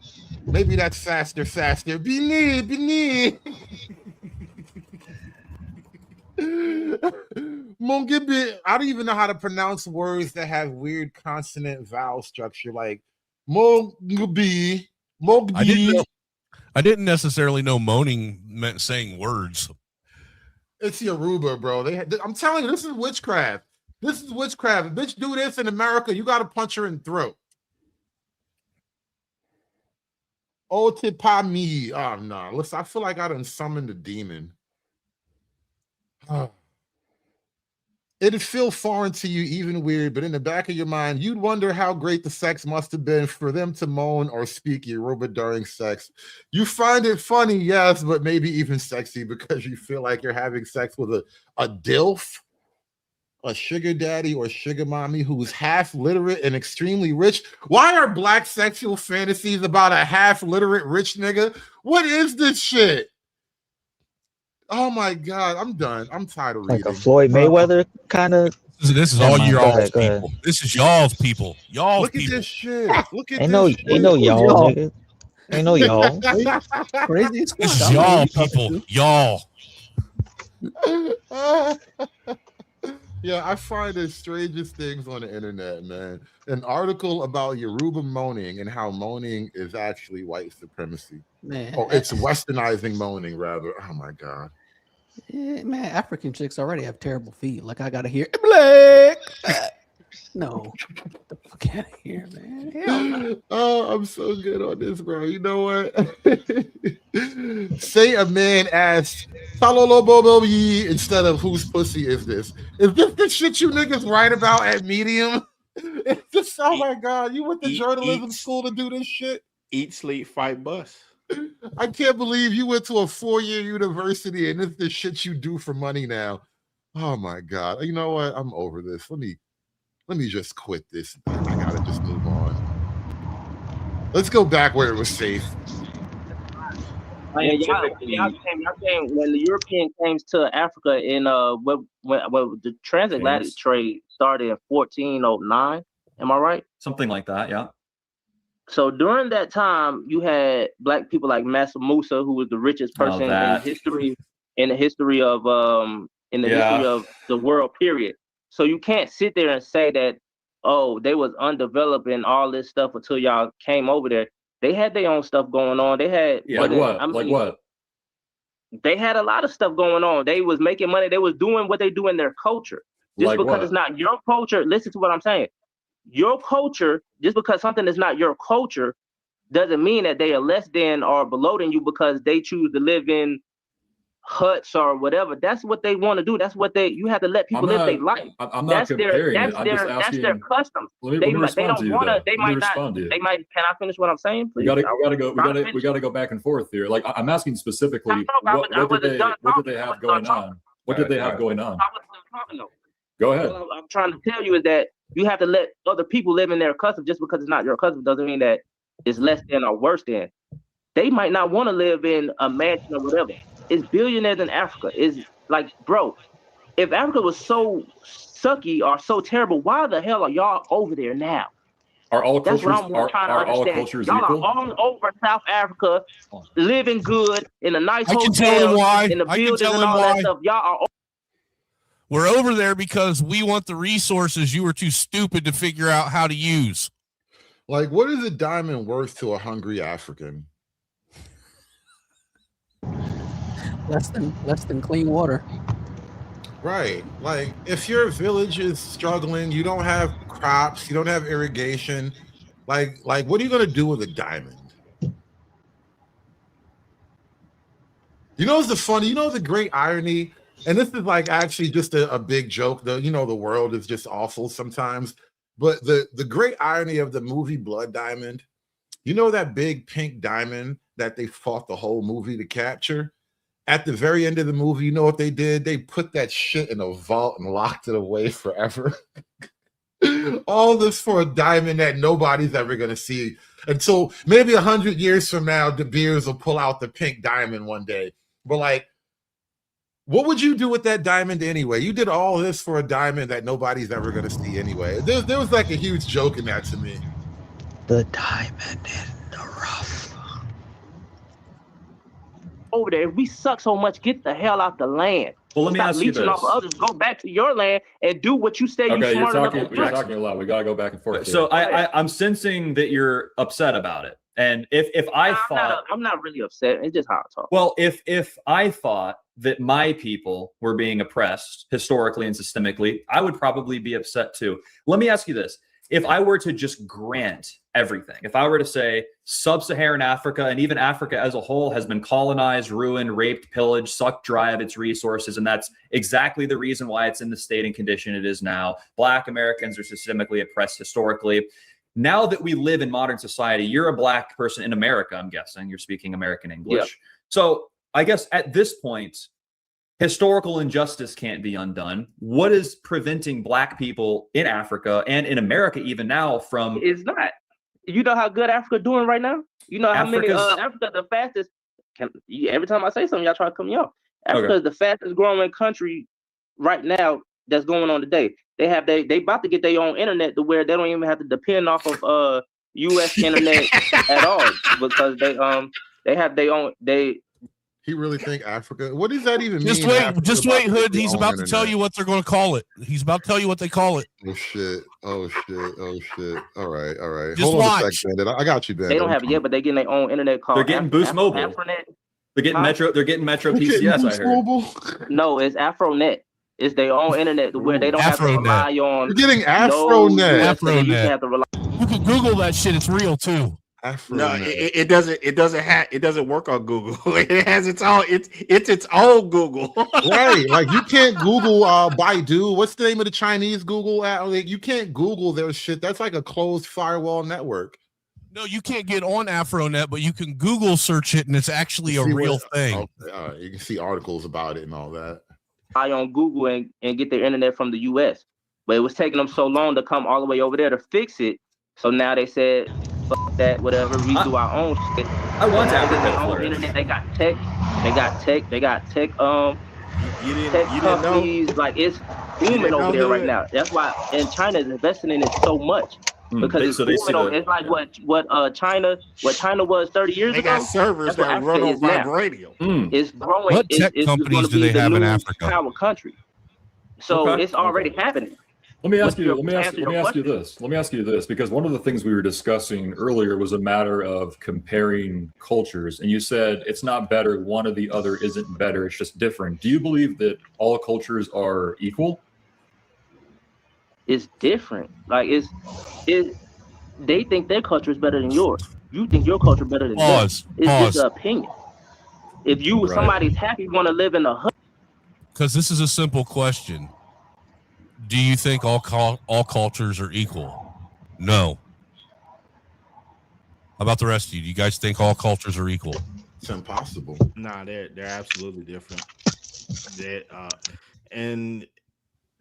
Maybe that's faster. Bini. Mongibi. I don't even know how to pronounce words that have weird consonant vowel structure, like Mongibi. I didn't necessarily know moaning meant saying words. It's Yoruba, bro. I'm telling you, this is witchcraft. This is witchcraft. If bitch do this in America, you got to punch her in the throat. Oh, tipami. Oh, no. Listen, I feel like I done summoned a demon. It'd feel foreign to you, even weird, but in the back of your mind, you'd wonder how great the sex must have been for them to moan or speak Yoruba during sex. You find it funny, yes, but maybe even sexy because you feel like you're having sex with a DILF, a sugar daddy or sugar mommy who's half literate and extremely rich. Why are black sexual fantasies about a half literate rich nigga? What is this shit? Oh my God, I'm done. I'm tired of reading. Like a Floyd Mayweather kind of. This is all y'all's people. This is y'all's people. Y'all's Look people. at this shit. Look at Ain't no y'all, nigga. Ain't no y'all. Crazy. This is y'all people. Y'all. Yeah, I find the strangest things on the internet, man. An article about Yoruba moaning and how moaning is actually white supremacy. Man, Oh, it's westernizing moaning, rather. Oh my god. man, African chicks already have terrible feet. Like I gotta hear black. No, get the fuck out of here, man. Hell no. Oh, I'm so good on this, bro. You know what? Say a man asked "Saloloboboyi" instead of "Whose pussy is this?" Is this the shit you niggas write about at Medium? It's just, oh my god, you went to journalism school to do this shit? Eat, sleep, fight, bus. I can't believe you went to a 4-year university and this is the shit you do for money now. Oh my god. You know what? I'm over this. Let me just quit this. I gotta just move on. Let's go back where it was safe. Yeah, y'all came when the European came to Africa in when the transatlantic trade started in 1409. Am I right? Something like that, yeah. So during that time, you had black people like Mansa Musa, who was the richest person in history, in the history of the world. Period. So you can't sit there and say that, oh, they was undeveloped and all this stuff until y'all came over there. They had their own stuff going on. They had like what? They had a lot of stuff going on. They was making money. They was doing what they do in their culture. Just like because what? It's not your culture, listen to what I'm saying. Your culture, just because something is not your culture, doesn't mean that they are less than or below than you because they choose to live in huts or whatever. That's what they want to do. That's what you have to let people live their life. I'm not comparing it. I'm just asking. That's their custom. Let me respond to you. They might not. Can I finish what I'm saying? Please? We gotta go back and forth here. Like I'm asking specifically, what did they have going on? What did they have going on? Go ahead. What I'm trying to tell you is that you have to let other people live in their custom. Just because it's not your custom doesn't mean that it's less than or worse than. They might not want to live in a mansion or whatever. It's billionaires in Africa. It's like, bro, if Africa was so sucky or so terrible, why the hell are y'all over there now? Are all That's cultures what I'm trying to all understand. cultures Y'all equal? are all over South Africa, living good in a nice hotel, in the buildings and all that stuff. Y'all are. We're over there because we want the resources you were too stupid to figure out how to use. Like, what is a diamond worth to a hungry African? Less than clean water. Right. Like, if your village is struggling, you don't have crops, you don't have irrigation, like what are you gonna do with a diamond? You know what's the great irony? And this is like actually just a big joke, though. You know, the world is just awful sometimes. But the great irony of the movie Blood Diamond, you know, that big pink diamond that they fought the whole movie to capture? At the very end of the movie, you know what they did? They put that shit in a vault and locked it away forever. All this for a diamond that nobody's ever going to see. And so maybe 100 years from now, De Beers will pull out the pink diamond one day. But like, what would you do with that diamond anyway? You did all this for a diamond that nobody's ever going to see anyway. There was like a huge joke in that to me. The diamond in the rough. Over there, if we suck so much, get the hell out the land. Well, let me ask you this. Off others. Go back to your land and do what you say you're smart enough to do. You're talking a lot. We gotta go back and forth. So I'm sensing that you're upset about it. And if I'm not really upset. It's just how I talk. Well, if I thought that my people were being oppressed historically and systemically, I would probably be upset too. Let me ask you this. If I were to just grant everything, if I were to say sub-Saharan Africa and even Africa as a whole has been colonized, ruined, raped, pillaged, sucked dry of its resources, and that's exactly the reason why it's in the state and condition it is now. Black Americans are systemically oppressed historically. Now that we live in modern society, you're a Black person in America, I'm guessing. You're speaking American English. Yep. So I guess at this point, historical injustice can't be undone. What is preventing Black people in Africa and in America even now from... It's not. You know how good Africa doing right now? You know how many... Africa the fastest... Every time I say something, y'all try to cut me off. Africa is the fastest growing country right now that's going on today. They about to get their own internet to where they don't even have to depend off of U.S. internet at all because they have their own... He really think Africa? What does that even Just mean? wait, Africa just about wait, to Hood. get He's their about own to tell internet? you what they're going to call it. He's about to tell you what they call it. Oh shit! Oh shit! Oh shit! All right, all right. Just Hold on watch. a sec, Bandit. I got you, Bandit. They don't have it yet, but they're getting their own internet called. They're getting Boost Mobile. Afronet. They're getting Metro. They're getting Metro PCS. I heard. No, it's Afronet. It's their own internet where they don't have to rely on. You're getting Afronet. Afronet. You can Google that shit. It's real too. No, it doesn't. It doesn't work on Google. It has its own. It's its own Google. Right, like you can't Google Baidu. What's the name of the Chinese Google app? Like, you can't Google their shit. That's like a closed firewall network. No, you can't get on Afronet, but you can Google search it, and it's actually a real thing. Okay, you can see articles about it and all that. On Google and get their internet from the U.S. But it was taking them so long to come all the way over there to fix it. So now they said, fuck that, whatever, we do our own shit. I want to have their own internet. They got tech. Tech companies. Like, it's booming over there right now. That's why, and China is investing in it so much. Because it's booming. It's like what China was 30 years ago. They got servers that run on vibranium. It's growing. What tech companies do they have in Africa? Power country. So it's already happening. Let me ask you this, because one of the things we were discussing earlier was a matter of comparing cultures, and you said it's not better, one or the other isn't better, it's just different. Do you believe that all cultures are equal? It's different. Like they think their culture is better than yours. You think your culture better than theirs. It's just an opinion. If somebody's happy, want to live in a hut. Because this is a simple question. Do you think all cultures are equal? No. How about the rest of you? Do you guys think all cultures are equal? It's impossible. Nah, they're absolutely different. And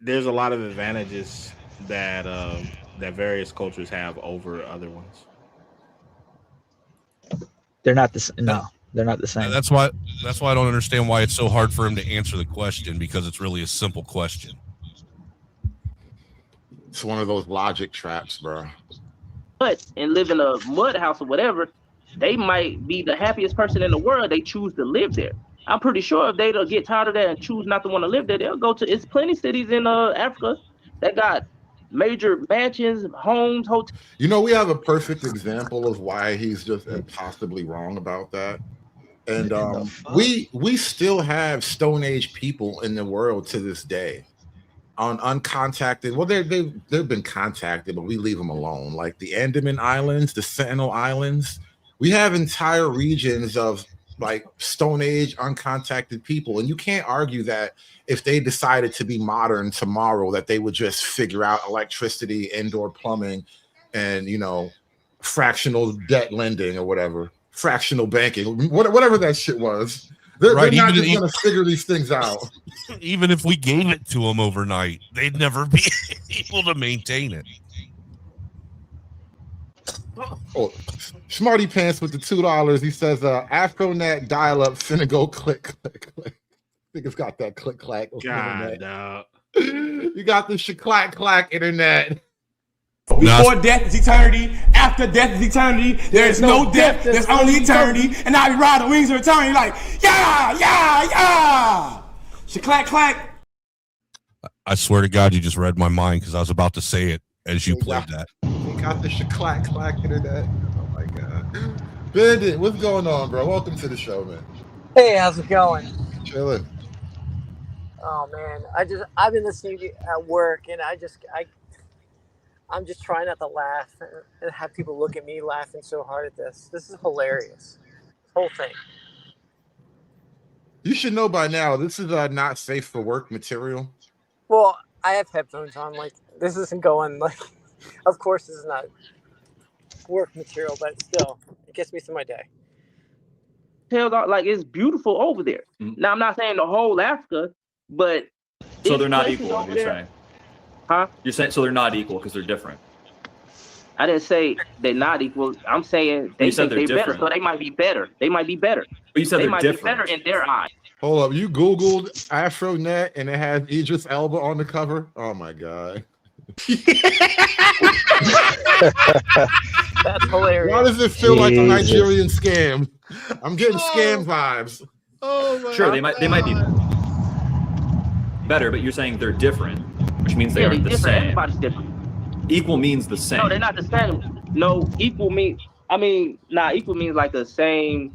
there's a lot of advantages that that various cultures have over other ones. They're not the same. No, they're not the same. That's why I don't understand why it's so hard for him to answer the question, because it's really a simple question. It's one of those logic traps, bro. But and live in a mud house or whatever, they might be the happiest person in the world. They choose to live there. I'm pretty sure if they don't get tired of that and choose not to want to live there, they'll go to. It's plenty of cities in Africa that got major mansions, homes, hotels. You know, we have a perfect example of why he's just impossibly wrong about that. And we still have Stone Age people in the world to this day. On uncontacted, well, they've been contacted, but we leave them alone. Like the Andaman Islands, the Sentinel Islands, we have entire regions of like Stone Age uncontacted people, and you can't argue that if they decided to be modern tomorrow, that they would just figure out electricity, indoor plumbing, and fractional debt lending or whatever, fractional banking, whatever that shit was. They're not just going to figure these things out. Even if we gave it to them overnight, they'd never be able to maintain it. Oh, Smarty Pants with the $2. He says, Afronet dial-up finna go click, click, click. I think it's got that click, clack. God, you got the clack, clack internet. Before death is eternity, after death is eternity. There is no death, there's only eternity. And I be riding wings of eternity like, yeah. Clack, clack. I swear to God, you just read my mind, because I was about to say it as you played that. You got the clack, clack internet. Oh my God. Bandit, what's going on, bro? Welcome to the show, man. Hey, how's it going? Chilling. Oh man, I've been listening to you at work, and I'm just trying not to laugh and have people look at me laughing so hard at this. This is hilarious. This whole thing. You should know by now, this is not safe for work material. Well, I have headphones on. Like, this isn't going, like, of course this is not work material, but still, it gets me through my day. Like, it's beautiful over there. Mm-hmm. Now, I'm not saying the whole Africa, but... So they're not equal, you're saying? Huh? You're saying so they're not equal because they're different. I didn't say they're not equal. I'm saying they think they're better, so they might be better. They might be better. But you said they might be better in their eyes. Hold up, you Googled Afronet and it has Idris Elba on the cover? Oh my God. That's hilarious. Why does it feel like a Nigerian scam? I'm getting scam vibes. Oh my Sure, God. they might be better, but you're saying they're different, which means they aren't the different. same. Everybody's different. Equal means the same. No, they're not the same. No, equal means. Equal means like the same.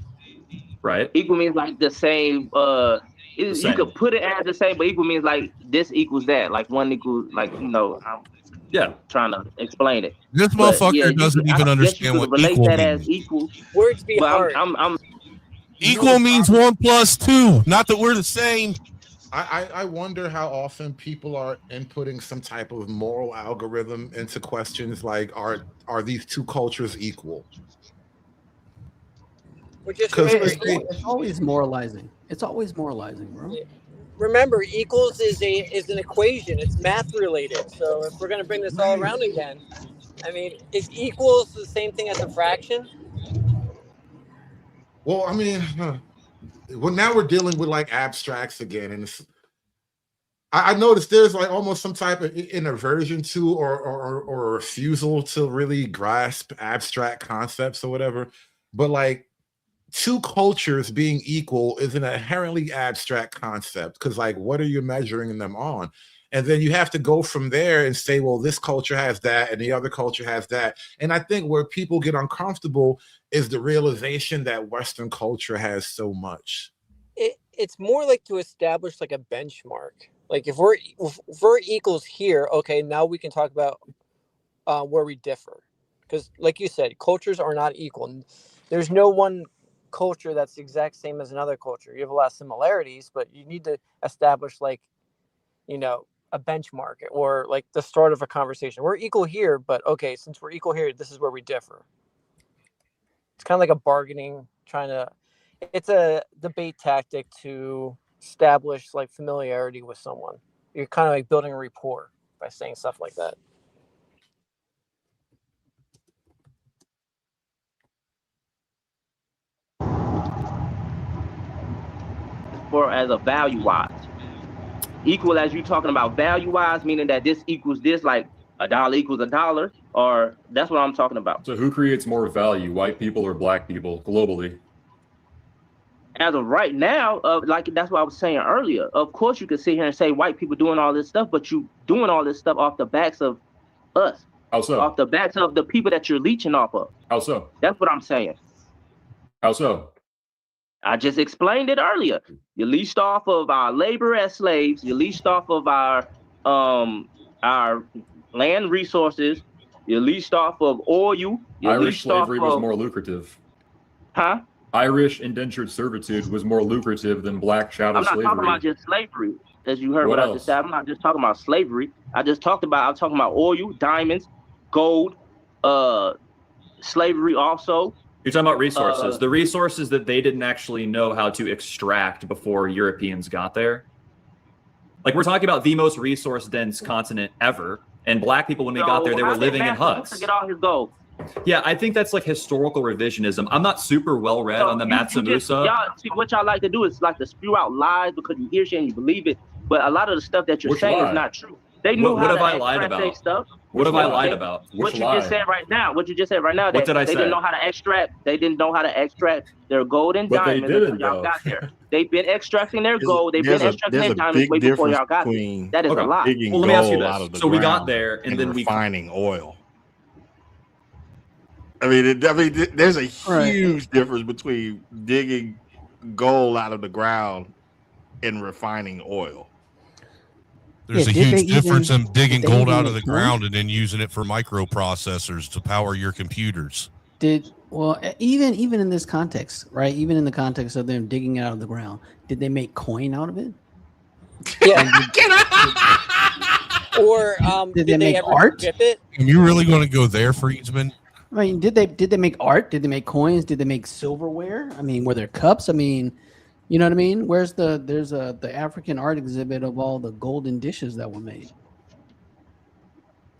Right. Equal means like the same. You could put it as the same, but equal means like this equals that. Like one equals like I'm trying to explain it. This But, motherfucker doesn't even understand what equal as means. equal. Words be hard. I'm Equal means 1 + 2. Not that we're the same. I wonder how often people are inputting some type of moral algorithm into questions like, are these two cultures equal? It's always moralizing. It's always moralizing, bro. Remember, equals is an equation. It's math related. So if we're going to bring this all around again, I mean, is equals the same thing as a fraction? Well, I mean, well, now we're dealing with like abstracts again, and I noticed there's like almost some type of an aversion to or a refusal to really grasp abstract concepts or whatever. But like two cultures being equal is an inherently abstract concept because like what are you measuring them on? And then you have to go from there and say, well, this culture has that and the other culture has that. And I think where people get uncomfortable is the realization that Western culture has so much. It's more like to establish like a benchmark. Like if we're equals here, okay, now we can talk about where we differ. Because like you said, cultures are not equal. There's no one culture that's the exact same as another culture. You have a lot of similarities, but you need to establish like, a benchmark or like the start of a conversation. We're equal here, but okay, since we're equal here, this is where we differ. It's kind of like a bargaining, it's a debate tactic to establish like familiarity with someone. You're kind of like building a rapport by saying stuff like that. For as a value wise. Equal as you talking about value wise, meaning that this equals this, like $1 equals $1, or that's what I'm talking about. So who creates more value, white people or black people globally? As of right now, like that's what I was saying earlier. Of course, you could sit here and say white people doing all this stuff, but you doing all this stuff off the backs of us. How so? Off the backs of the people that you're leeching off of. How so? That's what I'm saying. How so? I just explained it earlier. You leased off of our labor as slaves. You leased off of our land resources. You leased off of oil. Irish slavery was more lucrative. Huh? Irish indentured servitude was more lucrative than black chattel slavery. I'm not talking about just slavery, as you heard what I just said. I'm not just talking about slavery. I'm talking about oil, diamonds, gold, slavery also. You're talking about resources, the resources that they didn't actually know how to extract before Europeans got there. Like we're talking about the most resource dense continent ever. And black people, when they got there, they were living in huts. Get all his gold. Yeah, I think that's like historical revisionism. I'm not super well read on the Mansa Musa. What y'all like to do is like to spew out lies because you hear shit and you believe it. But a lot of the stuff that you're saying is not true. They knew what how have to I lied about? Stuff. What have I lied about? What you just said right now. What you just said right now. What did I say? They didn't know how to extract. They didn't know how to extract their gold and diamonds until y'all got there. They've been extracting their gold. They've been extracting their diamonds way before y'all got there. That is a lie. Well, let me ask you this. So we got there, and then refining oil. I mean, there's a huge difference between digging gold out of the ground and refining oil. There's a huge difference in digging gold out of the ground and then using it for microprocessors to power your computers. Even in this context, right? Even in the context of them digging it out of the ground, did they make coin out of it? Yeah. Or did they make art? Are you really going to go there, Friedman? I mean, did they make art? Did they make coins? Did they make silverware? I mean, were there cups? I mean, you know what I mean? There's the African art exhibit of all the golden dishes that were made.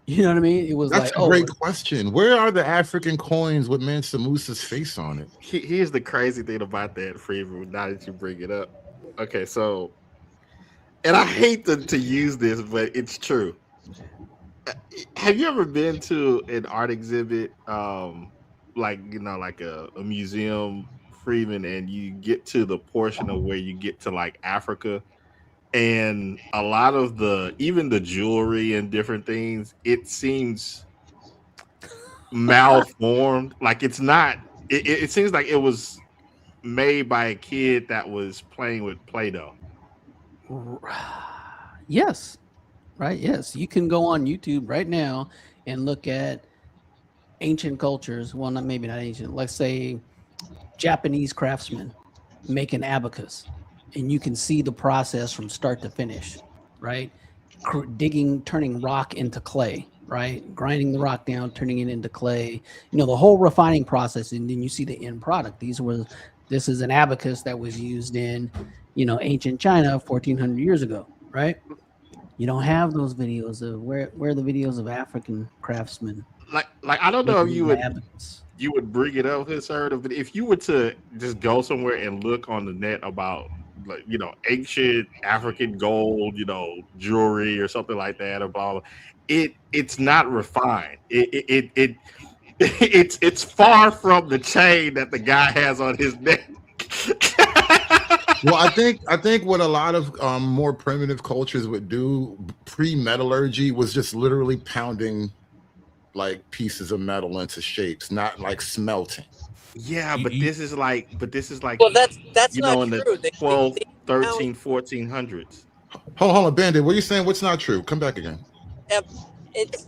You know what I mean? It was That's a great question. Where are the African coins with Mansa Musa's face on it? Here's the crazy thing about that, Freeman, now that you bring it up. Okay, so, and I hate to use this, but it's true. Have you ever been to an art exhibit, like a museum Freeman and you get to the portion of where you get to like Africa, and a lot of even the jewelry and different things, it seems malformed. Like it's not. It seems like it was made by a kid that was playing with Play-Doh. Yes. Right. Yes. You can go on YouTube right now and look at ancient cultures. Well, maybe not ancient. Let's say Japanese craftsmen make an abacus, and you can see the process from start to finish, right? Turning rock into clay, right? Grinding the rock down, turning it into clay, the whole refining process. And then you see the end product. This is an abacus that was used in, ancient China 1400 years ago, right? You don't have those videos of where are the videos of African craftsmen? Like I don't know if you would bring it up this heard of it. If you were to just go somewhere and look on the net about ancient African gold, jewelry or something like that, or blah, blah, it's not refined. It's far from the chain that the guy has on his neck. Well, I think what a lot of more primitive cultures would do pre-metallurgy was just literally pounding like pieces of metal into shapes, not like smelting. Yeah, but this is like well, that's not in true. the 12, 13, 1400s. Hold on, Bandit. What are you saying? What's not true? Come back again. It's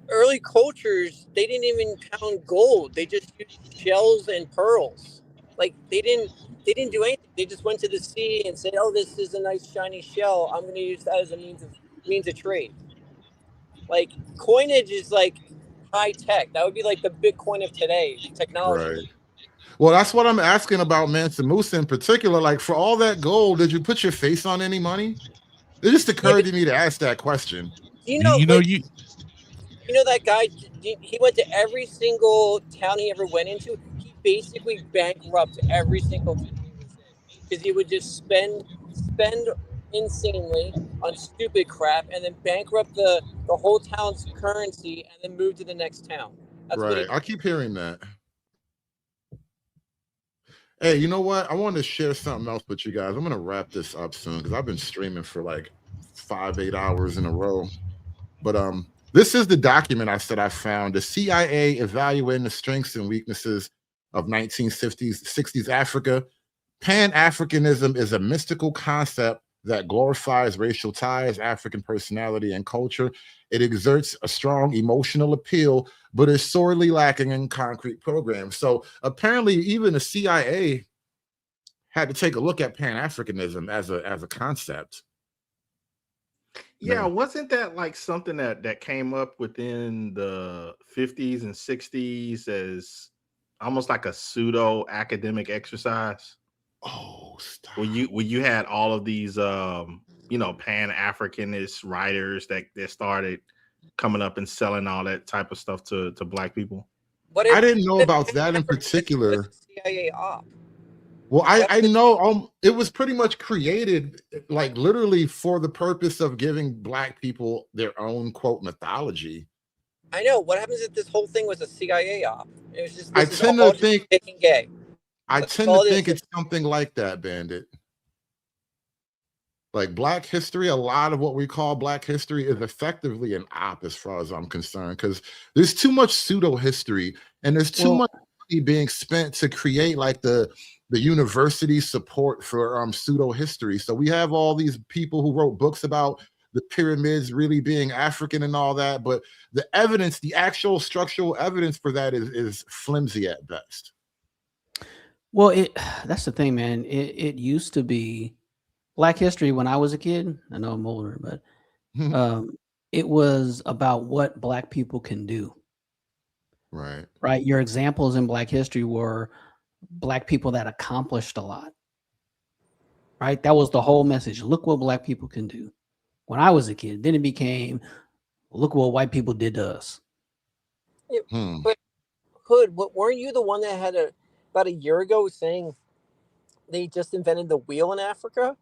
early cultures. They didn't even pound gold. They just used shells and pearls. Like they didn't do anything. They just went to the sea and said, "Oh, this is a nice shiny shell. I'm going to use that as a means of trade." Like coinage is like high tech. That would be like the Bitcoin of today, technology. Right. Well, that's what I'm asking about Mansa Musa in particular. Like, for all that gold, did you put your face on any money? It just occurred to me to ask that question. You know that guy. He went to every single town he ever went into. He basically bankrupted every single town because he would just spend insanely on stupid crap and then bankrupt the whole town's currency and then move to the next town. That's right. I keep hearing that. Hey, you know what? I wanted to share something else with you guys. I'm going to wrap this up soon because I've been streaming for like 5-8 hours in a row. But this is the document I said I found. The CIA evaluating the strengths and weaknesses of 1960s Africa. Pan-Africanism is a mystical concept that glorifies racial ties, African personality, and culture. It exerts a strong emotional appeal, but is sorely lacking in concrete programs. So apparently, even the CIA had to take a look at Pan-Africanism as a concept. Yeah, wasn't that like something that came up within the 50s and 60s as almost like a pseudo academic exercise? Oh, stop. When you had all of these Pan-Africanist writers that started coming up and selling all that type of stuff to black people. I didn't know about that in particular. CIA op. Well, I know it was pretty much created like literally for the purpose of giving black people their own quote mythology. I know. What happens if this whole thing was a CIA op? It was just I tend to think gay. I tend to think it's something like that, Bandit. Like Black history, a lot of what we call Black history is effectively an op as far as I'm concerned, because there's too much pseudo history and there's too much money being spent to create like the university support for pseudo history. So we have all these people who wrote books about the pyramids really being African and all that, but the evidence, the actual structural evidence for that is flimsy at best. Well, that's the thing, man. It used to be Black history when I was a kid. I know I'm older, but it was about what Black people can do. Right. Right. Your examples in Black history were Black people that accomplished a lot. Right. That was the whole message. Look what Black people can do. When I was a kid, then it became, look what white people did to us. But Hood, weren't you the one that had about a year ago saying they just invented the wheel in Africa?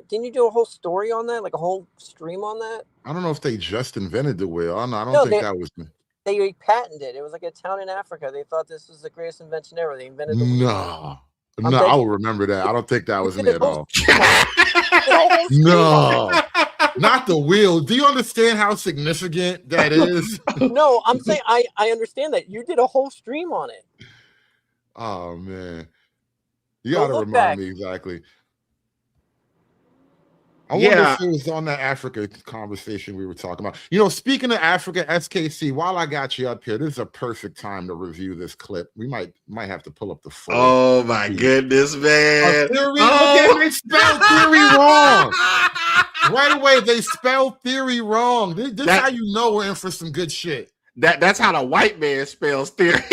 Didn't you do a whole story on that, like a whole stream on that? I don't know if they just invented the wheel. I don't think that was me. They patented it. It was like a town in Africa. They thought this was the greatest invention ever. They invented the wheel. No, I will remember that. I don't think that was me at all. No, not the wheel. Do you understand how significant that is? No, I'm saying I understand that. You did a whole stream on it. Oh man, you got to remind back. me exactly. I wonder if it was on that Africa conversation we were talking about. You know, speaking of Africa, SKC, while I got you up here, this is a perfect time to review this clip. We might have to pull up the full. Oh my goodness, man. Look at they spelled theory wrong. Right away, they spelled theory wrong. This is how you know we're in for some good shit. That's how the white man spells theory.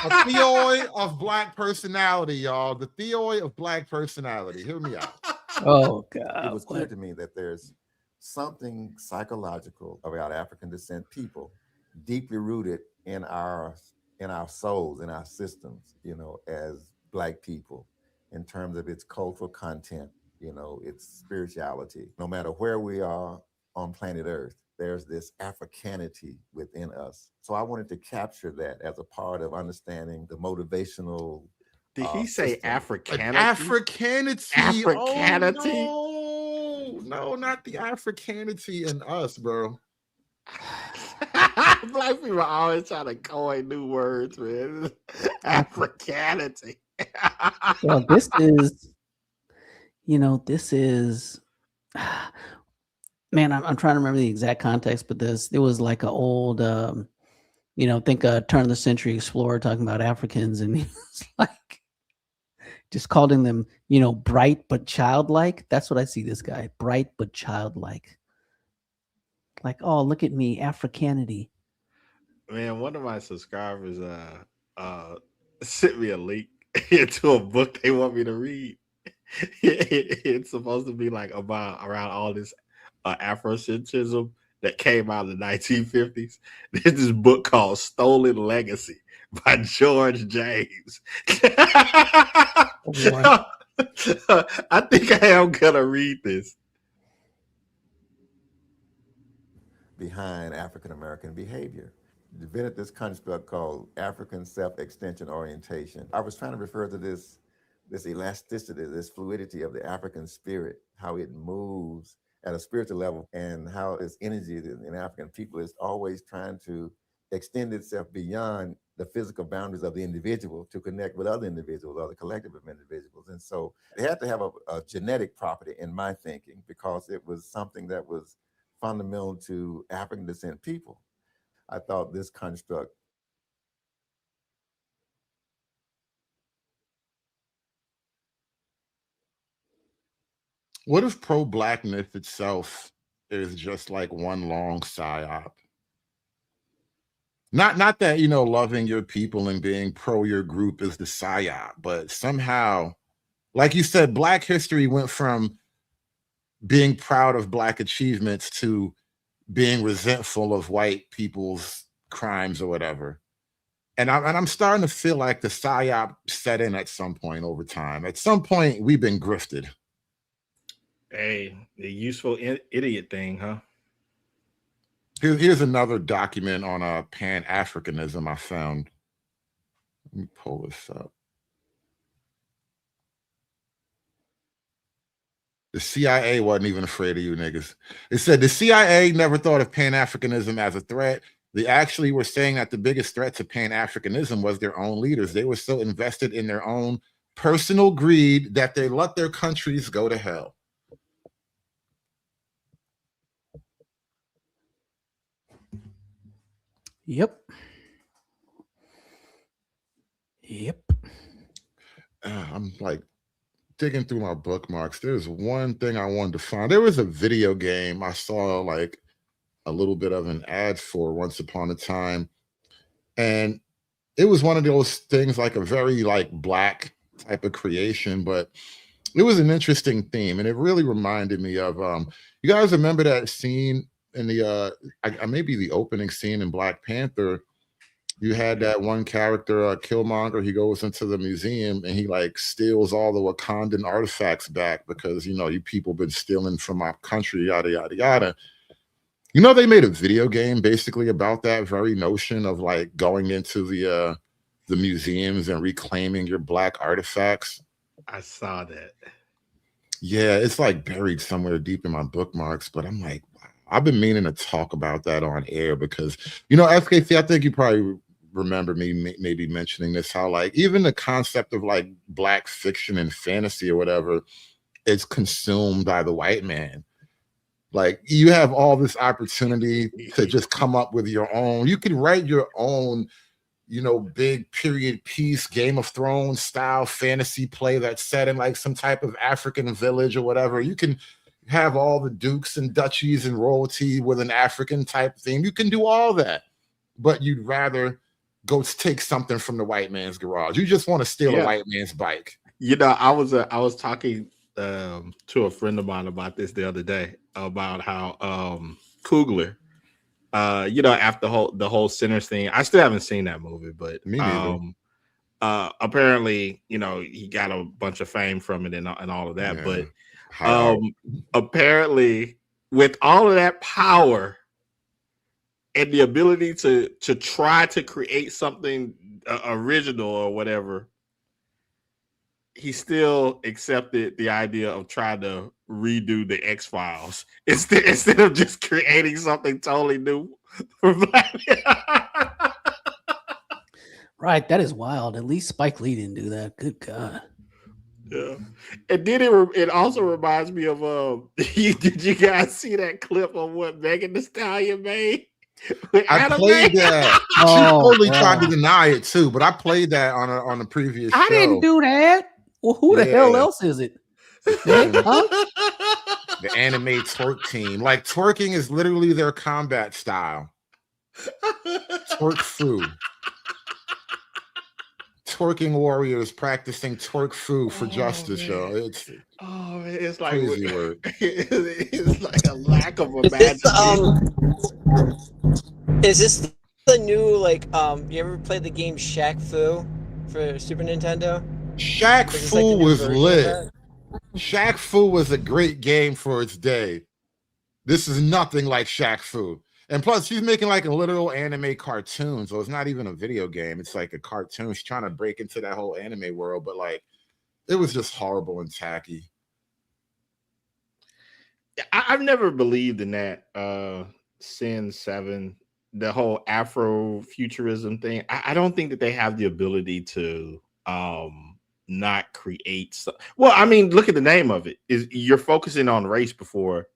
A theory of black personality, y'all. The theory of black personality. Hear me out. Oh God! It was clear to me that there's something psychological about African descent people, deeply rooted in our souls, in our systems. You know, as black people, in terms of its cultural content. You know, its spirituality. No matter where we are on planet Earth, there's this Africanity within us. So I wanted to capture that as a part of understanding the motivational. Did he say Africanity? Africanity. Africanity? Oh, no, not the Africanity in us, bro. Black people are always trying to coin new words, man. Africanity. Well, this is, man, I'm trying to remember the exact context, but it was like an old, think a turn of the century explorer talking about Africans, and he was like, just calling them, bright but childlike. That's what I see this guy, bright but childlike. Like, oh, look at me, Africanity. Man, one of my subscribers sent me a link into a book they want me to read. It's supposed to be like around all this Afrocentrism that came out in the 1950s. There's this book called Stolen Legacy by George James. I think I am gonna read this. Behind African American behavior. Developed this construct called African self-extension orientation. I was trying to refer to this elasticity, this fluidity of the African spirit, how it moves at a spiritual level, and how this energy in African people is always trying to extend itself beyond the physical boundaries of the individual to connect with other individuals or the collective of individuals. And so it had to have a genetic property in my thinking, because it was something that was fundamental to African descent people. I thought this construct What if pro-blackness itself is just like one long psyop? Not that, loving your people and being pro your group is the psyop, but somehow, like you said, Black history went from being proud of Black achievements to being resentful of white people's crimes or whatever. And I'm starting to feel like the psyop set in at some point over time. At some point, we've been grifted. Hey, the useful idiot thing, huh? Here's another document on Pan-Africanism I found. Let me pull this up. The CIA wasn't even afraid of you niggas. It said the CIA never thought of Pan-Africanism as a threat. They actually were saying that the biggest threat to Pan-Africanism was their own leaders. They were so invested in their own personal greed that they let their countries go to hell. Yep. I'm like digging through my bookmarks. There's one thing I wanted to find. There was a video game I saw like a little bit of an ad for once upon a time. And it was one of those things, like a very like Black type of creation, but it was an interesting theme. And it really reminded me of, you guys remember that scene in the, maybe the opening scene in Black Panther? You had that one character, Killmonger, he goes into the museum and he like steals all the Wakandan artifacts back because, you people been stealing from our country, yada, yada, yada. You know, they made a video game basically about that very notion of like going into the museums and reclaiming your Black artifacts. I saw that. Yeah, it's like buried somewhere deep in my bookmarks, but I'm like, I've been meaning to talk about that on air because, you know, FKC, I think you probably remember me maybe mentioning this, how like even the concept of like Black fiction and fantasy or whatever is consumed by the white man. Like you have all this opportunity to just come up with your own. You can write your own, you know, big period piece, Game of Thrones style fantasy play that's set in like some type of African village or whatever. You can have all the dukes and duchies and royalty with an African type theme. You can do all that, but you'd rather go take something from the white man's garage. You just want to steal a white man's bike. You know, I was talking to a friend of mine about this the other day about how Coogler, you know, after the whole Sinners thing, I still haven't seen that movie, but apparently, you know, he got a bunch of fame from it and all of that. But apparently, with all of that power and the ability to try to create something original or whatever, he still accepted the idea of trying to redo the X-Files instead of just creating something totally new for Black. Right, that is wild. At least Spike Lee didn't do that. Good God. Yeah, and then it also reminds me of did you guys see that clip of what Megan Thee Stallion made? I played that. She totally tried to deny it too, but I played that on a previous show. I didn't do that. Well, who the hell else is it? The anime twerk team. Like twerking is literally their combat style. Twerk fu. Twerking warriors practicing twerk fu for justice, yo. It's like crazy word. It's like a lack of imagination. Is this the new like you ever played the game Shaq Fu for Super Nintendo? Shaq Fu was lit. Shaq Fu was a great game for its day. This is nothing like Shaq Fu. And plus, she's making like a literal anime cartoon, so it's not even a video game. It's like a cartoon. She's trying to break into that whole anime world, but like, it was just horrible and tacky. I've never believed in that Sin 7, the whole Afrofuturism thing. I don't think that they have the ability to not create. Well, I mean, look at the name of it. You're focusing on race before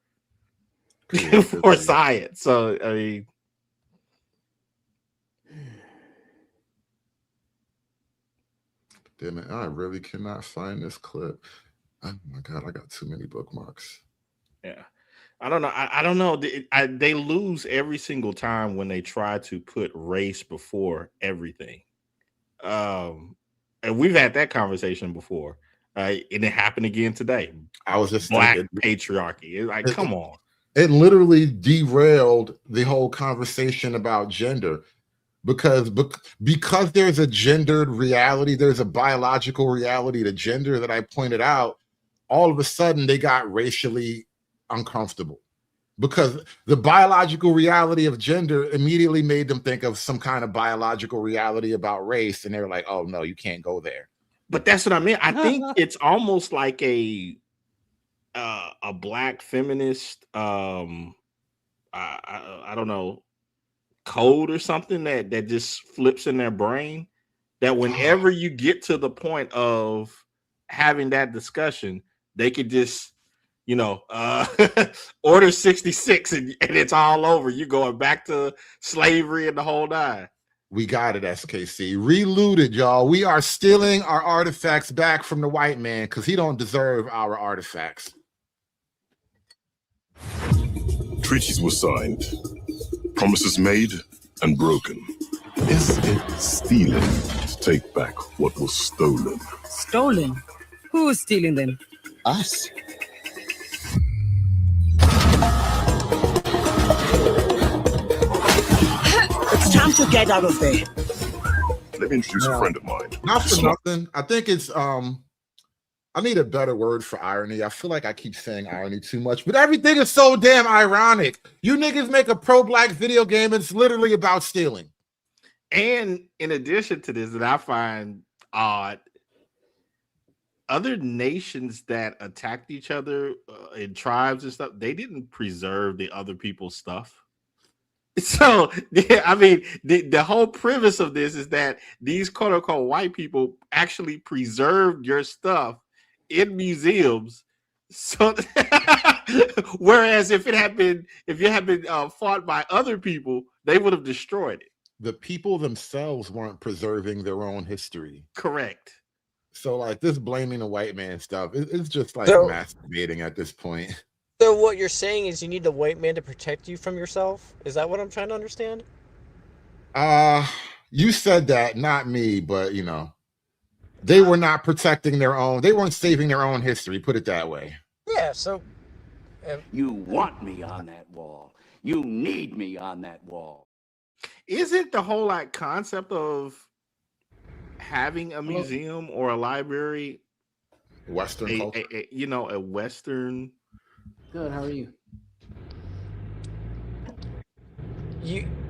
for science. So I mean, damn it, I really cannot find this clip. Oh my God, I got too many bookmarks. Yeah, I don't know. I don't know. They lose every single time when they try to put race before everything. And we've had that conversation before. And it happened again today. I was just Black patriarchy. It's like, come on. It literally derailed the whole conversation about gender because there's a gendered reality, there's a biological reality to gender that I pointed out. All of a sudden, they got racially uncomfortable because the biological reality of gender immediately made them think of some kind of biological reality about race, and they were like, "Oh no, you can't go there." But that's what I mean. I think it's almost like a Black feminist I don't know, code or something that just flips in their brain, that whenever you get to the point of having that discussion, they could just, you know, order 66 and it's all over. You're going back to slavery and the whole nine. We got it, SKC. Relooted, y'all. We are stealing our artifacts back from the white man because he don't deserve our artifacts. Treaties were signed, promises made and broken. Is it stealing to take back what was stolen? Stolen? Who is stealing them? Us. It's time to get out of there. Let me introduce a friend of mine. Not for nothing. I think I need a better word for irony. I feel like I keep saying irony too much, but everything is so damn ironic. You niggas make a pro-black video game, it's literally about stealing. And in addition to this, that I find odd, other nations that attacked each other in tribes and stuff, they didn't preserve the other people's stuff. So, yeah, I mean, the whole premise of this is that these quote unquote white people actually preserved your stuff in museums. So, whereas if you had been fought by other people, they would have destroyed it. The people themselves weren't preserving their own history. Correct. So, like, this blaming the white man stuff, it's just like masturbating at this point. So what you're saying is you need the white man to protect you from yourself? Is that what I'm trying to understand? You said that, not me, but you know, they were not protecting their own. They weren't saving their own history. Put it that way. Yeah. So you want me on that wall. You need me on that wall. Isn't the whole like concept of having a museum or a library Western culture? A Western? Good. How are you?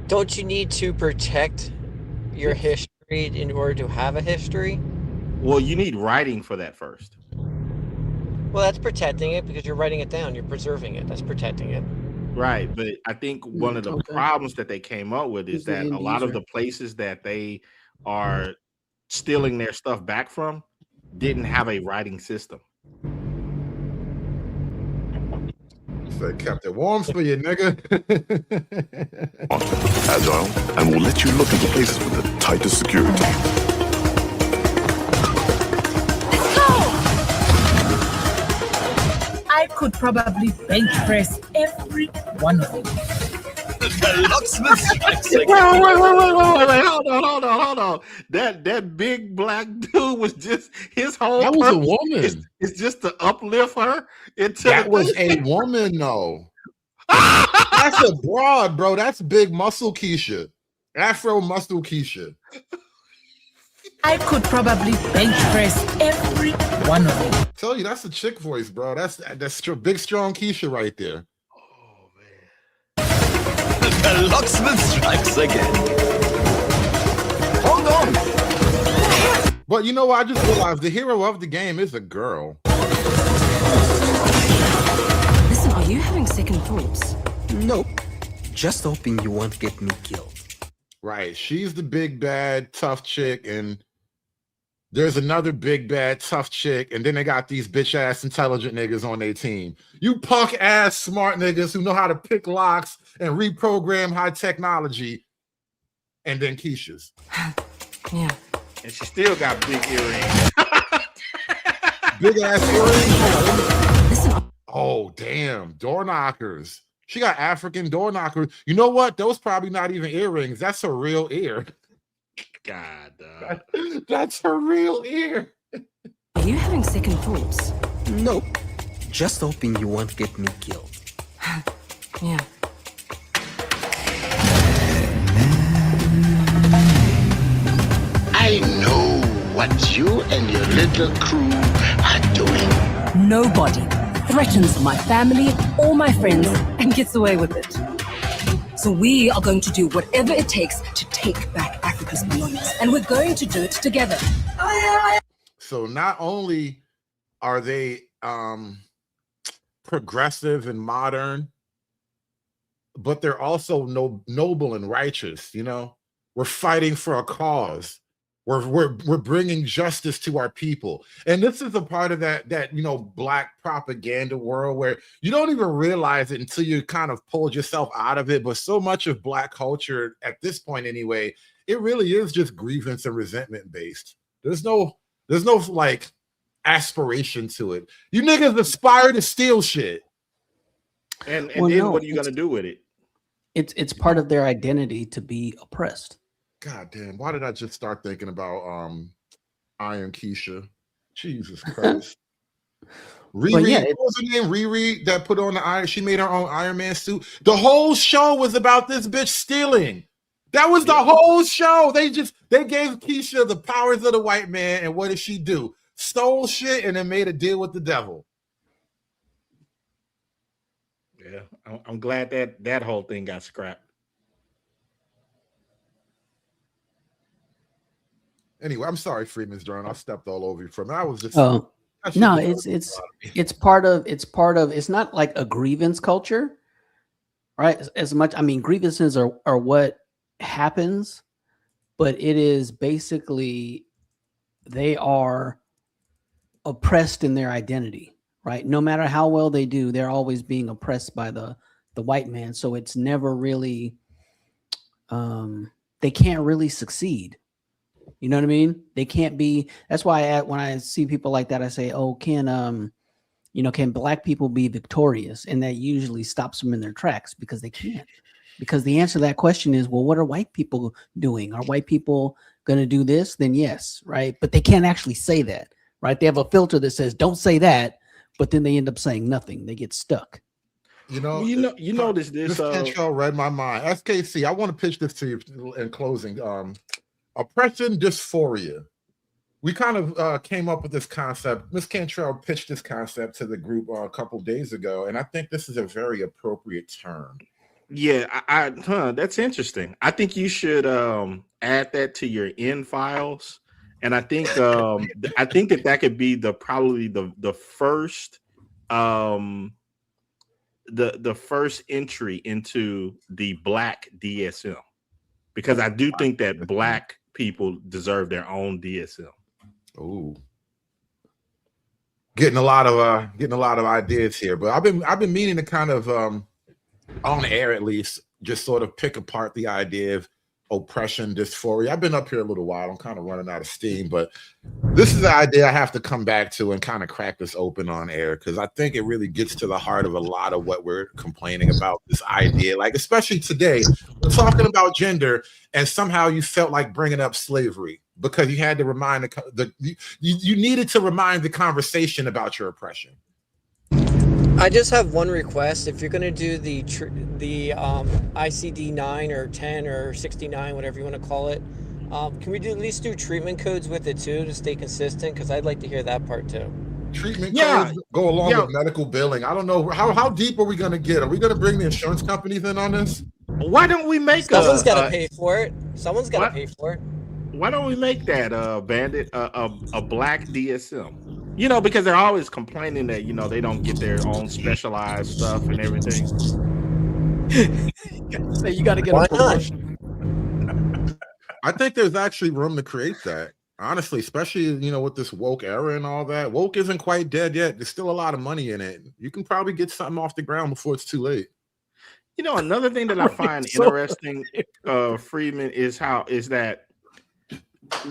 Don't you need to protect your history in order to have a history? Well, you need writing for that first. Well, that's protecting it because you're writing it down. You're preserving it. That's protecting it. Right, but I think one of the problems that they came up with is that a lot of the places that they are stealing their stuff back from didn't have a writing system. So kept it warm for you, nigga. Agile, and will let you look into places with the tightest security. I could probably bench press every one of them. Wait, hold on. That big black dude was just his whole. That was a woman. It's just to uplift her into. That was a woman, though. That's a broad, bro. That's big muscle Keisha, Afro muscle Keisha. I could probably bench press every one of them. Tell you, that's a chick voice, bro. That's big, strong Keisha right there. The locksmith strikes again. Hold on. But you know what? I just realized the hero of the game is a girl. Listen, are you having second thoughts? Nope. Just hoping you won't get me killed. Right. She's the big, bad, tough chick, and there's another big, bad, tough chick, and then they got these bitch-ass intelligent niggas on their team. You punk-ass smart niggas who know how to pick locks and reprogram high technology, and then Keisha's. Yeah. And she still got big earrings. Big-ass earrings. Listen. Oh, damn. Door knockers. She got African door knockers. You know what? Those probably not even earrings. That's her real ear. God, that's her real ear. Are you having second thoughts? Nope. Just hoping you won't get me killed. Yeah. I know what you and your little crew are doing. Nobody threatens my family or my friends and gets away with it. So we are going to do whatever it takes to take back Africa's belongings, and we're going to do it together. So not only are they progressive and modern, but they're also noble and righteous. You know, we're fighting for a cause. We're bringing justice to our people, and this is a part of that black propaganda world where you don't even realize it until you kind of pulled yourself out of it. But so much of black culture at this point, anyway, it really is just grievance and resentment based. There's no like aspiration to it. You niggas aspire to steal shit, and then what are you gonna do with it? It's part of their identity to be oppressed. God damn, why did I just start thinking about Iron Keisha? Jesus Christ. Riri, what was her name? Riri that put on the iron, she made her own Iron Man suit. The whole show was about this bitch stealing. That was the whole show. They gave Keisha the powers of the white man, and what did she do? stole shit, and then made a deal with the devil. Yeah, I'm glad that whole thing got scrapped. Anyway, I'm sorry, Freeman's Journal. I stepped all over you from it. I was just no, it's part of it's not like a grievance culture, right? As much, I mean, grievances are what happens, but it is basically they are oppressed in their identity, right? No matter how well they do, they're always being oppressed by the white man. So it's never really they can't really succeed. You know what I mean? They can't be. That's why when I see people like that, I say, "Oh, can black people be victorious?" And that usually stops them in their tracks because they can't. Because the answer to that question is, well, what are white people doing? Are white people going to do this? Then yes, right? But they can't actually say that, right? They have a filter that says, "Don't say that," but then they end up saying nothing. They get stuck. You know, you notice this. Cantrell read my mind. SKC, I want to pitch this to you in closing. Oppression dysphoria. We kind of came up with this concept. Ms. Cantrell pitched this concept to the group a couple days ago, and I think this is a very appropriate term. Yeah, that's interesting. I think you should add that to your in files, and I think that could be probably the first the first entry into the Black DSM, because I do think that Black people deserve their own DSM. Ooh, getting a lot of ideas here, but I've been meaning to kind of on air at least just sort of pick apart the idea of oppression dysphoria. I've been up here a little while. I'm kind of running out of steam, but this is the idea I have to come back to and kind of crack this open on air, because I think it really gets to the heart of a lot of what we're complaining about. This idea, like especially today, we're talking about gender, and somehow you felt like bringing up slavery because you had to remind you needed to remind the conversation about your oppression. I just have one request. If you're going to do the ICD 9 or 10 or 69, whatever you want to call it, can we at least do treatment codes with it too to stay consistent? Because I'd like to hear that part too. Treatment codes go along with medical billing. I don't know how deep are we going to get? Are we going to bring the insurance companies in on this? Why don't we make someone's got to pay for it? Someone's got to pay for it. Why don't we make that Bandit a Black DSM? You know, because they're always complaining that, you know, they don't get their own specialized stuff and everything. So you got to get a promotion. I think there's actually room to create that, honestly, especially, you know, with this woke era and all that. Woke isn't quite dead yet. There's still a lot of money in it. You can probably get something off the ground before it's too late. You know, another thing that I find interesting, Freeman, is that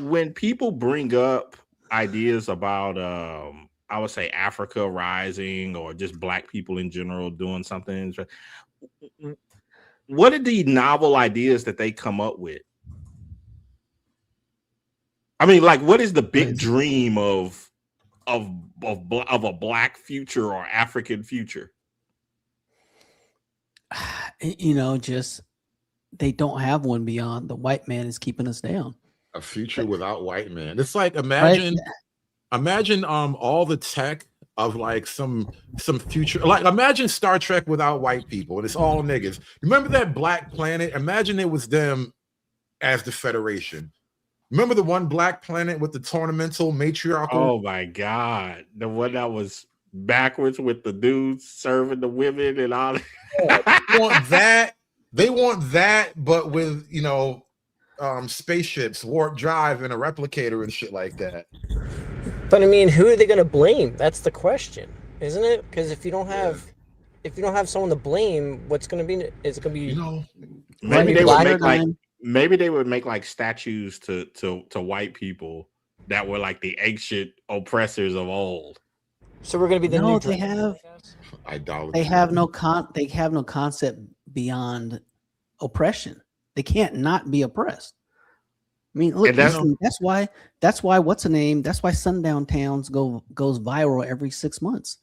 when people bring up ideas about I would say Africa rising or just Black people in general doing something, what are the novel ideas that they come up with? I mean, like, what is the big dream of a Black future or African future? You know, just they don't have one beyond the white man is keeping us down. A future without white man. It's like imagine all the tech of like some future, like imagine Star Trek without white people and it's all niggas. Remember that Black Planet? Imagine it was them as the Federation. Remember the one Black Planet with the tornamental matriarchal? Oh my God. The one that was backwards with the dudes serving the women and all that. They want that. They want that, but with, you know, spaceships, warp drive, and a replicator and shit like that. But I mean, who are they going to blame? That's the question, isn't it? Because if you don't have someone to blame, what's going to be? Is it going to be? You know, maybe they would make like statues to white people that were like the ancient oppressors of old. So we're going to be the new. They have idolatry. They have no concept beyond oppression. They can't not be oppressed. I mean, look, that's why what's a name? That's why Sundown Towns goes viral every 6 months.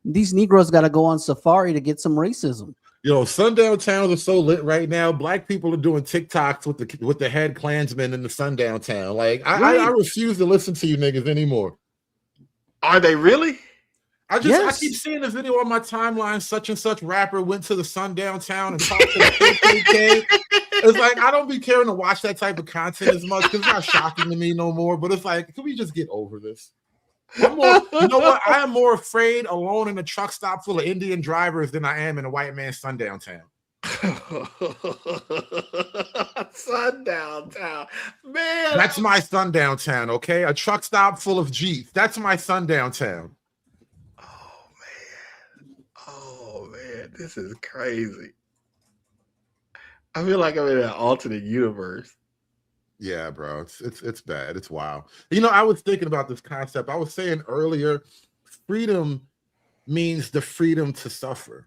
These Negroes got to go on safari to get some racism, Yo, sundown towns are so lit right now. Black people are doing TikToks with the head Klansmen in the sundown town. Like, I refuse to listen to you niggas anymore. Are they really? I keep seeing the video on my timeline. Such and such rapper went to the sundown town and talked to the KKK. It's like I don't be caring to watch that type of content as much because it's not shocking to me no more. But it's like, can we just get over this? You know what? I am more afraid alone in a truck stop full of Indian drivers than I am in a white man's sundown town. Sundown town, man. That's my sundown town. Okay, a truck stop full of Jeeps. That's my sundown town. Oh man, this is crazy. I feel like I'm in an alternate universe. Yeah, bro, it's bad. It's wild. You know, I was thinking about this concept. I was saying earlier, freedom means the freedom to suffer.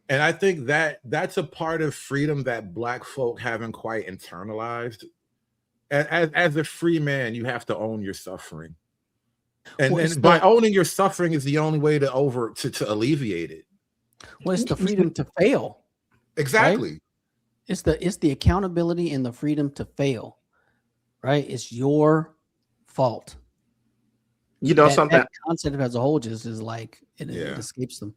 And I think that that's a part of freedom that Black folk haven't quite internalized. As a free man, you have to own your suffering. And by owning your suffering is the only way to alleviate it. Well, it's the freedom to fail. Exactly. Right? It's the accountability and the freedom to fail, right? It's your fault. You know, something that concept as a whole just is like it escapes them.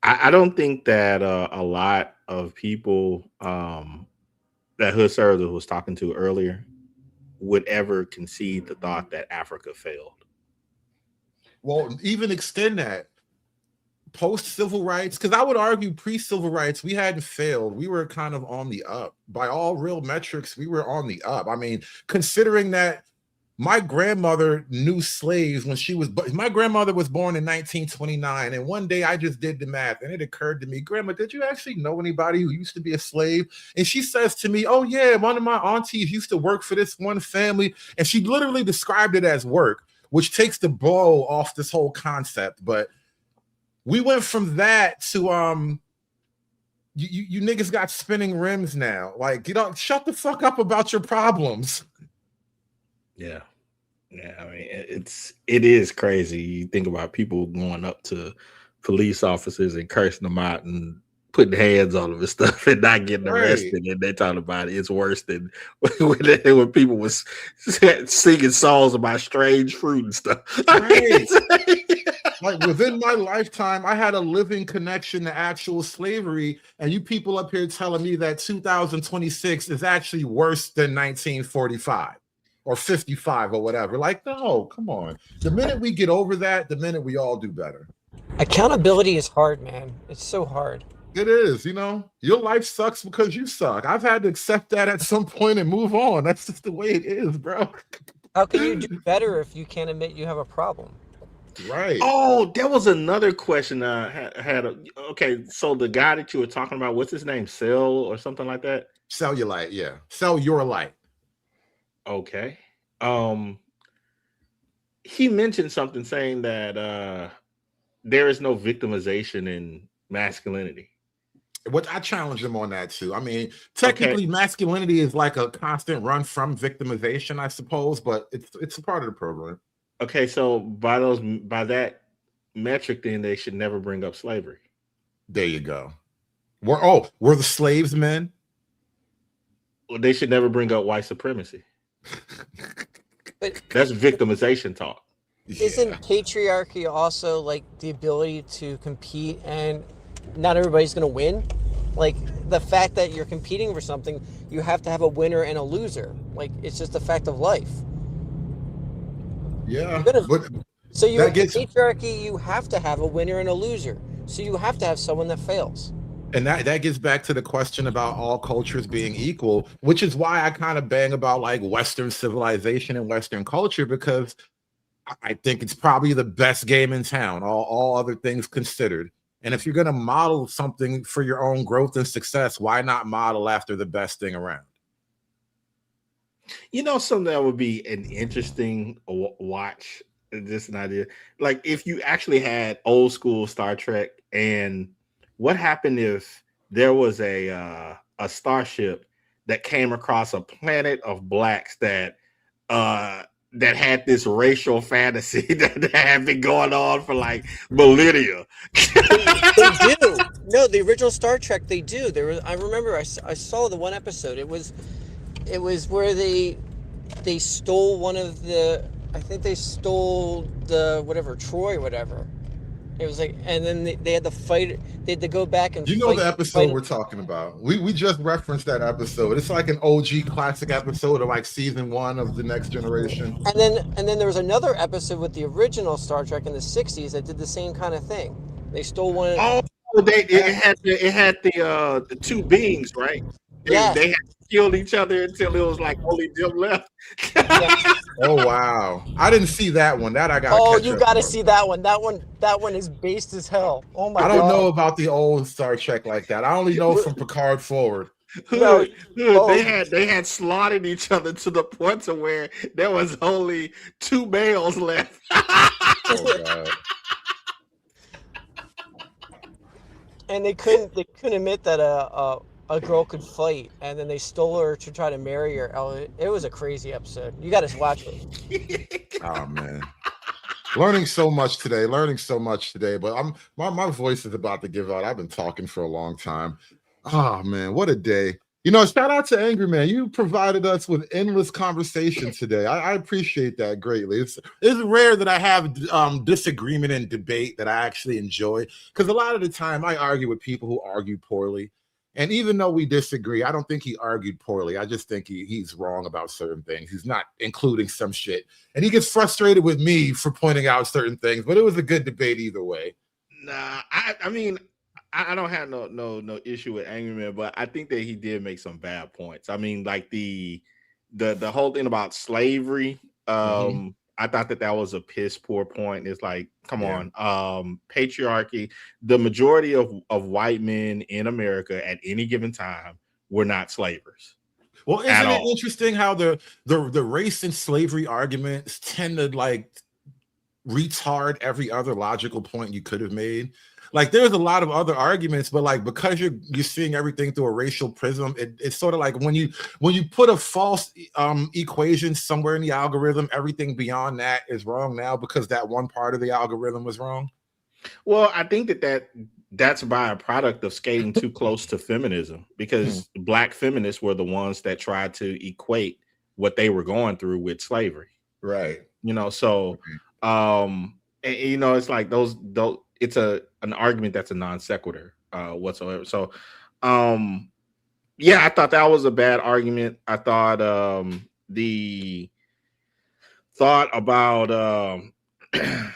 I don't think that a lot of people that Hood Server was talking to earlier would ever concede the thought that Africa failed. Well, even extend that. Post-civil rights, because I would argue pre-civil rights, we hadn't failed. We were kind of on the up. By all real metrics, we were on the up. I mean, considering that my grandmother knew slaves when my grandmother was born in 1929, and one day I just did the math, and it occurred to me, Grandma, did you actually know anybody who used to be a slave? And she says to me, oh yeah, one of my aunties used to work for this one family, and she literally described it as work, which takes the blow off this whole concept. But we went from that to you niggas got spinning rims now. Like, shut the fuck up about your problems. Yeah. I mean, it is crazy. You think about people going up to police officers and cursing them out and putting hands on them and stuff and not getting arrested. And they talking about it's worse than when people was singing songs about strange fruit and stuff. Right. Like, within my lifetime, I had a living connection to actual slavery, and you people up here telling me that 2026 is actually worse than 1945 or 55 or whatever. Like, no, come on. The minute we get over that, the minute we all do better. Accountability is hard, man. It's so hard. It is, your life sucks because you suck. I've had to accept that at some point and move on. That's just the way it is, bro. How can you do better if you can't admit you have a problem? Right. Oh, there was another question I had. Okay, so the guy that you were talking about, what's his name? Cell or something like that? Cellulite, yeah. Sell your light. Okay. He mentioned something saying that there is no victimization in masculinity. What I challenge him on that too. I mean, technically, masculinity is like a constant run from victimization, I suppose, but it's a part of the program. Okay, so by that metric, then they should never bring up slavery. There you go. Were the slaves men? Well, they should never bring up white supremacy. But that's victimization talk. Isn't patriarchy also like the ability to compete and not everybody's going to win? Like the fact that you're competing for something, you have to have a winner and a loser. Like it's just a fact of life. Yeah. So you patriarchy, you have to have a winner and a loser. So you have to have someone that fails. And that gets back to the question about all cultures being equal, which is why I kind of bang about like Western civilization and Western culture, because I think it's probably the best game in town, all other things considered. And if you're going to model something for your own growth and success, why not model after the best thing around? Something that would be an interesting watch, just an idea. Like if you actually had old school Star Trek, and what happened if there was a starship that came across a planet of blacks that that had this racial fantasy that had been going on for like millennia. They do. No, the original Star Trek, they do. There was. I remember. I saw the one episode. It was where they stole one of the. I think they stole the whatever Troy, whatever. It was like, and then they had to fight. They had to go back and. You know the episode we're talking about. We just referenced that episode. It's like an OG classic episode of like season 1 of The Next Generation. And then there was another episode with the original Star Trek in the '60s that did the same kind of thing. They stole one. It had the two beings, right? They had to kill each other until it was like only them left. Oh wow! I didn't see that one. That I got. Oh, you got to see that one. That one is based as hell. Oh my god! I don't know about the old Star Trek like that. I only know from Picard forward. They had slaughtered each other to the point to where there was only 2 males left. Oh god! And they couldn't admit that a girl could fight, and then they stole her to try to marry her. Oh, it was a crazy episode. You got to watch it. Oh man, learning so much today. But my voice is about to give out. I've been talking for a long time. Oh man, what a day! You know, shout out to Angry Man. You provided us with endless conversation today. I appreciate that greatly. It's rare that I have disagreement and debate that I actually enjoy, because a lot of the time I argue with people who argue poorly. And even though we disagree, I don't think he argued poorly. I just think he's wrong about certain things. He's not including some shit. And he gets frustrated with me for pointing out certain things, but it was a good debate either way. Nah, I mean, I don't have no issue with Angry Man, but I think that he did make some bad points. I mean, like the whole thing about slavery, I thought that was a piss poor point. It's like, come on, patriarchy. The majority of white men in America at any given time were not slavers. Well, isn't it interesting how the race and slavery arguments tend to like retard every other logical point you could have made? Like there's a lot of other arguments, but like because you're seeing everything through a racial prism, it's sort of like when you put a false equation somewhere in the algorithm, everything beyond that is wrong now because that one part of the algorithm was wrong. Well, I think that's by a product of skating too close to feminism, because Black feminists were the ones that tried to equate what they were going through with slavery. Right. You know, so you know, it's like those it's an argument that's a non sequitur whatsoever. So yeah, I thought that was a bad argument. I thought the thought about I'm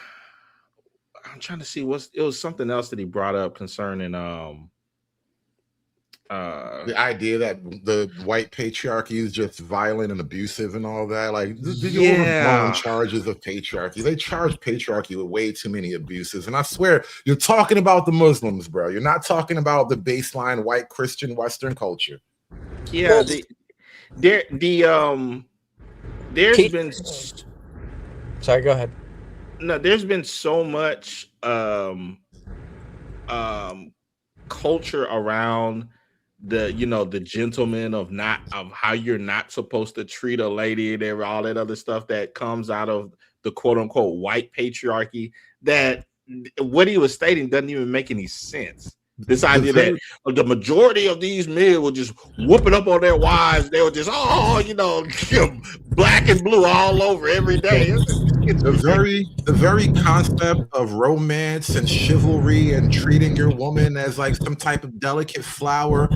trying to see it was something else that he brought up concerning the idea that the white patriarchy is just violent and abusive and all that. Like the overblown charges of patriarchy. They charge patriarchy with way too many abuses. And I swear, you're talking about the Muslims, bro. You're not talking about the baseline white Christian Western culture. Yeah, there's been. Sorry, go ahead. No, there's been so much culture around the gentleman of how you're not supposed to treat a lady and all that other stuff that comes out of the quote unquote white patriarchy, that what he was stating doesn't even make any sense. This idea that the majority of these men were just whooping up on their wives. They were just, black and blue all over every day. The very concept of romance and chivalry and treating your woman as like some type of delicate flower.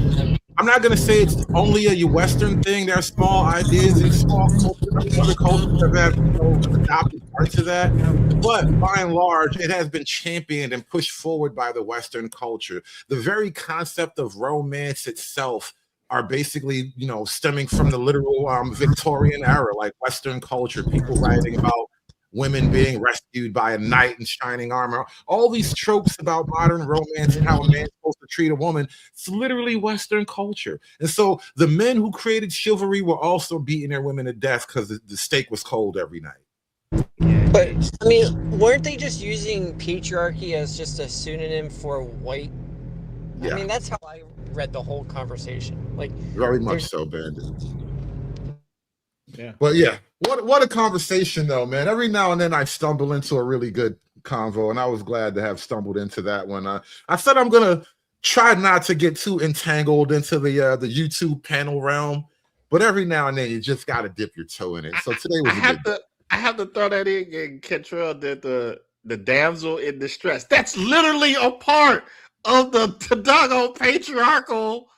I'm not going to say it's only a Western thing. There are small ideas in small cultures. Other cultures have had adopted parts of that. But by and large, it has been championed and pushed forward by the Western culture. The very concept of romance itself are basically, stemming from the literal Victorian era, like Western culture, people writing about women being rescued by a knight in shining armor. All these tropes about modern romance and how a man's supposed to treat a woman, it's literally Western culture. And so the men who created chivalry were also beating their women to death because the steak was cold every night. But, I mean, weren't they just using patriarchy as just a pseudonym for white? Yeah. I mean, that's how I read the whole conversation. Like, very much so, Bandit. Yeah. But yeah, What a conversation though, man. Every now and then I stumble into a really good convo, and I was glad to have stumbled into that one. I said I'm gonna try not to get too entangled into the YouTube panel realm, but every now and then you just got to dip your toe in it. So today was I have to throw that in, Kentrell, that the damsel in distress. That's literally a part of the doggone patriarchal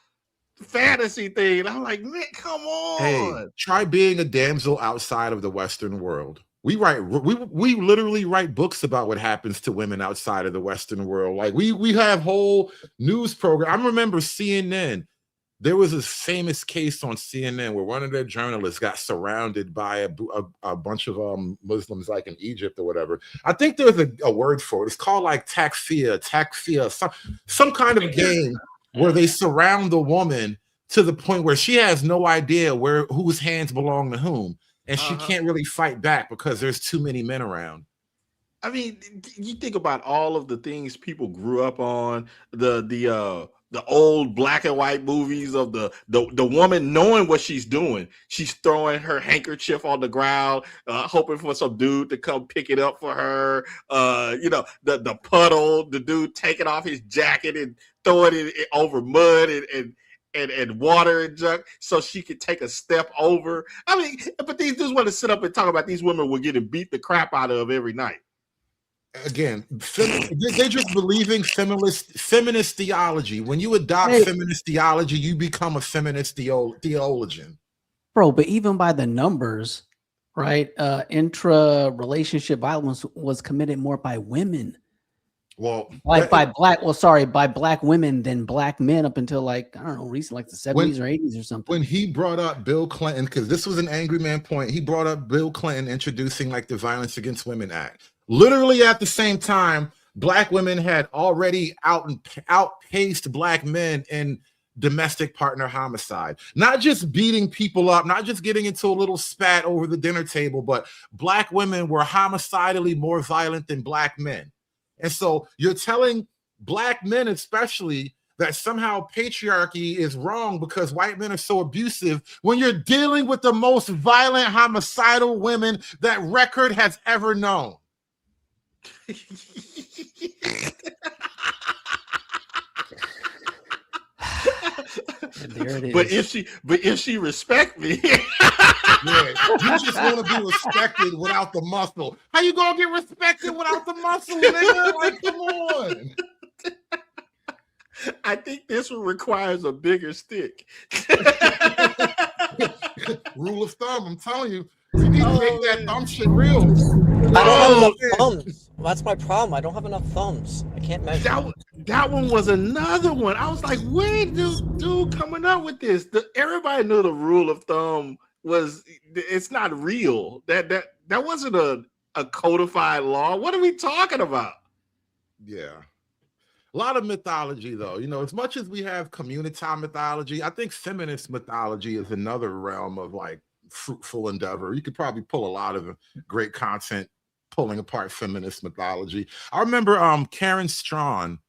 fantasy thing. And I'm like, man, come on. Hey, try being a damsel outside of the Western world. We literally write books about what happens to women outside of the Western world. Like we have whole news program. I remember CNN. There was this famous case on CNN where one of their journalists got surrounded by a bunch of Muslims, like in Egypt or whatever. I think there's a word for it. It's called like taxfia, some kind of game where they surround the woman to the point where she has no idea whose hands belong to whom. And she can't really fight back because there's too many men around. I mean, you think about all of the things people grew up on, the old black and white movies of the woman knowing what she's doing. She's throwing her handkerchief on the ground, hoping for some dude to come pick it up for her. The puddle, the dude taking off his jacket and throwing it over mud and water and junk so she could take a step over. I mean, but these dudes want to sit up and talk about these women were getting beat the crap out of every night. Again, they're just believing feminist theology. When you adopt feminist theology, you become a feminist theologian. Bro, but even by the numbers, right? Intra-relationship violence was committed more by women. Well, by black women than black men up until like, I don't know, recent, like the 70s or 80s or something. When he brought up Bill Clinton, because this was an angry man point, he brought up Bill Clinton introducing like the Violence Against Women Act. Literally at the same time, black women had already outpaced black men in domestic partner homicide. Not just beating people up, not just getting into a little spat over the dinner table, but black women were homicidally more violent than black men. And so you're telling black men especially that somehow patriarchy is wrong because white men are so abusive when you're dealing with the most violent homicidal women that record has ever known. There it is. But if she respect me, yeah, you just want to be respected without the muscle. How you gonna get respected without the muscle, nigga? Like, come on. I think this one requires a bigger stick. Rule of thumb, I'm telling you. You need to make that thumb shit real. I don't have enough thumbs. Well, that's my problem. I don't have enough thumbs. I can't measure. That one was another one. I was like, where this dude coming up with this? Everybody knew the rule of thumb it's not real. That wasn't a codified law. What are we talking about? Yeah. A lot of mythology, though. You know, as much as we have community mythology, I think feminist mythology is another realm of like fruitful endeavor. You could probably pull a lot of great content pulling apart feminist mythology. I remember Karen Strawn.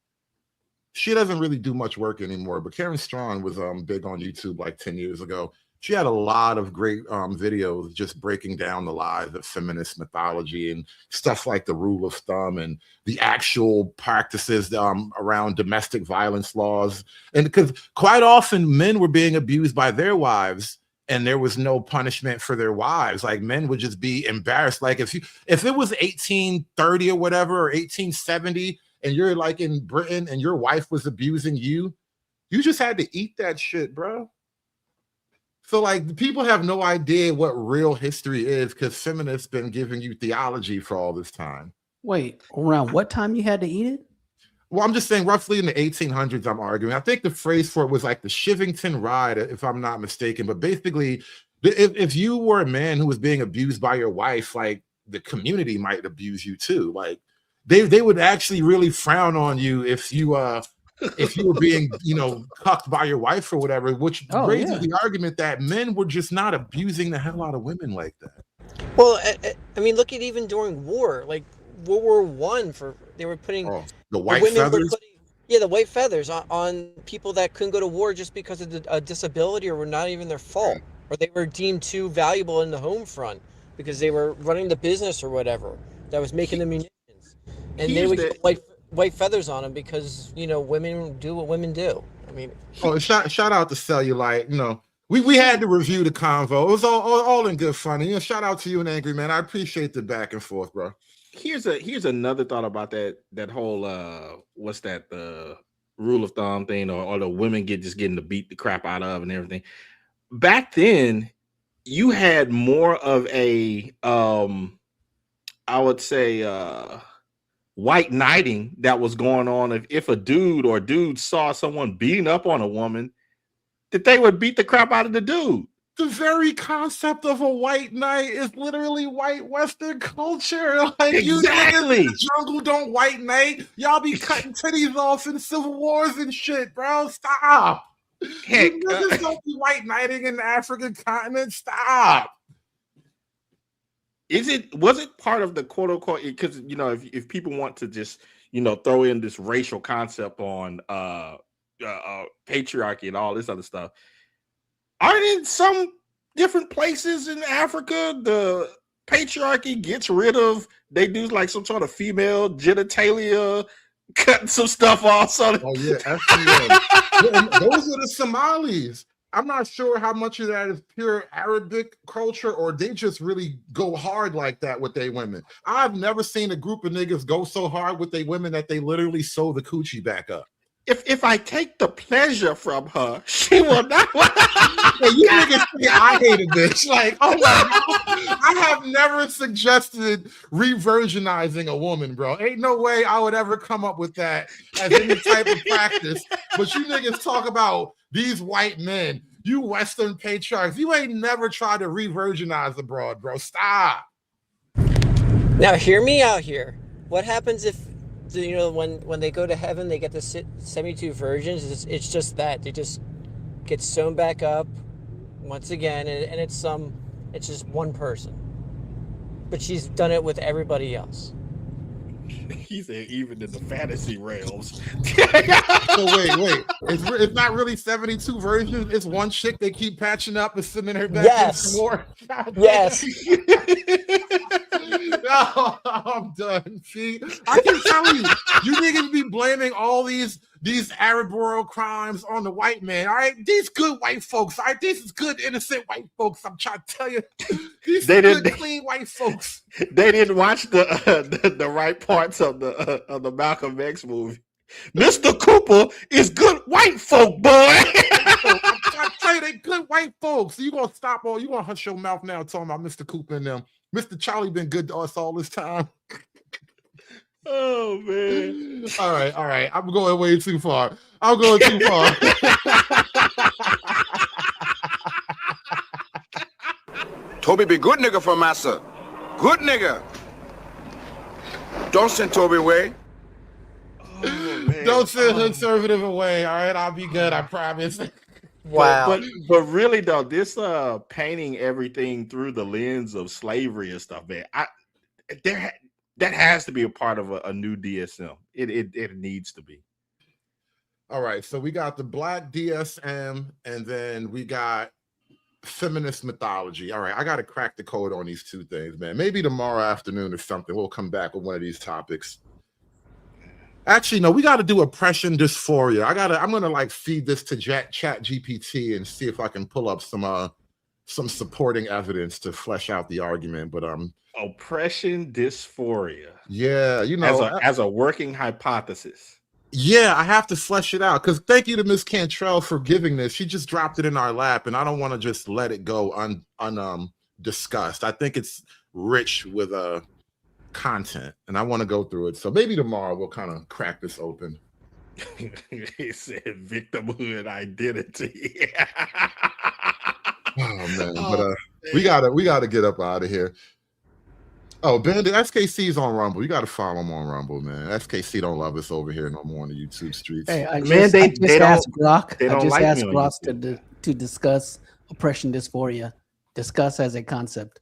She doesn't really do much work anymore, but Karen Strawn was big on YouTube like 10 years ago. She had a lot of great videos just breaking down the lies of feminist mythology and stuff like the rule of thumb and the actual practices around domestic violence laws. And because quite often men were being abused by their wives and there was no punishment for their wives. Like men would just be embarrassed. Like if it was 1830 or whatever, or 1870, and you're like in Britain and your wife was abusing you, you just had to eat that shit, bro. So like people have no idea what real history is because feminists been giving you theology for all this time. Wait, around what time you had to eat it? Well, I'm just saying roughly in the 1800s, I'm arguing. I think the phrase for it was like the Shivington Ride, if I'm not mistaken. But basically, if you were a man who was being abused by your wife, like the community might abuse you too. Like they would actually really frown on you if you were being, cucked by your wife or whatever, which raises the argument that men were just not abusing the hell out of women like that. Well, I mean, look at even during war, like World War I, they were putting the white feathers. The white feathers on people that couldn't go to war just because of a disability or were not even their fault, or they were deemed too valuable in the home front. because they were running the business or whatever that was making the munitions, and they would get white feathers on them because women do what women do. I mean, shout out to Cellulite. We had to review the convo. It was all in good fun. Shout out to you and Angry Man. I appreciate the back and forth, bro. Here's another thought about that whole what's that, the rule of thumb thing, or the women getting to beat the crap out of and everything. Back then, you had more of a I would say white knighting that was going on. If a dude saw someone beating up on a woman, that they would beat the crap out of the dude. The very concept of a white knight is literally white Western culture. Like, exactly. You niggas in the jungle don't white knight. Y'all be cutting titties off in civil wars and shit, bro. Stop. Heck, you niggas don't be white knighting in the African continent. Stop. Was it part of the quote unquote? Because if people want to just throw in this racial concept on patriarchy and all this other stuff, aren't in some different places in Africa the patriarchy gets rid of, they do like some sort of female genitalia, cutting some stuff off. So those are the Somalis. I'm not sure how much of that is pure Arabic culture or they just really go hard like that with their women. I've never seen a group of niggas go so hard with their women that they literally sew the coochie back up. If I take the pleasure from her, she will not. Hey, you niggas say I hate a bitch. Like, oh my God. I have never suggested revirginizing a woman, bro. Ain't no way I would ever come up with that as any type of practice. But you niggas talk about these white men, you Western patriarchs. You ain't never tried to revirginize a broad, bro. Stop. Now, hear me out here. What happens if when they go to heaven, they get the 72 virgins? It's just that they just get sewn back up once again, and it's just one person, but she's done it with everybody else. He said even in the fantasy realms. So wait, it's not really 72 versions. It's one chick they keep patching up and sending her back. Yes. More. Yes. No, I'm done. See, I can tell you niggas be blaming all these Arab world crimes on the white man. All right, these good white folks. All right, this is good innocent white folks. I'm trying to tell you, these good clean white folks. They didn't watch the right parts of the Malcolm X movie. Mr. Cooper is good white folk, boy. I'm trying to tell you, they good white folks. So you gonna stop all? You gonna hush your mouth now talking about Mr. Cooper and them? Mr. Charlie been good to us all this time. Oh man! All right. I'm going way too far. I'm going too far. Toby be good nigga for massa. Good nigga. Don't send Toby away. Oh, don't send conservative away. All right, I'll be good. I promise. Wow. But really though, this painting everything through the lens of slavery and stuff, man. That has to be a part of a new DSM. It needs to be. All right, so we got the Black DSM, and then we got feminist mythology. All right, I got to crack the code on these two things, man. Maybe tomorrow afternoon or something, we'll come back with one of these topics. Actually, no, we got to do oppression dysphoria. I'm gonna like feed this to Chat GPT and see if I can pull up some supporting evidence to flesh out the argument. But oppression dysphoria. Yeah, as a working hypothesis. Yeah, I have to flesh it out because thank you to Miss Cantrell for giving this. She just dropped it in our lap, and I don't want to just let it go discussed. I think it's rich with content, and I want to go through it. So maybe tomorrow we'll kind of crack this open. He said victimhood identity. Oh man, but we gotta get up out of here. Oh, Bandit, SKC's on Rumble. You got to follow him on Rumble, man. SKC don't love us over here no more on the YouTube streets. Hey, I just asked Glock to discuss oppression dysphoria. Discuss as a concept.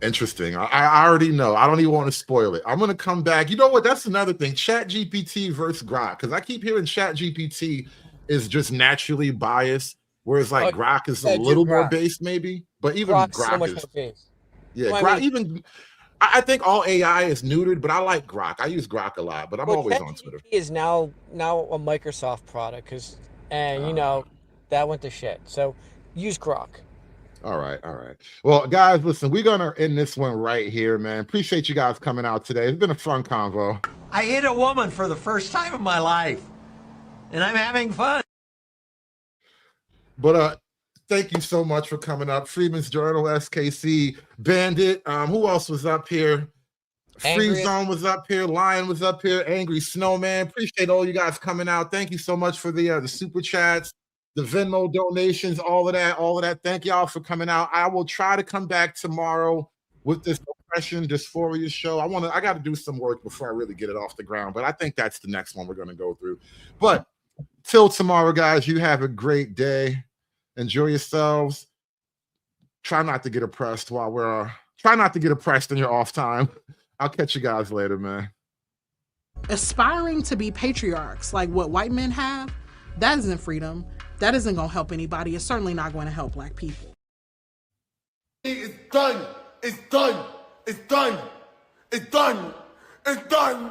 Interesting. I already know. I don't even want to spoil it. I'm going to come back. You know what? That's another thing. Chat GPT versus Grok. Because I keep hearing Chat GPT is just naturally biased, whereas like Grok is a little more based maybe. But even Grok is... Yeah, Well, Grok. I think all AI is neutered, but I like Grok. I use Grok a lot, but I'm always on Twitter. ChatGPT is now a Microsoft product that went to shit. So use Grok. All right. Well, guys, listen, we're gonna end this one right here, man. Appreciate you guys coming out today. It's been a fun convo. I hit a woman for the first time in my life, and I'm having fun. But thank you so much for coming up. Freeman's Journal, SKC, Bandit. Who else was up here? Free Zone was up here. Lion was up here. Angry Snowman. Appreciate all you guys coming out. Thank you so much for the super chats, the Venmo donations, all of that. Thank y'all for coming out. I will try to come back tomorrow with this oppression dysphoria show. I got to do some work before I really get it off the ground, but I think that's the next one we're going to go through. But till tomorrow, guys, you have a great day. Enjoy yourselves. Try not to get oppressed try not to get oppressed in your off time. I'll catch you guys later, man. Aspiring to be patriarchs like what white men have, that isn't freedom. That isn't going to help anybody. It's certainly not going to help Black people. It's done. It's done. It's done. It's done. It's done.